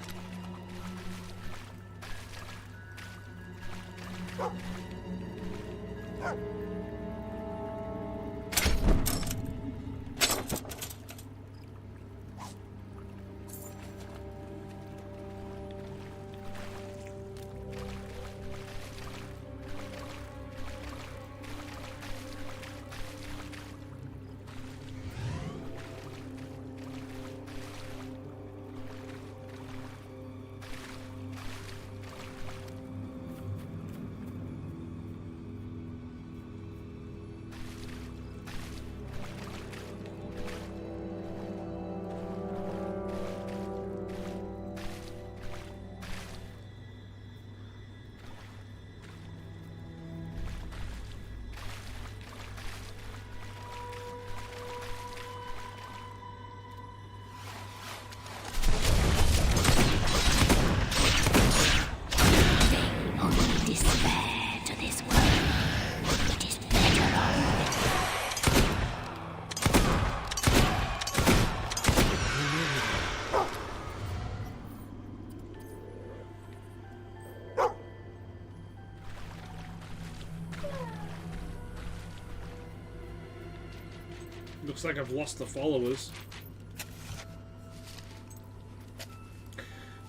Looks like I've lost the followers.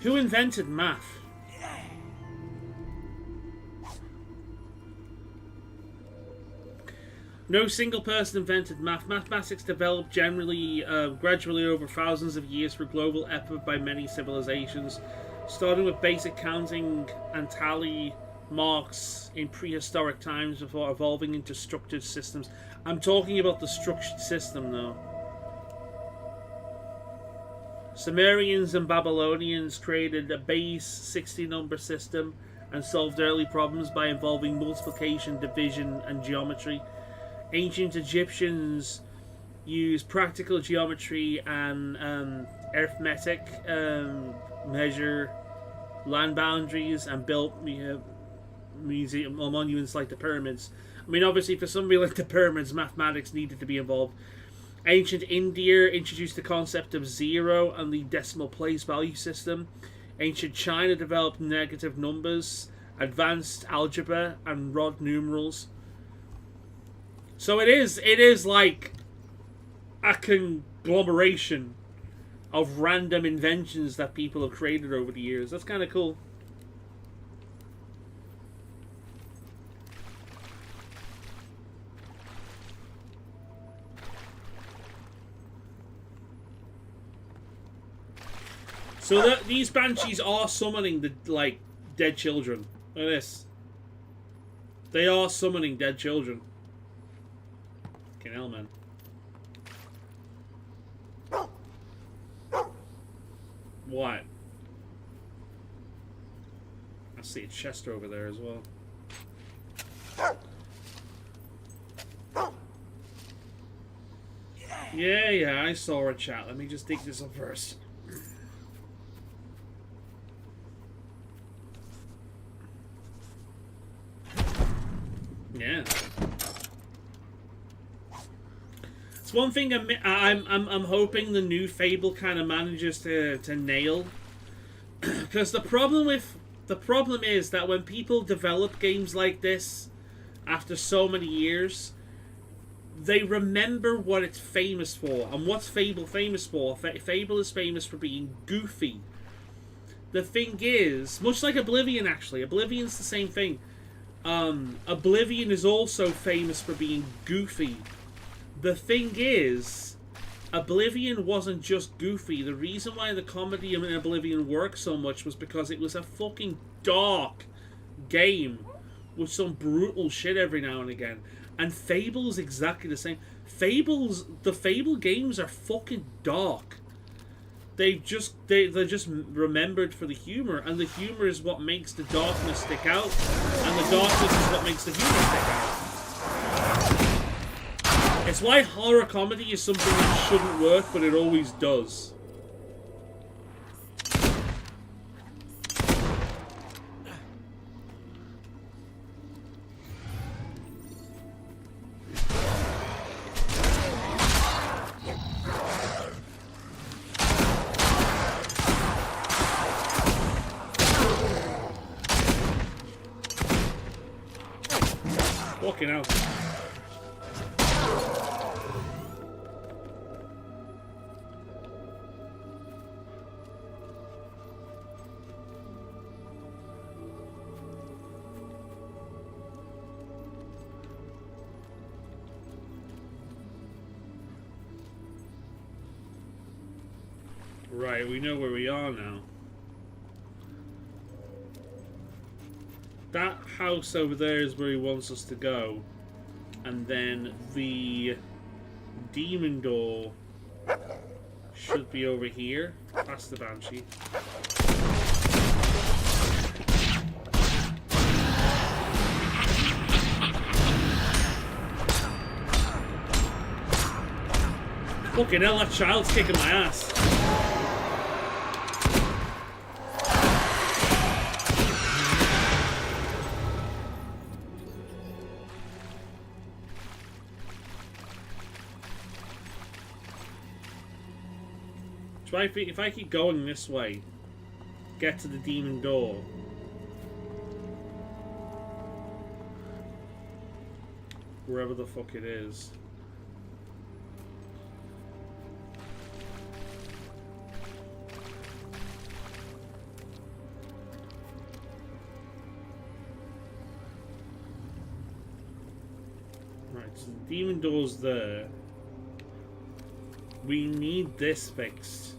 Who invented math? No single person invented math. Mathematics developed gradually over thousands of years for global effort by many civilizations, starting with basic counting and tally marks in prehistoric times before evolving into structured systems. I'm talking about the structured system, though. Sumerians and Babylonians created a base 60-number system and solved early problems by involving multiplication, division, and geometry. Ancient Egyptians used practical geometry and arithmetic measure land boundaries and built monuments like the pyramids. I mean, obviously, for somebody like the pyramids, mathematics needed to be involved. Ancient India introduced the concept of zero and the decimal place value system. Ancient China developed negative numbers, advanced algebra, and rod numerals. So it is like a conglomeration of random inventions that people have created over the years. That's kind of cool. So these banshees are summoning the dead children. Look at this. They are summoning dead children. Fucking hell, man. What? I see a chest over there as well. Yeah, I saw a chat. Let me just dig this up first. Yeah. It's one thing I'm hoping the new Fable kind of manages to nail, because the problem is that when people develop games like this after so many years, they remember what it's famous for. And what's Fable famous for? Fable is famous for being goofy. The thing is, much like Oblivion actually, Oblivion's the same thing. Oblivion is also famous for being goofy. The thing is, Oblivion wasn't just goofy. The reason why the comedy in Oblivion worked so much was because it was a fucking dark game with some brutal shit every now and again. And Fable's exactly the same. The Fable games are fucking dark. They're just remembered for the humor, and the humor is what makes the darkness stick out, and the darkness is what makes the humor stick out. It's why horror comedy is something that shouldn't work, but it always does. Fucking hell. Right, we know where we are now. That house over there is where he wants us to go. And then the demon door should be over here. That's the Banshee. Fucking hell, that child's kicking my ass. If I keep going this way, get to the demon door. Wherever the fuck it is. Right, so the demon door's there. We need this fixed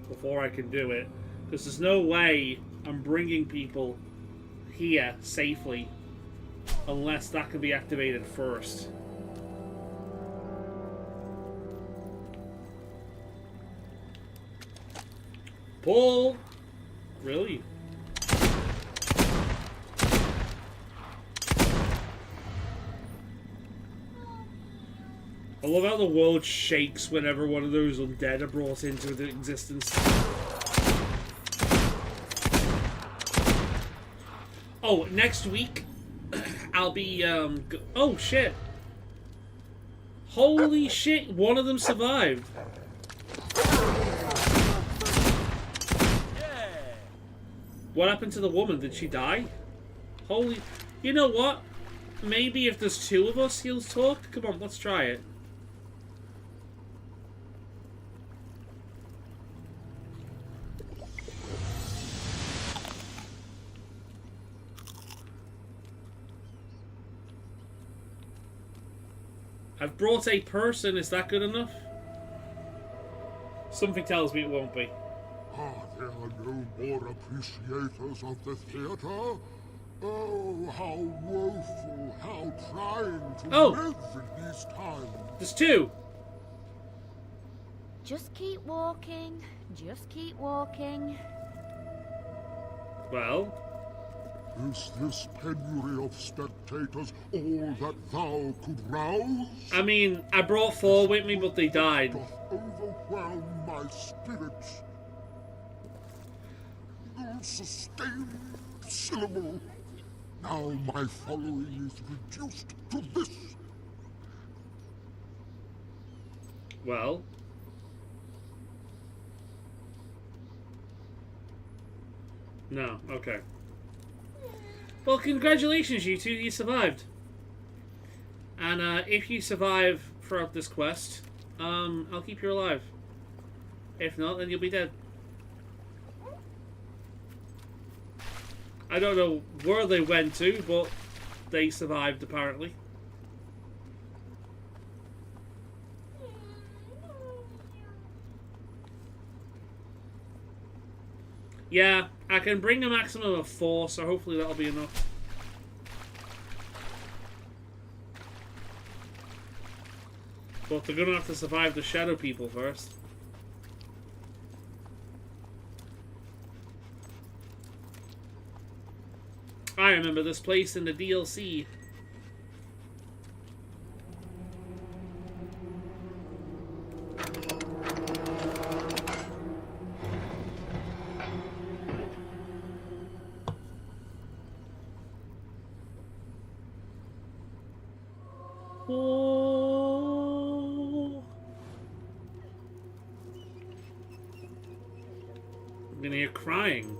before I can do it, because there's no way I'm bringing people here safely unless that can be activated first. Pull! Really? I love how the world shakes whenever one of those undead are brought into existence. Oh, next week, I'll be, oh shit. Holy shit, one of them survived. What happened to the woman? Did she die? Holy... You know what? Maybe if there's two of us, he'll talk. Come on, let's try it. I've brought a person. Is that good enough? Something tells me it won't be. Are there no more appreciators of the theatre? Oh, how woeful, how trying to Oh. live in these times. There's two. Just keep walking. Just keep walking. Well. Is this penury of spectators all that thou could rouse? I mean, I brought 4 with me, but they died. Doth overwhelm my spirit. No sustained syllable. Now my following is reduced to this. Well. No, okay. Well, congratulations, you two. You survived. And if you survive throughout this quest, I'll keep you alive. If not, then you'll be dead. I don't know where they went to, but they survived, apparently. Yeah, I can bring a maximum of 4, so hopefully that'll be enough. But they're gonna have to survive the shadow people first. I remember this place in the DLC. Oh. I'm gonna hear crying.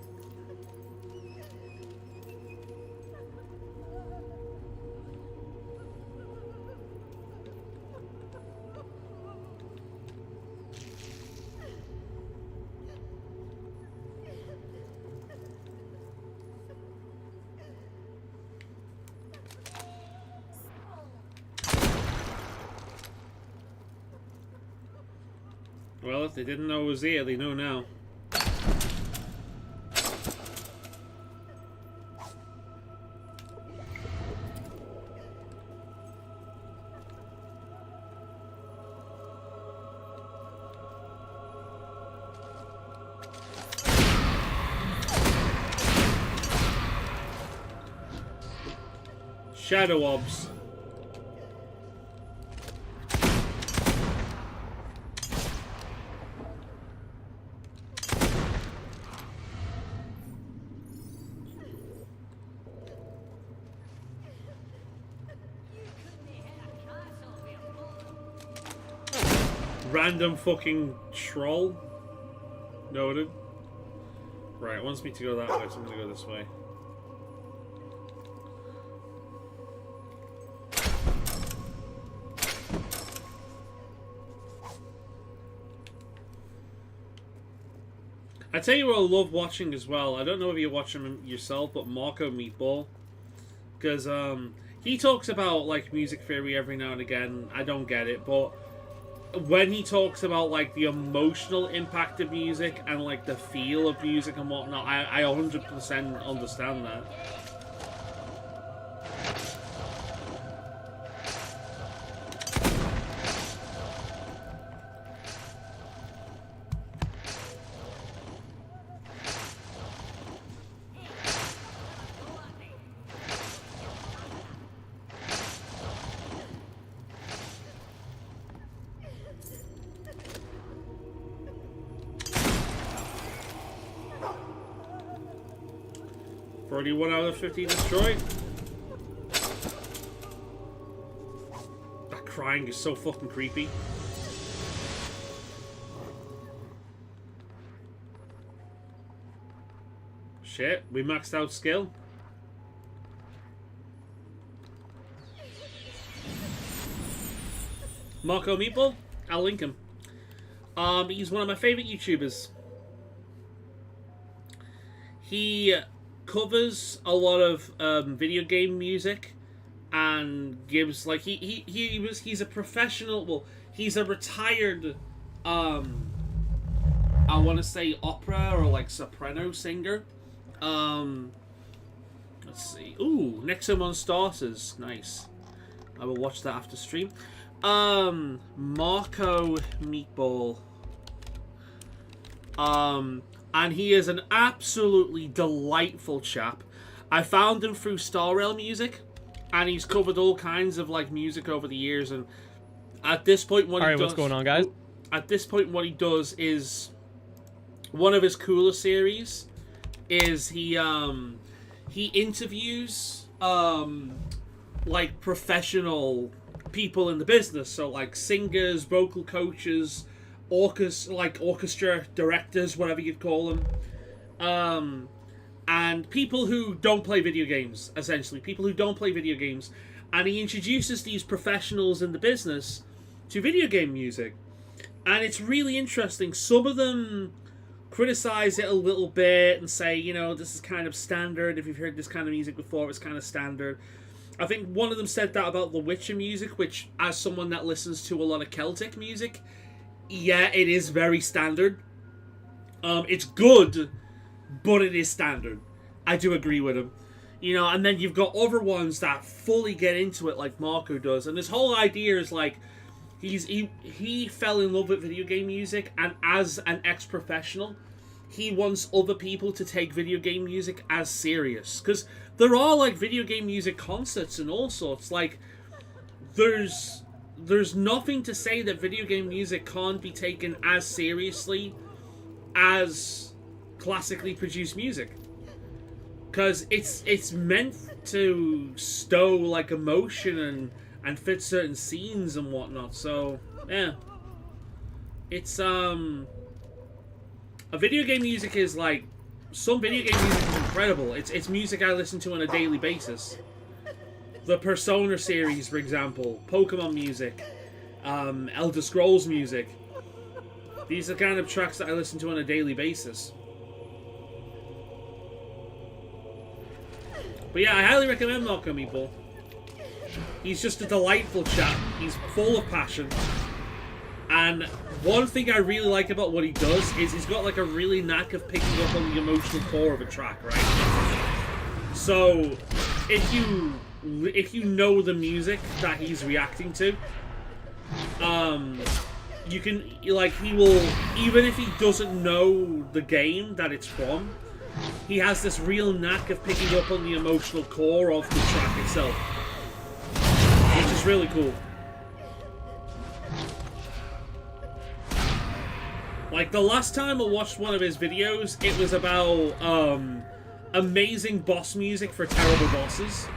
Well, if they didn't know it was here, they know now. Shadow Obs. Random fucking troll. Noted. Right, it wants me to go that way, so I'm gonna go this way. I tell you what I love watching as well. I don't know if you watch him yourself, but Marco Meatball. Because he talks about like music theory every now and again. I don't get it, but when he talks about like the emotional impact of music and like the feel of music and whatnot, I 100% understand that. One out of 50 destroyed. That crying is so fucking creepy. Shit, we maxed out skill. Marco Meeple, I'll link him. He's one of my favorite YouTubers. He covers a lot of video game music and gives like he's a professional, well, he's a retired I want to say opera or like soprano singer Let's see. Ooh, Nexo on Starters. Nice. I will watch that after stream. Marco Meatball. And he is an absolutely delightful chap. I found him through Star Rail Music, and he's covered all kinds of like music over the years. And at this point, what he does, what's going on, guys? At this point, what he does is one of his cooler series is he interviews like professional people in the business, so like singers, vocal coaches, orchestra directors, whatever you'd call them, and people who don't play video games, essentially people who don't play video games, and he introduces these professionals in the business to video game music, and it's really interesting. Some of them criticize it a little bit and say, you know, this is kind of standard. If you've heard this kind of music before, it's kind of standard. I think one of them said that about the Witcher music, which, as someone that listens to a lot of Celtic music, yeah, it is very standard. It's good, but it is standard. I do agree with him. You know, and then you've got other ones that fully get into it like Marco does. And this whole idea is like, he fell in love with video game music, and as an ex-professional, he wants other people to take video game music as serious. Because there are like video game music concerts and all sorts. Like, there's nothing to say that video game music can't be taken as seriously as classically produced music. Because it's meant to stow like emotion and fit certain scenes and whatnot. So yeah, it's a video game music is like, some video game music is incredible. It's music I listen to on a daily basis. The Persona series, for example, Pokemon music, Elder Scrolls music. These are the kind of tracks that I listen to on a daily basis. But yeah, I highly recommend Marco Meeple. He's just a delightful chap. He's full of passion. And one thing I really like about what he does is he's got like a really knack of picking up on the emotional core of a track, right? So if you know the music that he's reacting to, you can, like, he will, even if he doesn't know the game that it's from, he has this real knack of picking up on the emotional core of the track itself, which is really cool. Like, the last time I watched one of his videos, it was about amazing boss music for terrible bosses.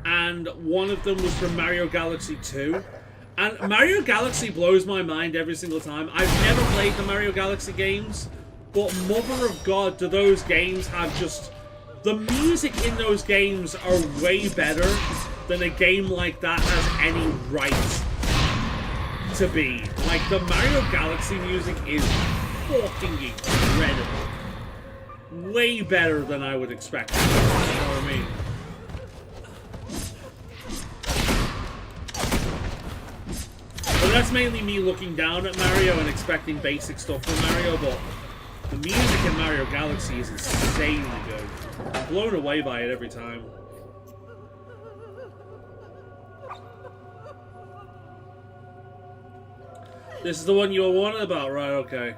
And one of them was from Mario Galaxy 2. And Mario Galaxy blows my mind every single time. I've never played the Mario Galaxy games, but mother of God, do those games have just... The music in those games are way better than a game like that has any right to be. Like, the Mario Galaxy music is fucking incredible. Way better than I would expect. You know what I mean? But that's mainly me looking down at Mario and expecting basic stuff from Mario, but the music in Mario Galaxy is insanely good. I'm blown away by it every time. This is the one you were warning about, right? Okay.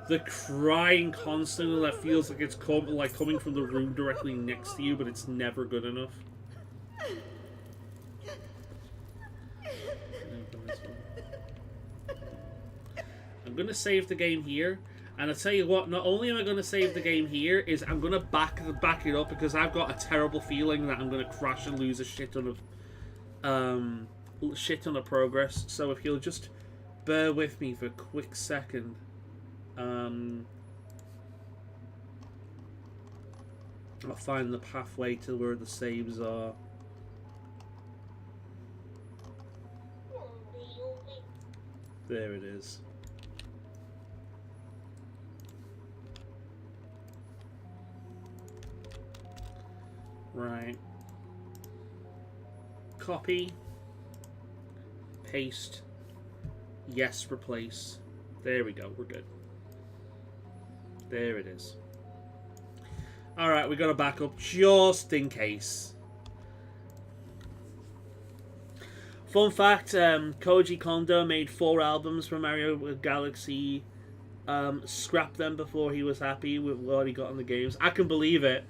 The crying constantly that feels like it's coming from the room directly next to you, but it's never good enough. I'm gonna save the game here, and I'll tell you what, not only am I gonna save the game here, is I'm gonna back it up, because I've got a terrible feeling that I'm gonna crash and lose a shit ton of progress. So if you'll just bear with me for a quick second. I'll find the pathway to where the saves are. There it is. Right. Copy. Paste. Yes, replace. There we go. We're good. There it is. Alright, we got to back up just in case. Fun fact, Koji Kondo made 4 albums for Mario Galaxy. Scrapped them before he was happy with what he got on the games. I can believe it.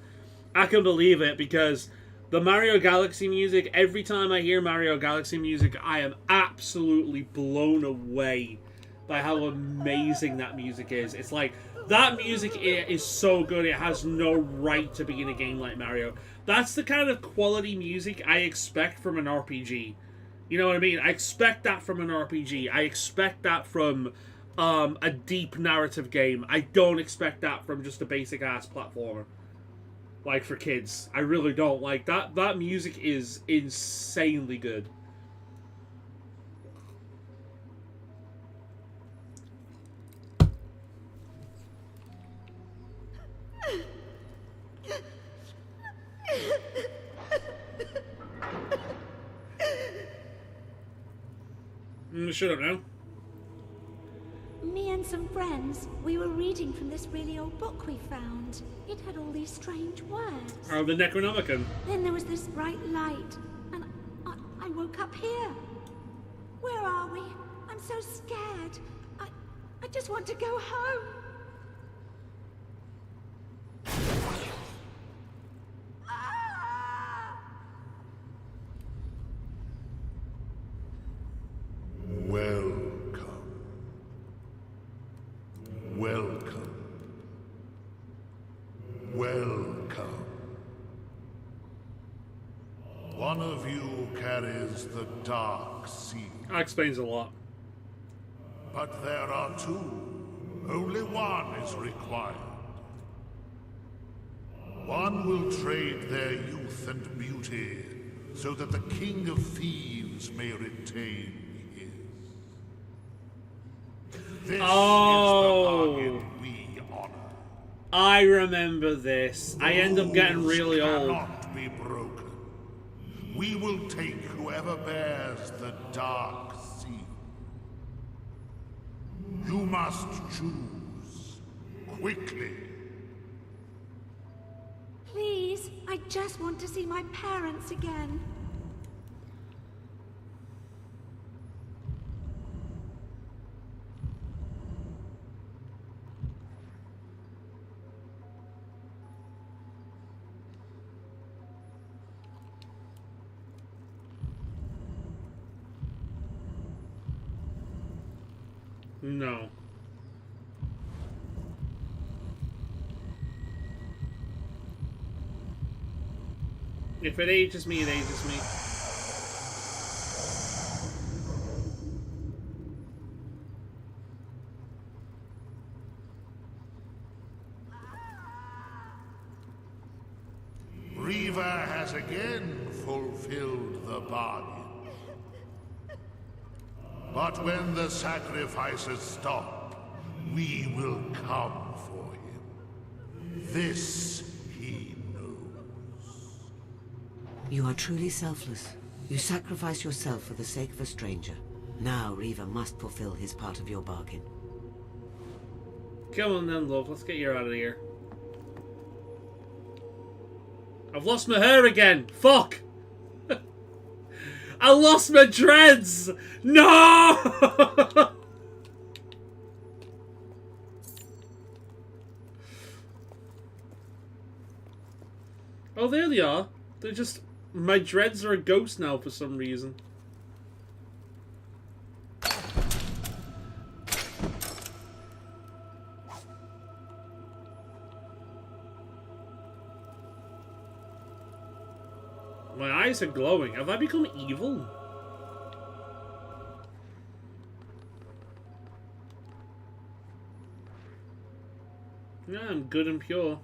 I can believe it because the Mario Galaxy music, every time I hear Mario Galaxy music, I am absolutely blown away by how amazing that music is. It's like, that music is so good, it has no right to be in a game like Mario. That's the kind of quality music I expect from an RPG. You know what I mean? I expect that from an RPG. I expect that from a deep narrative game. I don't expect that from just a basic ass platformer. Like for kids. I really don't. Like that music is insanely good. Shut up now. Me and some friends, we were reading from this really old book we found. It had all these strange words. Oh, the Necronomicon. Then there was this bright light, and I woke up here. Where are we? I'm so scared. I just want to go home. Welcome. Welcome. Welcome. One of you carries the dark seal. That explains a lot. But there are 2. Only one is required. One will trade their youth and beauty so that the King of Thieves may retain his. This is the bargain we honor. I remember this. I end up getting really old. Cannot be broken. We will take whoever bears the dark seal. You must choose quickly. Please, I just want to see my parents again. No. If it ages me, it ages me. Riva has again fulfilled the bargain. But when the sacrifices stop, we will come for him. This he knows. You are truly selfless. You sacrifice yourself for the sake of a stranger. Now Riva must fulfill his part of your bargain. Come on then, love. Let's get you out of here. I've lost my hair again. Fuck! I lost my dreads! No! Oh, there they are. They're just... My dreads are a ghost now for some reason. My eyes are glowing. Have I become evil? Yeah, I'm good and pure.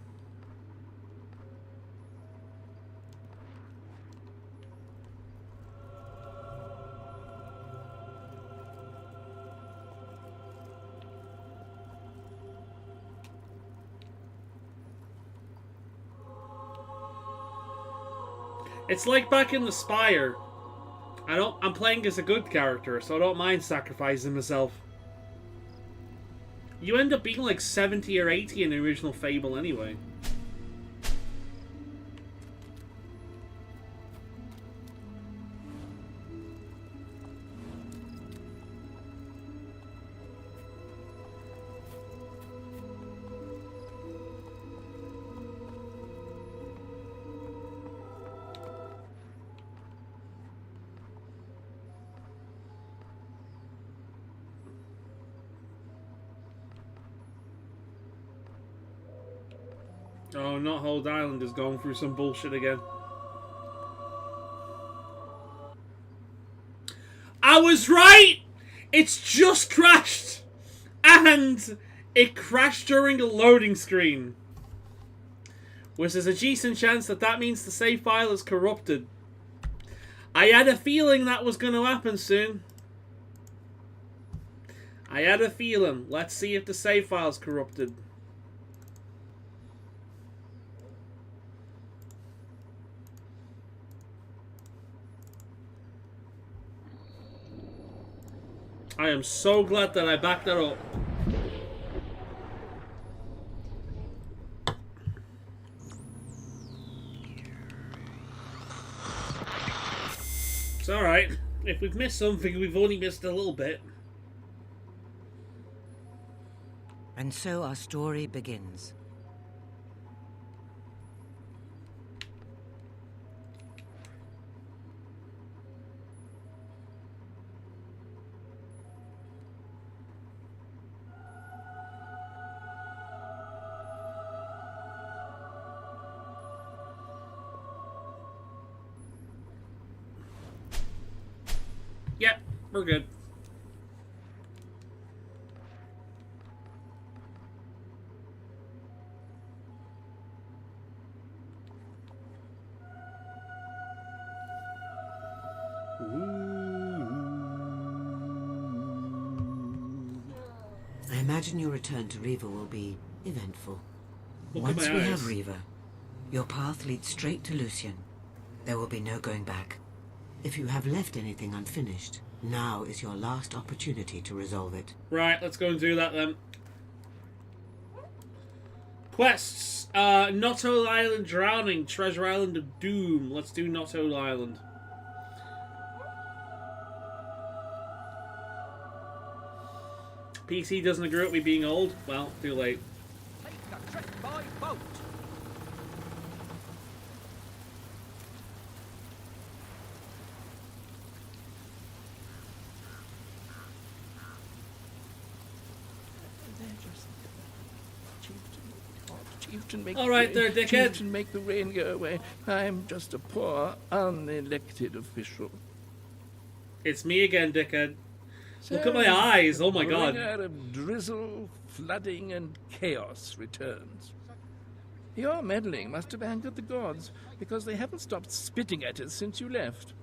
It's like back in the Spire. I'm playing as a good character, so I don't mind sacrificing myself. You end up being like 70 or 80 in the original Fable anyway. Oh, not Hold Island is going through some bullshit again. I was right! It's just crashed! And it crashed during a loading screen. Which there's a decent chance that that means the save file is corrupted. I had a feeling that was going to happen soon. I had a feeling. Let's see if the save file is corrupted. I am so glad that I backed that up. It's alright. If we've missed something, we've only missed a little bit. And so our story begins. Yep, we're good. I imagine your return to Riva will be eventful. Look at Once my we eyes. have Riva, your path leads straight to Lucian. There will be no going back. If you have left anything unfinished, now is your last opportunity to resolve it. Right, let's go and do that then. Quests. Knotthole Island Drowning, Treasure Island of Doom. Let's do Knotthole Island. PC doesn't agree with me being old. Well, too late. Take a trip by boat. Chieftain, make All right the rain, there, dickhead. Chieftain, make the rain go away. I'm just a poor, unelected official. It's me again, dickhead. Look at my eyes. Oh my god. Bringer of drizzle, flooding, and chaos returns. Your meddling must have angered the gods, because they haven't stopped spitting at us since you left.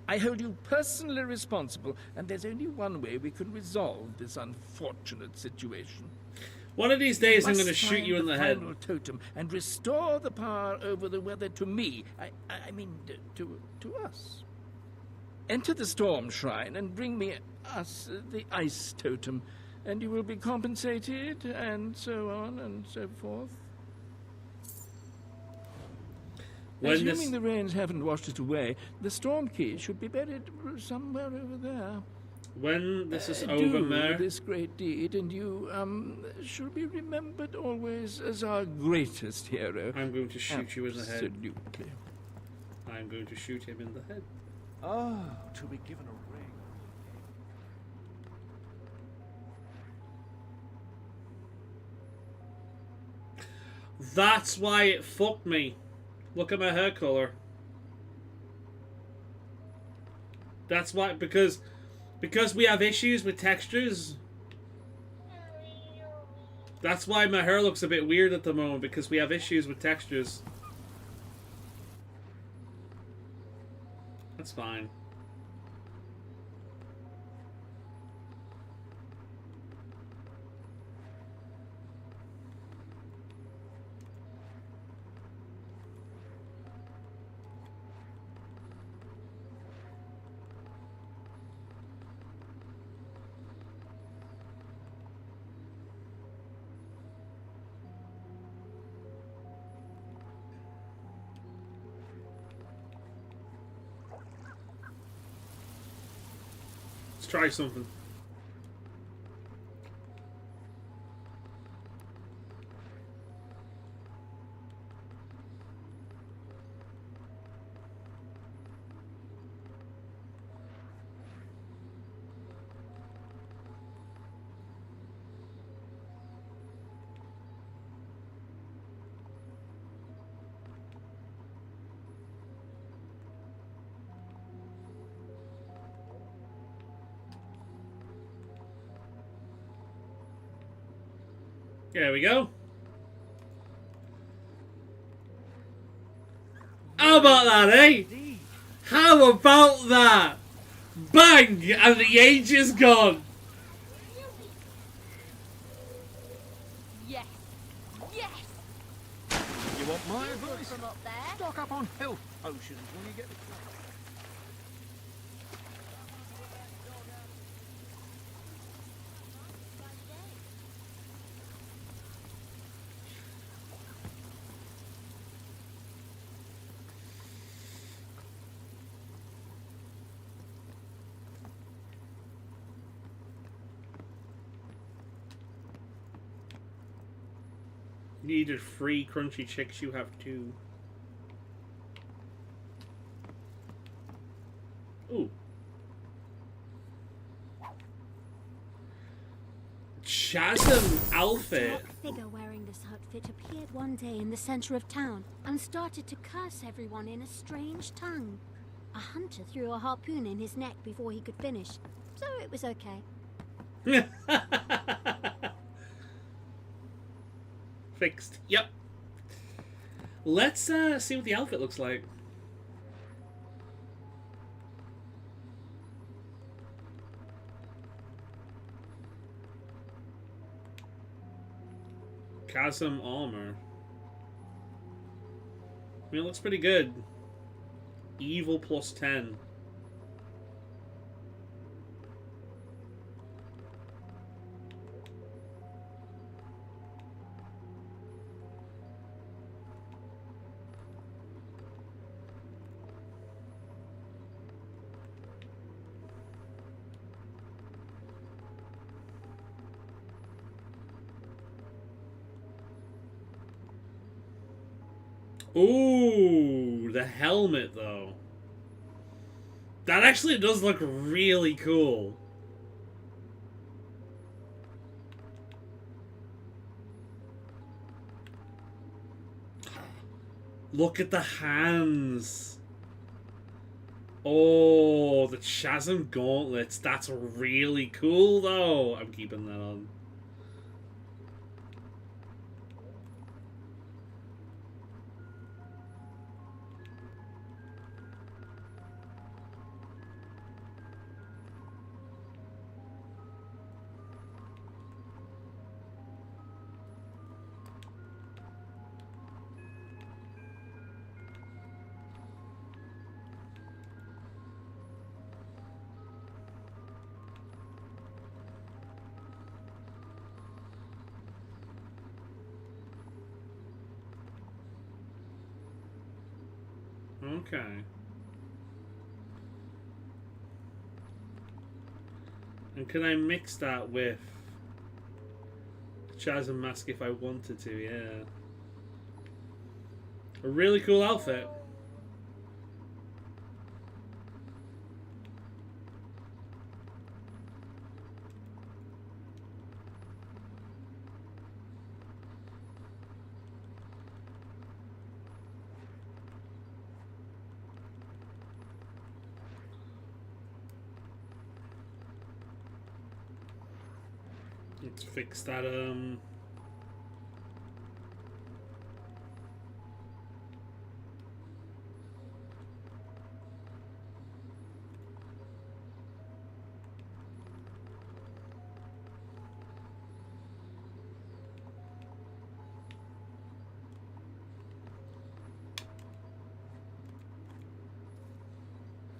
I hold you personally responsible, and there's only one way we can resolve this unfortunate situation. One of these days, We I'm going to must shoot find you in the head. final totem and restore the power over the weather to me. I mean, to us. Enter the storm shrine and bring me us the ice totem, and you will be compensated, and so on and so forth. Assuming the rains haven't washed it away, the storm key should be buried somewhere over there. When this is Do over, Mayor. this great deed, and you shall be remembered always as our greatest hero. I'm going to shoot you in the head. Absolutely. I'm going to shoot him in the head. Oh, to be given a ring. That's why it fucked me. Look at my hair color. That's why, because we have issues with textures. That's why my hair looks a bit weird at the moment, because we have issues with textures. That's fine. Let's try something. There we go. How about that, eh? How about that? Bang! And the age is gone. Yes. Yes. You want my You advice? from up there. Stock up on health potions when you get the Needed 3 crunchy chicks, you have 2. Ooh. Chasm outfit. A dark figure wearing this outfit appeared one day in the center of town and started to curse everyone in a strange tongue. A hunter threw a harpoon in his neck before he could finish, so it was okay. Fixed. Yep. Let's see what the outfit looks like. Chasm armor. I mean, it looks pretty good. Evil plus 10. Ooh, the helmet, though. That actually does look really cool. Look at the hands. Oh, the Chasm gauntlets. That's really cool, though. I'm keeping that on. Okay. And can I mix that with the Chasm mask if I wanted to? Yeah. A really cool outfit. Let's fix that,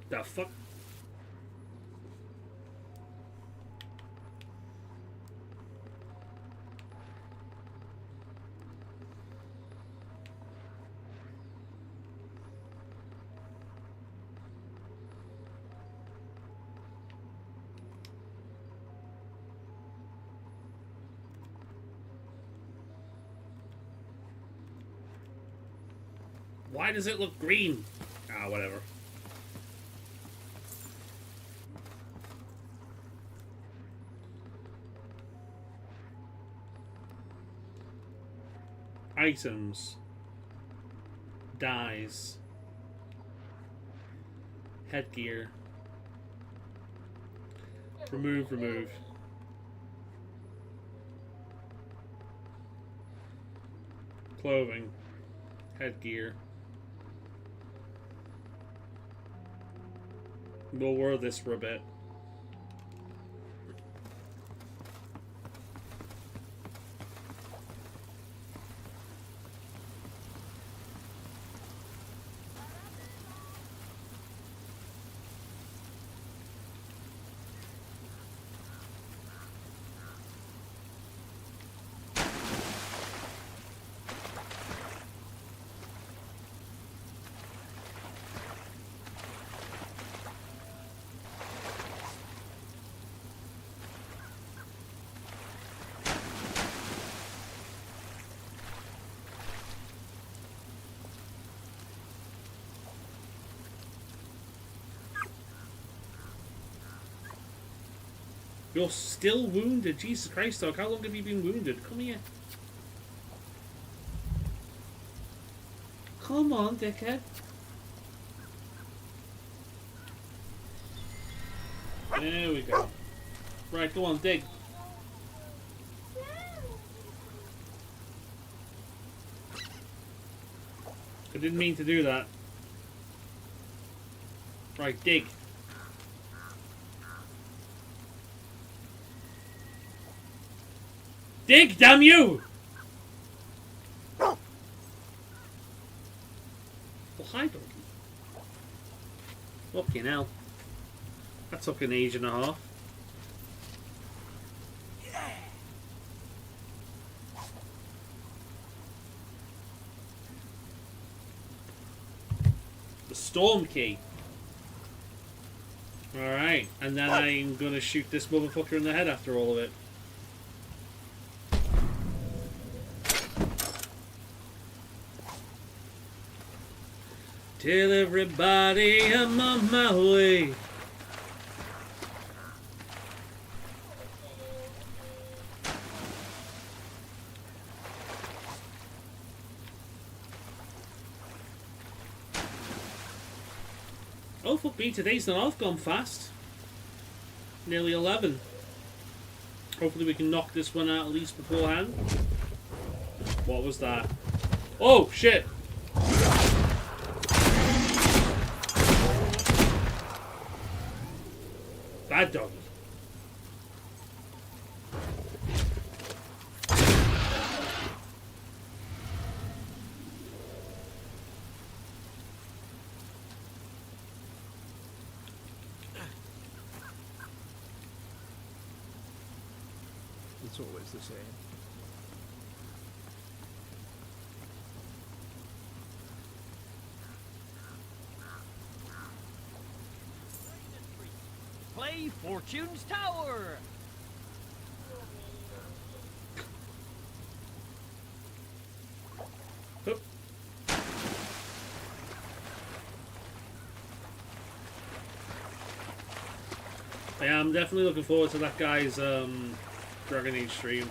the fuck? Why does it look green? Ah, whatever. Items. Dyes. Headgear. Remove. Clothing. Headgear. We'll wear this for a bit. You're still wounded. Jesus Christ, dog. How long have you been wounded? Come here. Come on, dickhead. There we go. Right, go on, dig. I didn't mean to do that. Right, dig. Dig, damn you! Well, hi, doggy. Fucking hell. That took an age and a half. The storm key. Alright, and then I'm gonna shoot this motherfucker in the head after all of it. Tell everybody I'm on my way. Oh, fuck me, today's not off, gone fast. Nearly 11. Hopefully we can knock this one out at least beforehand. What was that? Oh, shit! Bad dog. It's always the same. Play Fortune's Tower! Oop. Yeah, I'm definitely looking forward to that guy's Dragon Age stream.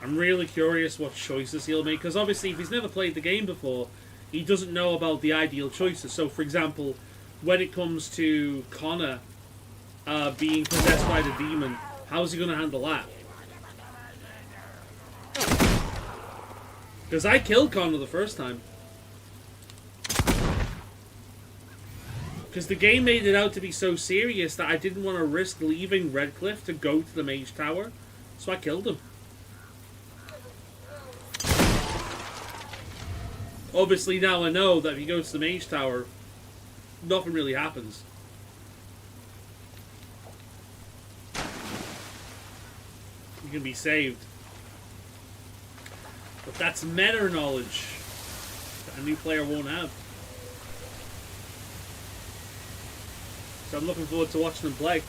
I'm really curious what choices he'll make, because obviously if he's never played the game before, he doesn't know about the ideal choices. So, for example, when it comes to Connor being possessed by the demon, how's he going to handle that? Because I killed Connor the first time. Because the game made it out to be so serious that I didn't want to risk leaving Redcliffe to go to the Mage Tower, so I killed him. Obviously now I know that if you go to the Mage Tower, nothing really happens. You can be saved. But that's meta knowledge that a new player won't have. So I'm looking forward to watching them play.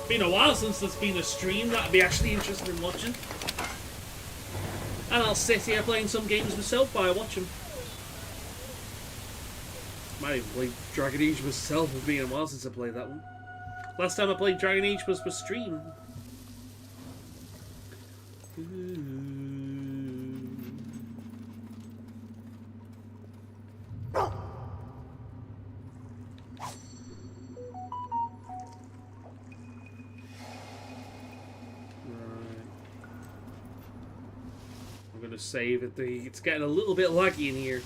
Been a while since there's been a stream that I'd be actually interested in watching. And I'll sit here playing some games myself while I watch them. Might even play Dragon Age myself. It's been a while since I played that one. Last time I played Dragon Age was for stream. I'm gonna save it. It's getting a little bit laggy in here.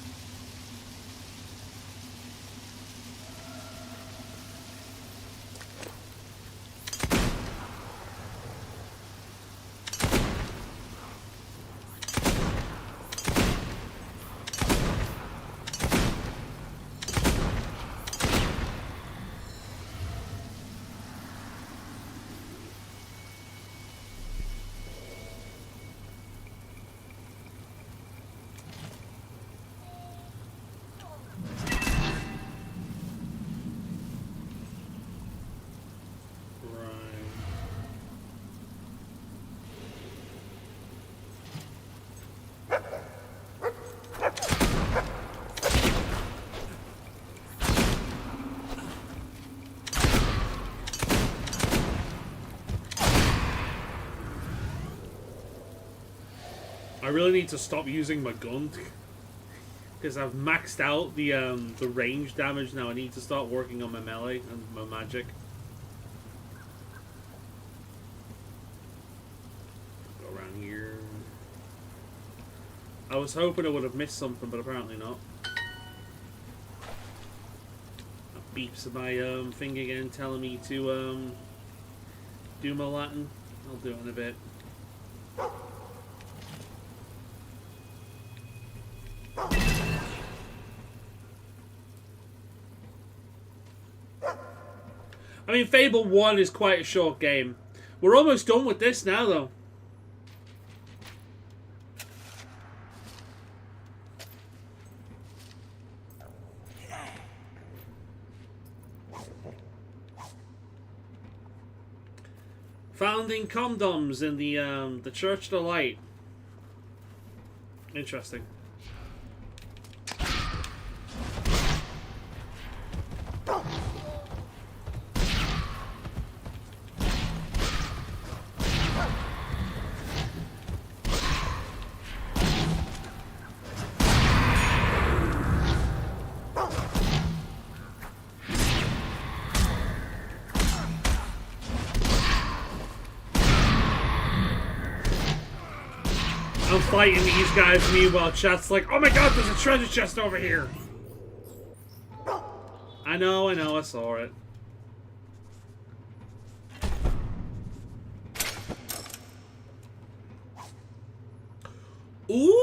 I really need to stop using my gun because I've maxed out the range damage. Now I need to start working on my melee and my magic. Go around here. I was hoping I would have missed something, but apparently not. That beeps at my thing again, telling me to do my Latin. I'll do it in a bit. I mean, Fable 1 is quite a short game. We're almost done with this now, though. Founding condoms in the Church of the Light. Interesting. Fighting these guys, meanwhile chat's like, oh my god, there's a treasure chest over here. I know, I saw it. Ooh.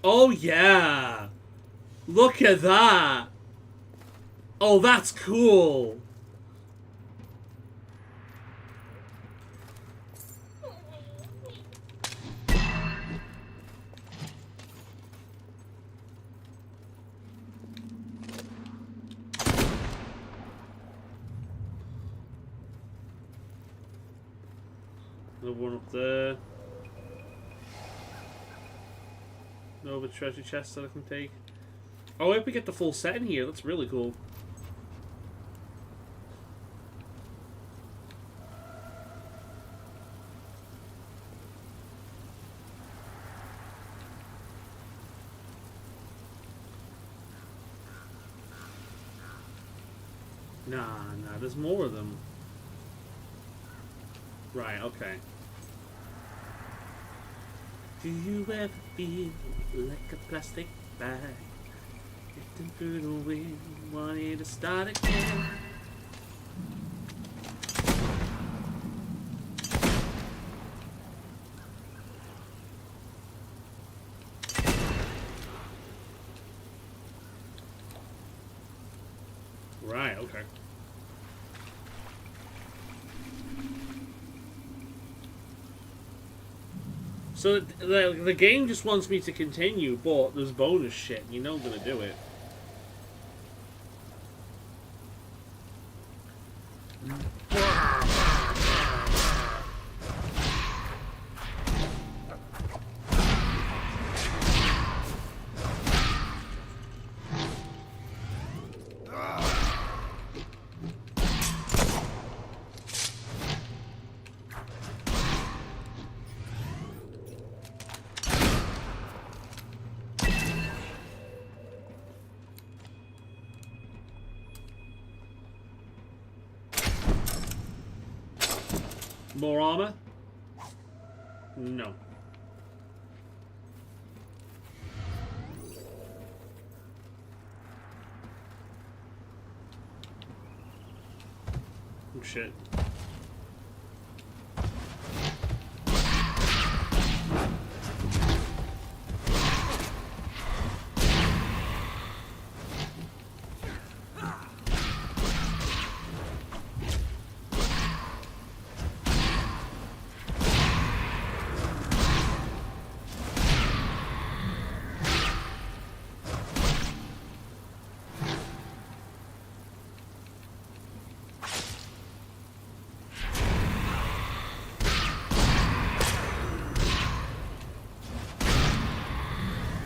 Oh yeah. Look at that. Oh, that's cool. Another one up there. No other treasure chests that I can take. Oh, I hope we get the full set in here. That's really cool. Nah, there's more of them. Right, okay. Do you ever feel like a plastic bag drifting through the wind, wanting to start again? Right, okay. So the game just wants me to continue, but there's bonus shit. You know I'm gonna do it. More armor? No. Oh, shit.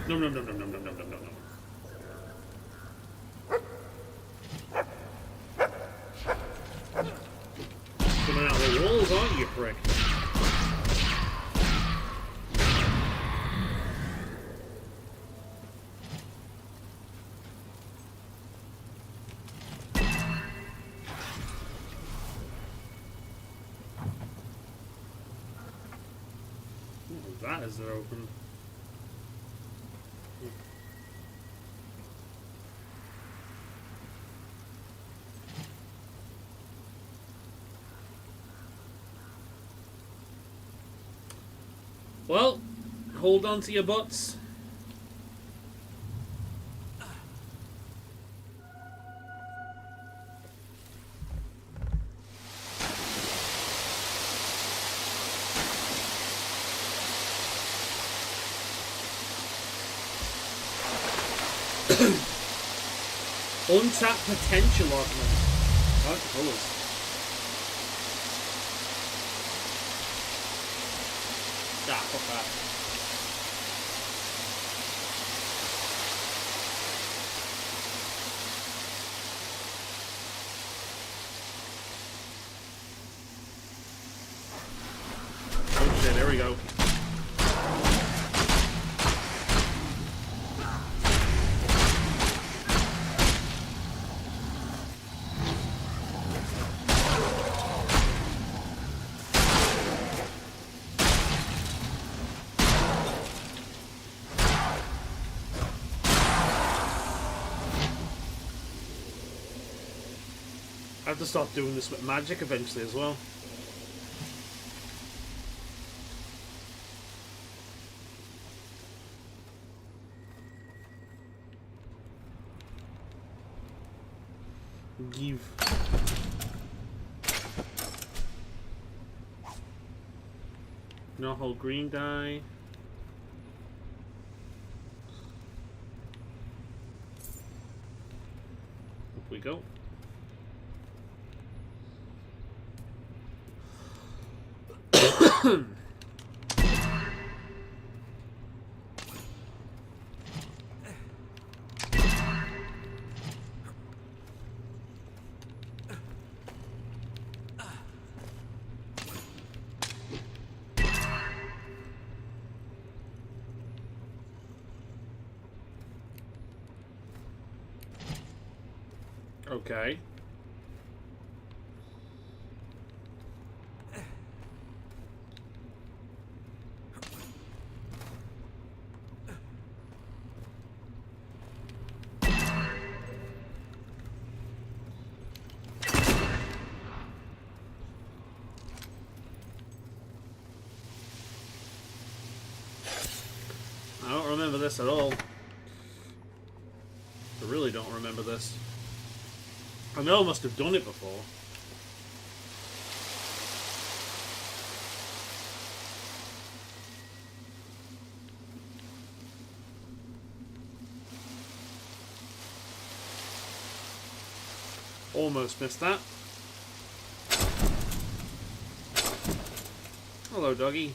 No, no, no, no, no, no, no, no, no, no. Coming out of the walls, aren't you, prick? What was that as they're open? Well, hold on to your butts. Untapped potential augment. Dark colours. Ah, fuck that. Oh shit, there we go. I have to start doing this with magic eventually as well. Give. No whole green dye. Up we go. Okay. I don't remember this at all. I really don't remember this. I know I must have done it before. Almost missed that. Hello, doggy.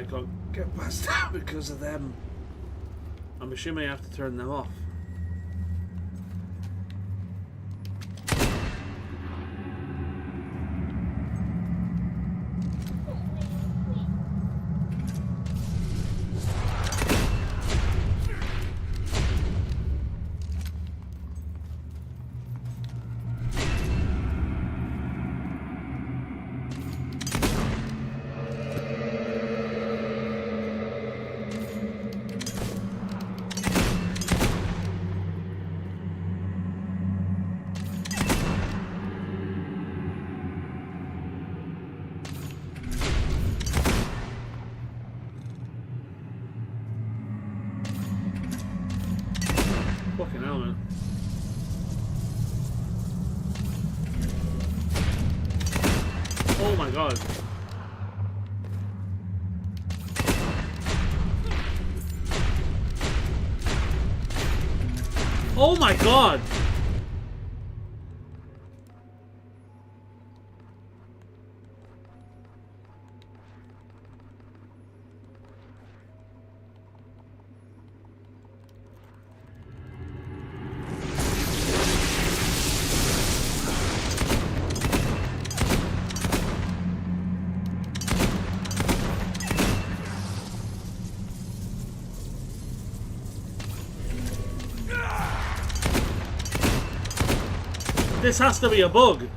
can't get past that because of them. I'm assuming I have to turn them off. Fucking hell, man. Oh my god. Oh my god! This has to be a bug.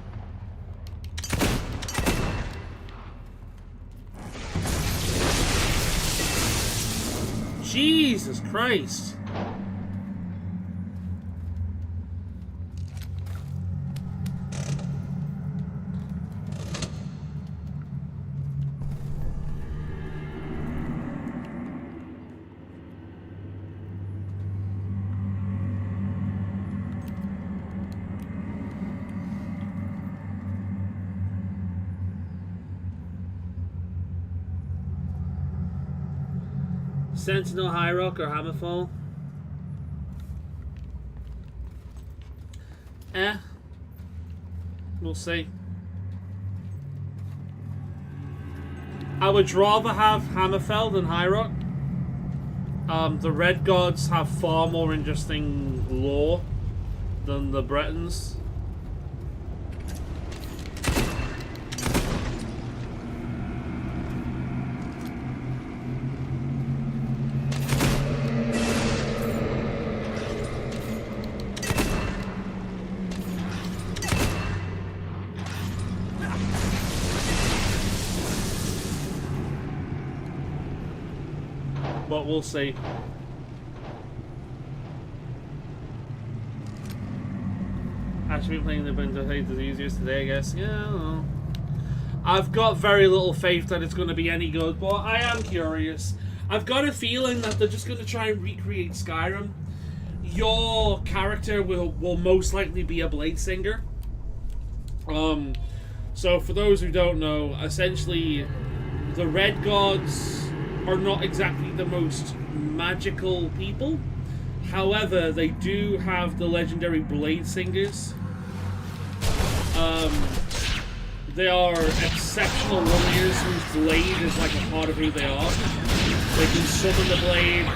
Jesus Christ. Sentinel, High Rock, or Hammerfall? We'll see. I would rather have Hammerfell than High Rock. The Red Gods have far more interesting lore than the Bretons. But we'll see. Actually been playing the Winter the easiest today, I guess. Yeah, I don't know. I've got very little faith that it's going to be any good, but I am curious. I've got a feeling that they're just going to try and recreate Skyrim. Your character will most likely be a blade singer. So for those who don't know, essentially the Red Gods are not exactly the most magical people. However, they do have the legendary blade singers. They are exceptional warriors whose blade is like a part of who they are. They can summon the blade,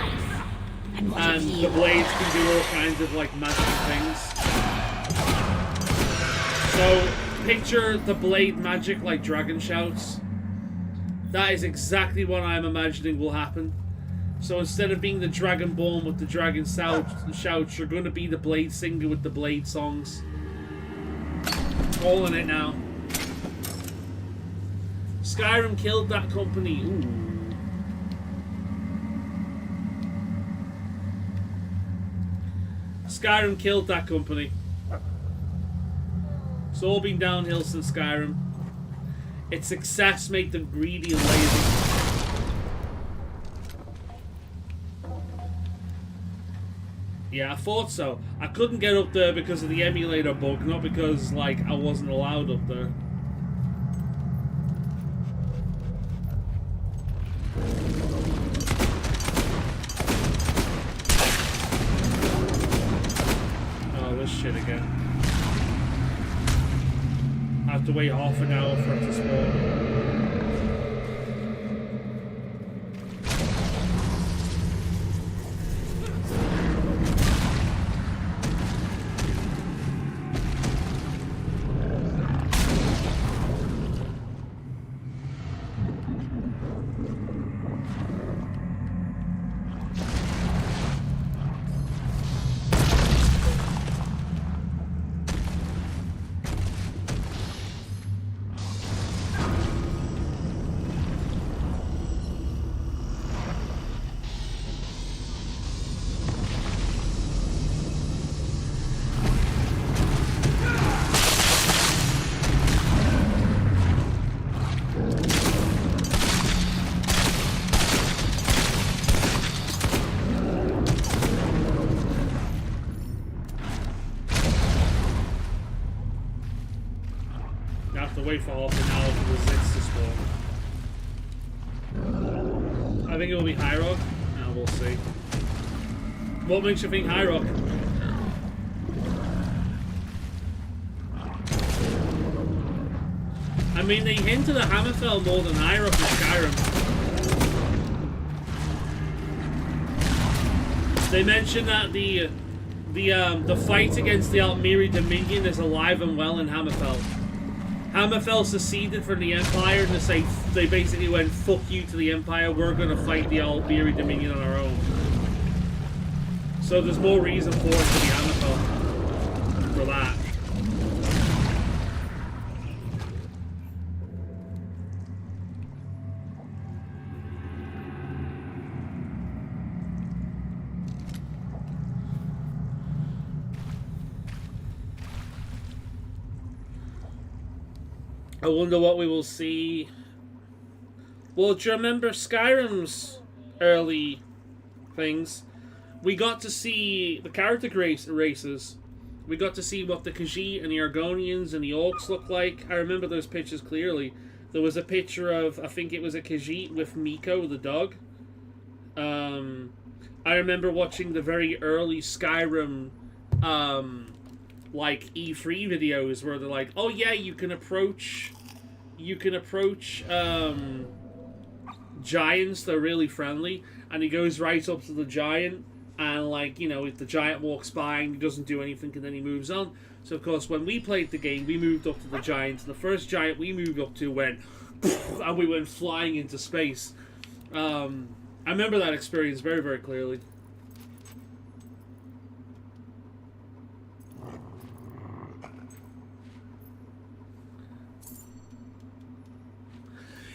and the blades can do all kinds of like magical things. So picture the blade magic like dragon shouts. That is exactly what I'm imagining will happen. So instead of being the Dragonborn with the dragon shouts, you're going to be the blade singer with the blade songs. Calling it now. Skyrim killed that company. Ooh. Skyrim killed that company. It's all been downhill since Skyrim. Its success made them greedy and lazy. Yeah, I thought so. I couldn't get up there because of the emulator bug, not because, like, I wasn't allowed up there. Oh, this shit again. I have to wait half an hour for it to spawn. have to wait for half an hour for the Zits to spawn. I think it will be High Rock. Now we'll see. What makes you think High Rock? I mean, they hinted at Hammerfell more than High Rock in Skyrim. They mentioned that the fight against the Altmiri Dominion is alive and well in Hammerfell. Hammerfell seceded from the Empire, and they basically went, "Fuck you to the Empire. We're gonna fight the Altmiri Dominion on our own." So there's more reason for it to be Hammerfell for that. I wonder what we will see. Well, do you remember Skyrim's early things? We got to see the character races. We got to see what the Khajiit and the Argonians and the Orcs look like. I remember those pictures clearly. There was a picture of, I think it was a Khajiit with Miko, the dog. I remember watching the very early Skyrim like E3 videos where they're like, oh yeah, you can approach giants, they're really friendly, and he goes right up to the giant, and like, you know, if the giant walks by and he doesn't do anything and then he moves on. So of course when we played the game, we moved up to the giant, and the first giant we moved up to went and we went flying into space. I remember that experience very, very clearly.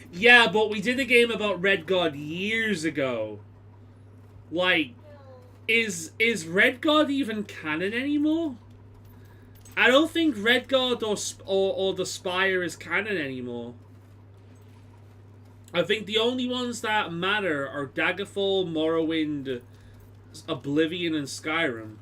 Yeah, but we did a game about Red God years ago. Like, is Red God even canon anymore? I don't think Red God or the Spire is canon anymore. I think the only ones that matter are Daggerfall, Morrowind, Oblivion, and Skyrim.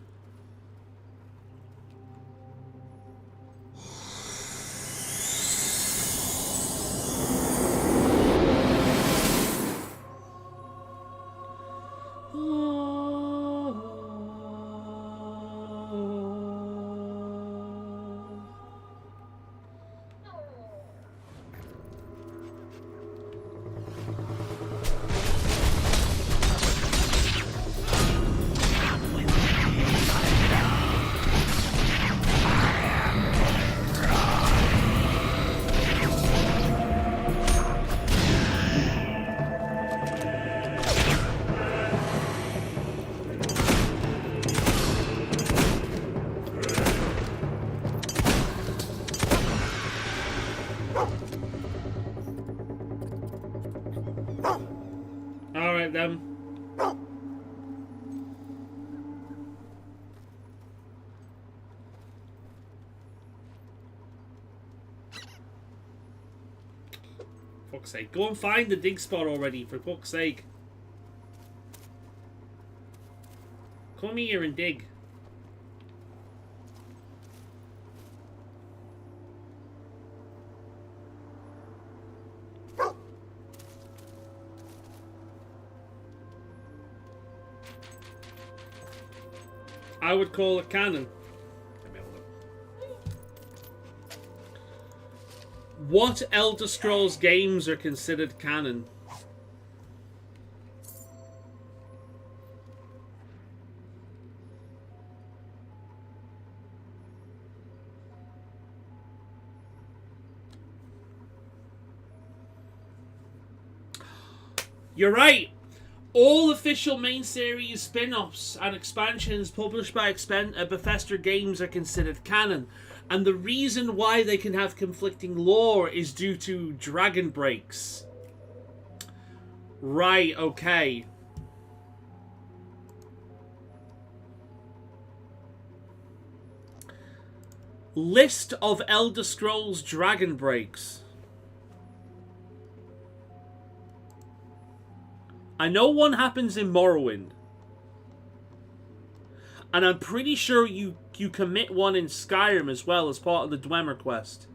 Alright then. Fuck's sake. Go and find the dig spot already, for fuck's sake. Come here and dig. I would call it canon. What Elder Scrolls games are considered canon? You're right! All official main series spin-offs and expansions published by Bethesda Games are considered canon. And the reason why they can have conflicting lore is due to dragon breaks. Right, okay. List of Elder Scrolls dragon breaks. I know one happens in Morrowind. And I'm pretty sure you commit one in Skyrim as well as part of the Dwemer quest.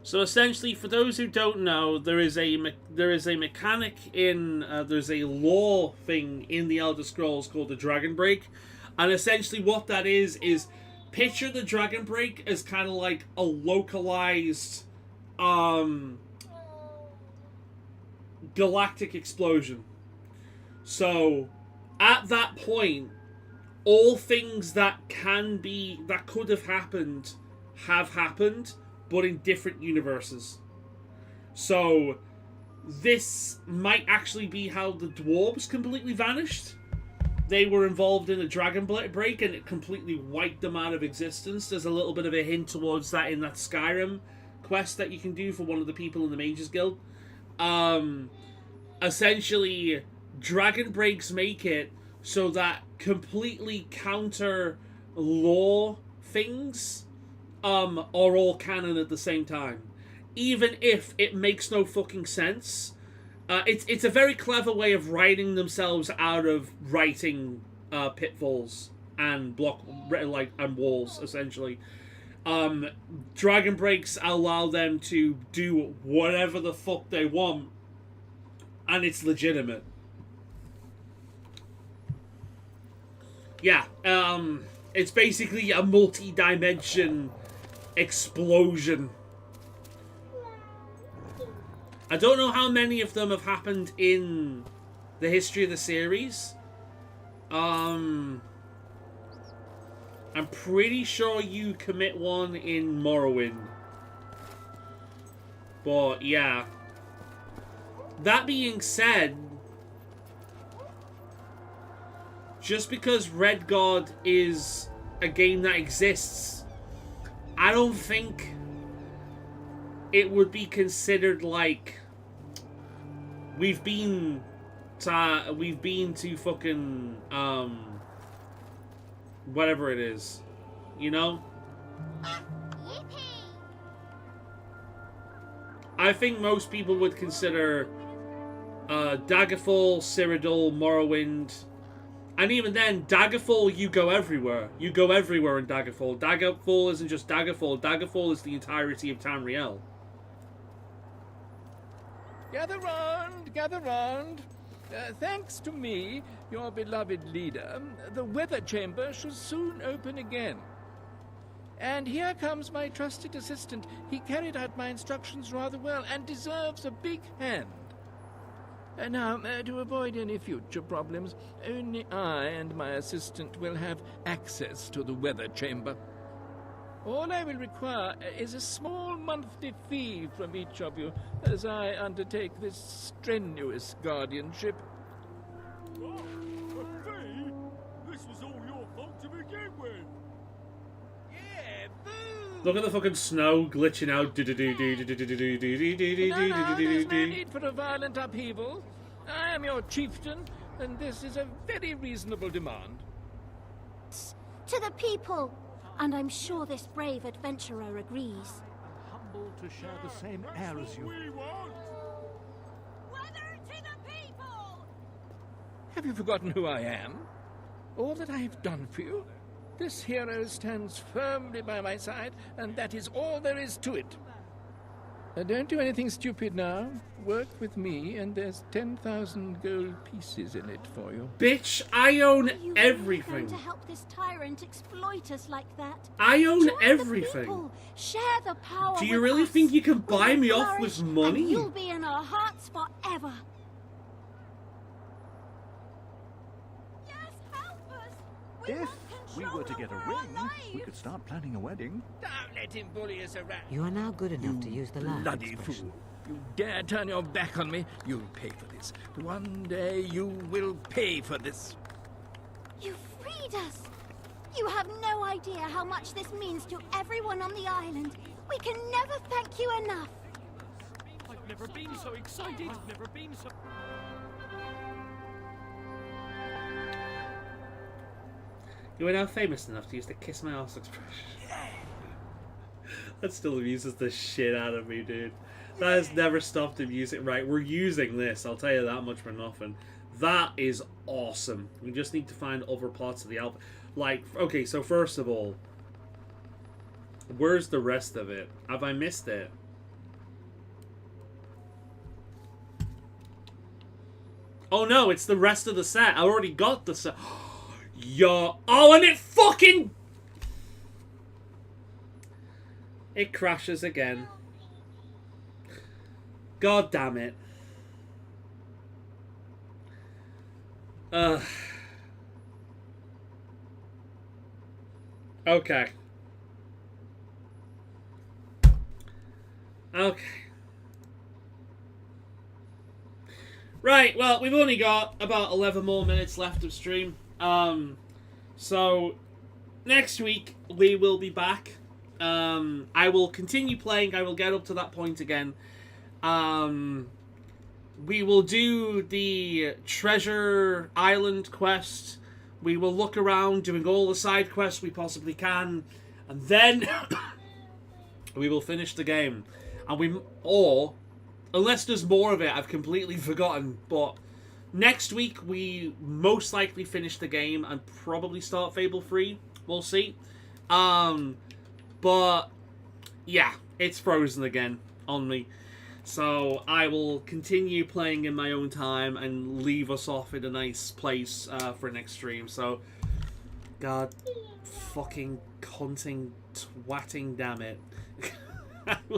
So essentially, for those who don't know, there is a mechanic in there's a lore thing in the Elder Scrolls called the Dragon Break, and essentially what that is picture the Dragon Break as kind of like a localized galactic explosion. So at that point, all things that could have happened have happened, but in different universes. So this might actually be how the dwarves completely vanished. They were involved in a dragon break and it completely wiped them out of existence. There's a little bit of a hint towards that in that Skyrim quest that you can do for one of the people in the Mages Guild. Essentially, dragon breaks make it so that completely counter lore things are all canon at the same time, even if it makes no fucking sense. It's a very clever way of writing themselves out of writing pitfalls and and walls. Essentially, dragon breaks allow them to do whatever the fuck they want, and it's legitimate. Yeah, it's basically a multi-dimension explosion. I don't know how many of them have happened in the history of the series. I'm pretty sure you commit one in Morrowind. But yeah. That being said, just because Red God is a game that exists, I don't think it would be considered like we've been to fucking whatever it is, you know? I think most people would consider Daggerfall, Cyrodiil, Morrowind, and even then, Daggerfall, you go everywhere. You go everywhere in Daggerfall. Daggerfall isn't just Daggerfall. Daggerfall is the entirety of Tamriel. Gather round, gather round. Thanks to me, your beloved leader, the weather chamber shall soon open again. And here comes my trusted assistant. He carried out my instructions rather well and deserves a big hand. Now, to avoid any future problems, only I and my assistant will have access to the weather chamber. All I will require is a small monthly fee from each of you as I undertake this strenuous guardianship. Oh, a fee? This was all your fault to begin with. Look at the fucking snow glitching out. No, there's no need for a violent upheaval. I am your chieftain, and this is a very reasonable demand. To the people! And I'm sure this brave adventurer agrees. Humbled to share the same air as you. Have you forgotten who I am? All that I have done for you? This hero stands firmly by my side, and that is all there is to it. Don't do anything stupid now. Work with me, and there's 10,000 gold pieces in it for you. Bitch, I own everything. Are you going to help this tyrant exploit us like that? I own Join everything. The people. Share the power. Do you with really us. think you can buy me off flourish, with money? And you'll be in our hearts forever. If we were to get a ring, we could start planning a wedding. Don't let him bully us around. You are now good enough to use the land Bloody expression. fool. You dare turn your back on me, you'll pay for this. One day you will pay for this. You freed us. You have no idea how much this means to everyone on the island. We can never thank you enough. I've never been so excited. I've never been so... You are now famous enough to use the kiss my ass expression. That still amuses the shit out of me, dude. That has never stopped him using. Right, we're using this, I'll tell you that much for nothing. That is awesome. We just need to find other parts of the album. Like, okay, so first of all, where's the rest of it? Have I missed it? Oh no, it's the rest of the set. I already got the set. Yo. Oh, and it fucking... It crashes again. God damn it. Okay. Okay. Right, well, we've only got about 11 more minutes left of stream. So, next week, we will be back. I will continue playing. I will get up to that point again. We will do the Treasure Island quest. We will look around doing all the side quests we possibly can. And then we will finish the game. And unless there's more of it, I've completely forgotten. But next week, we most likely finish the game and probably start Fable 3. We'll see. But, yeah, it's frozen again on me. So I will continue playing in my own time and leave us off in a nice place for next stream. So, God fucking cunting twatting damn it. I will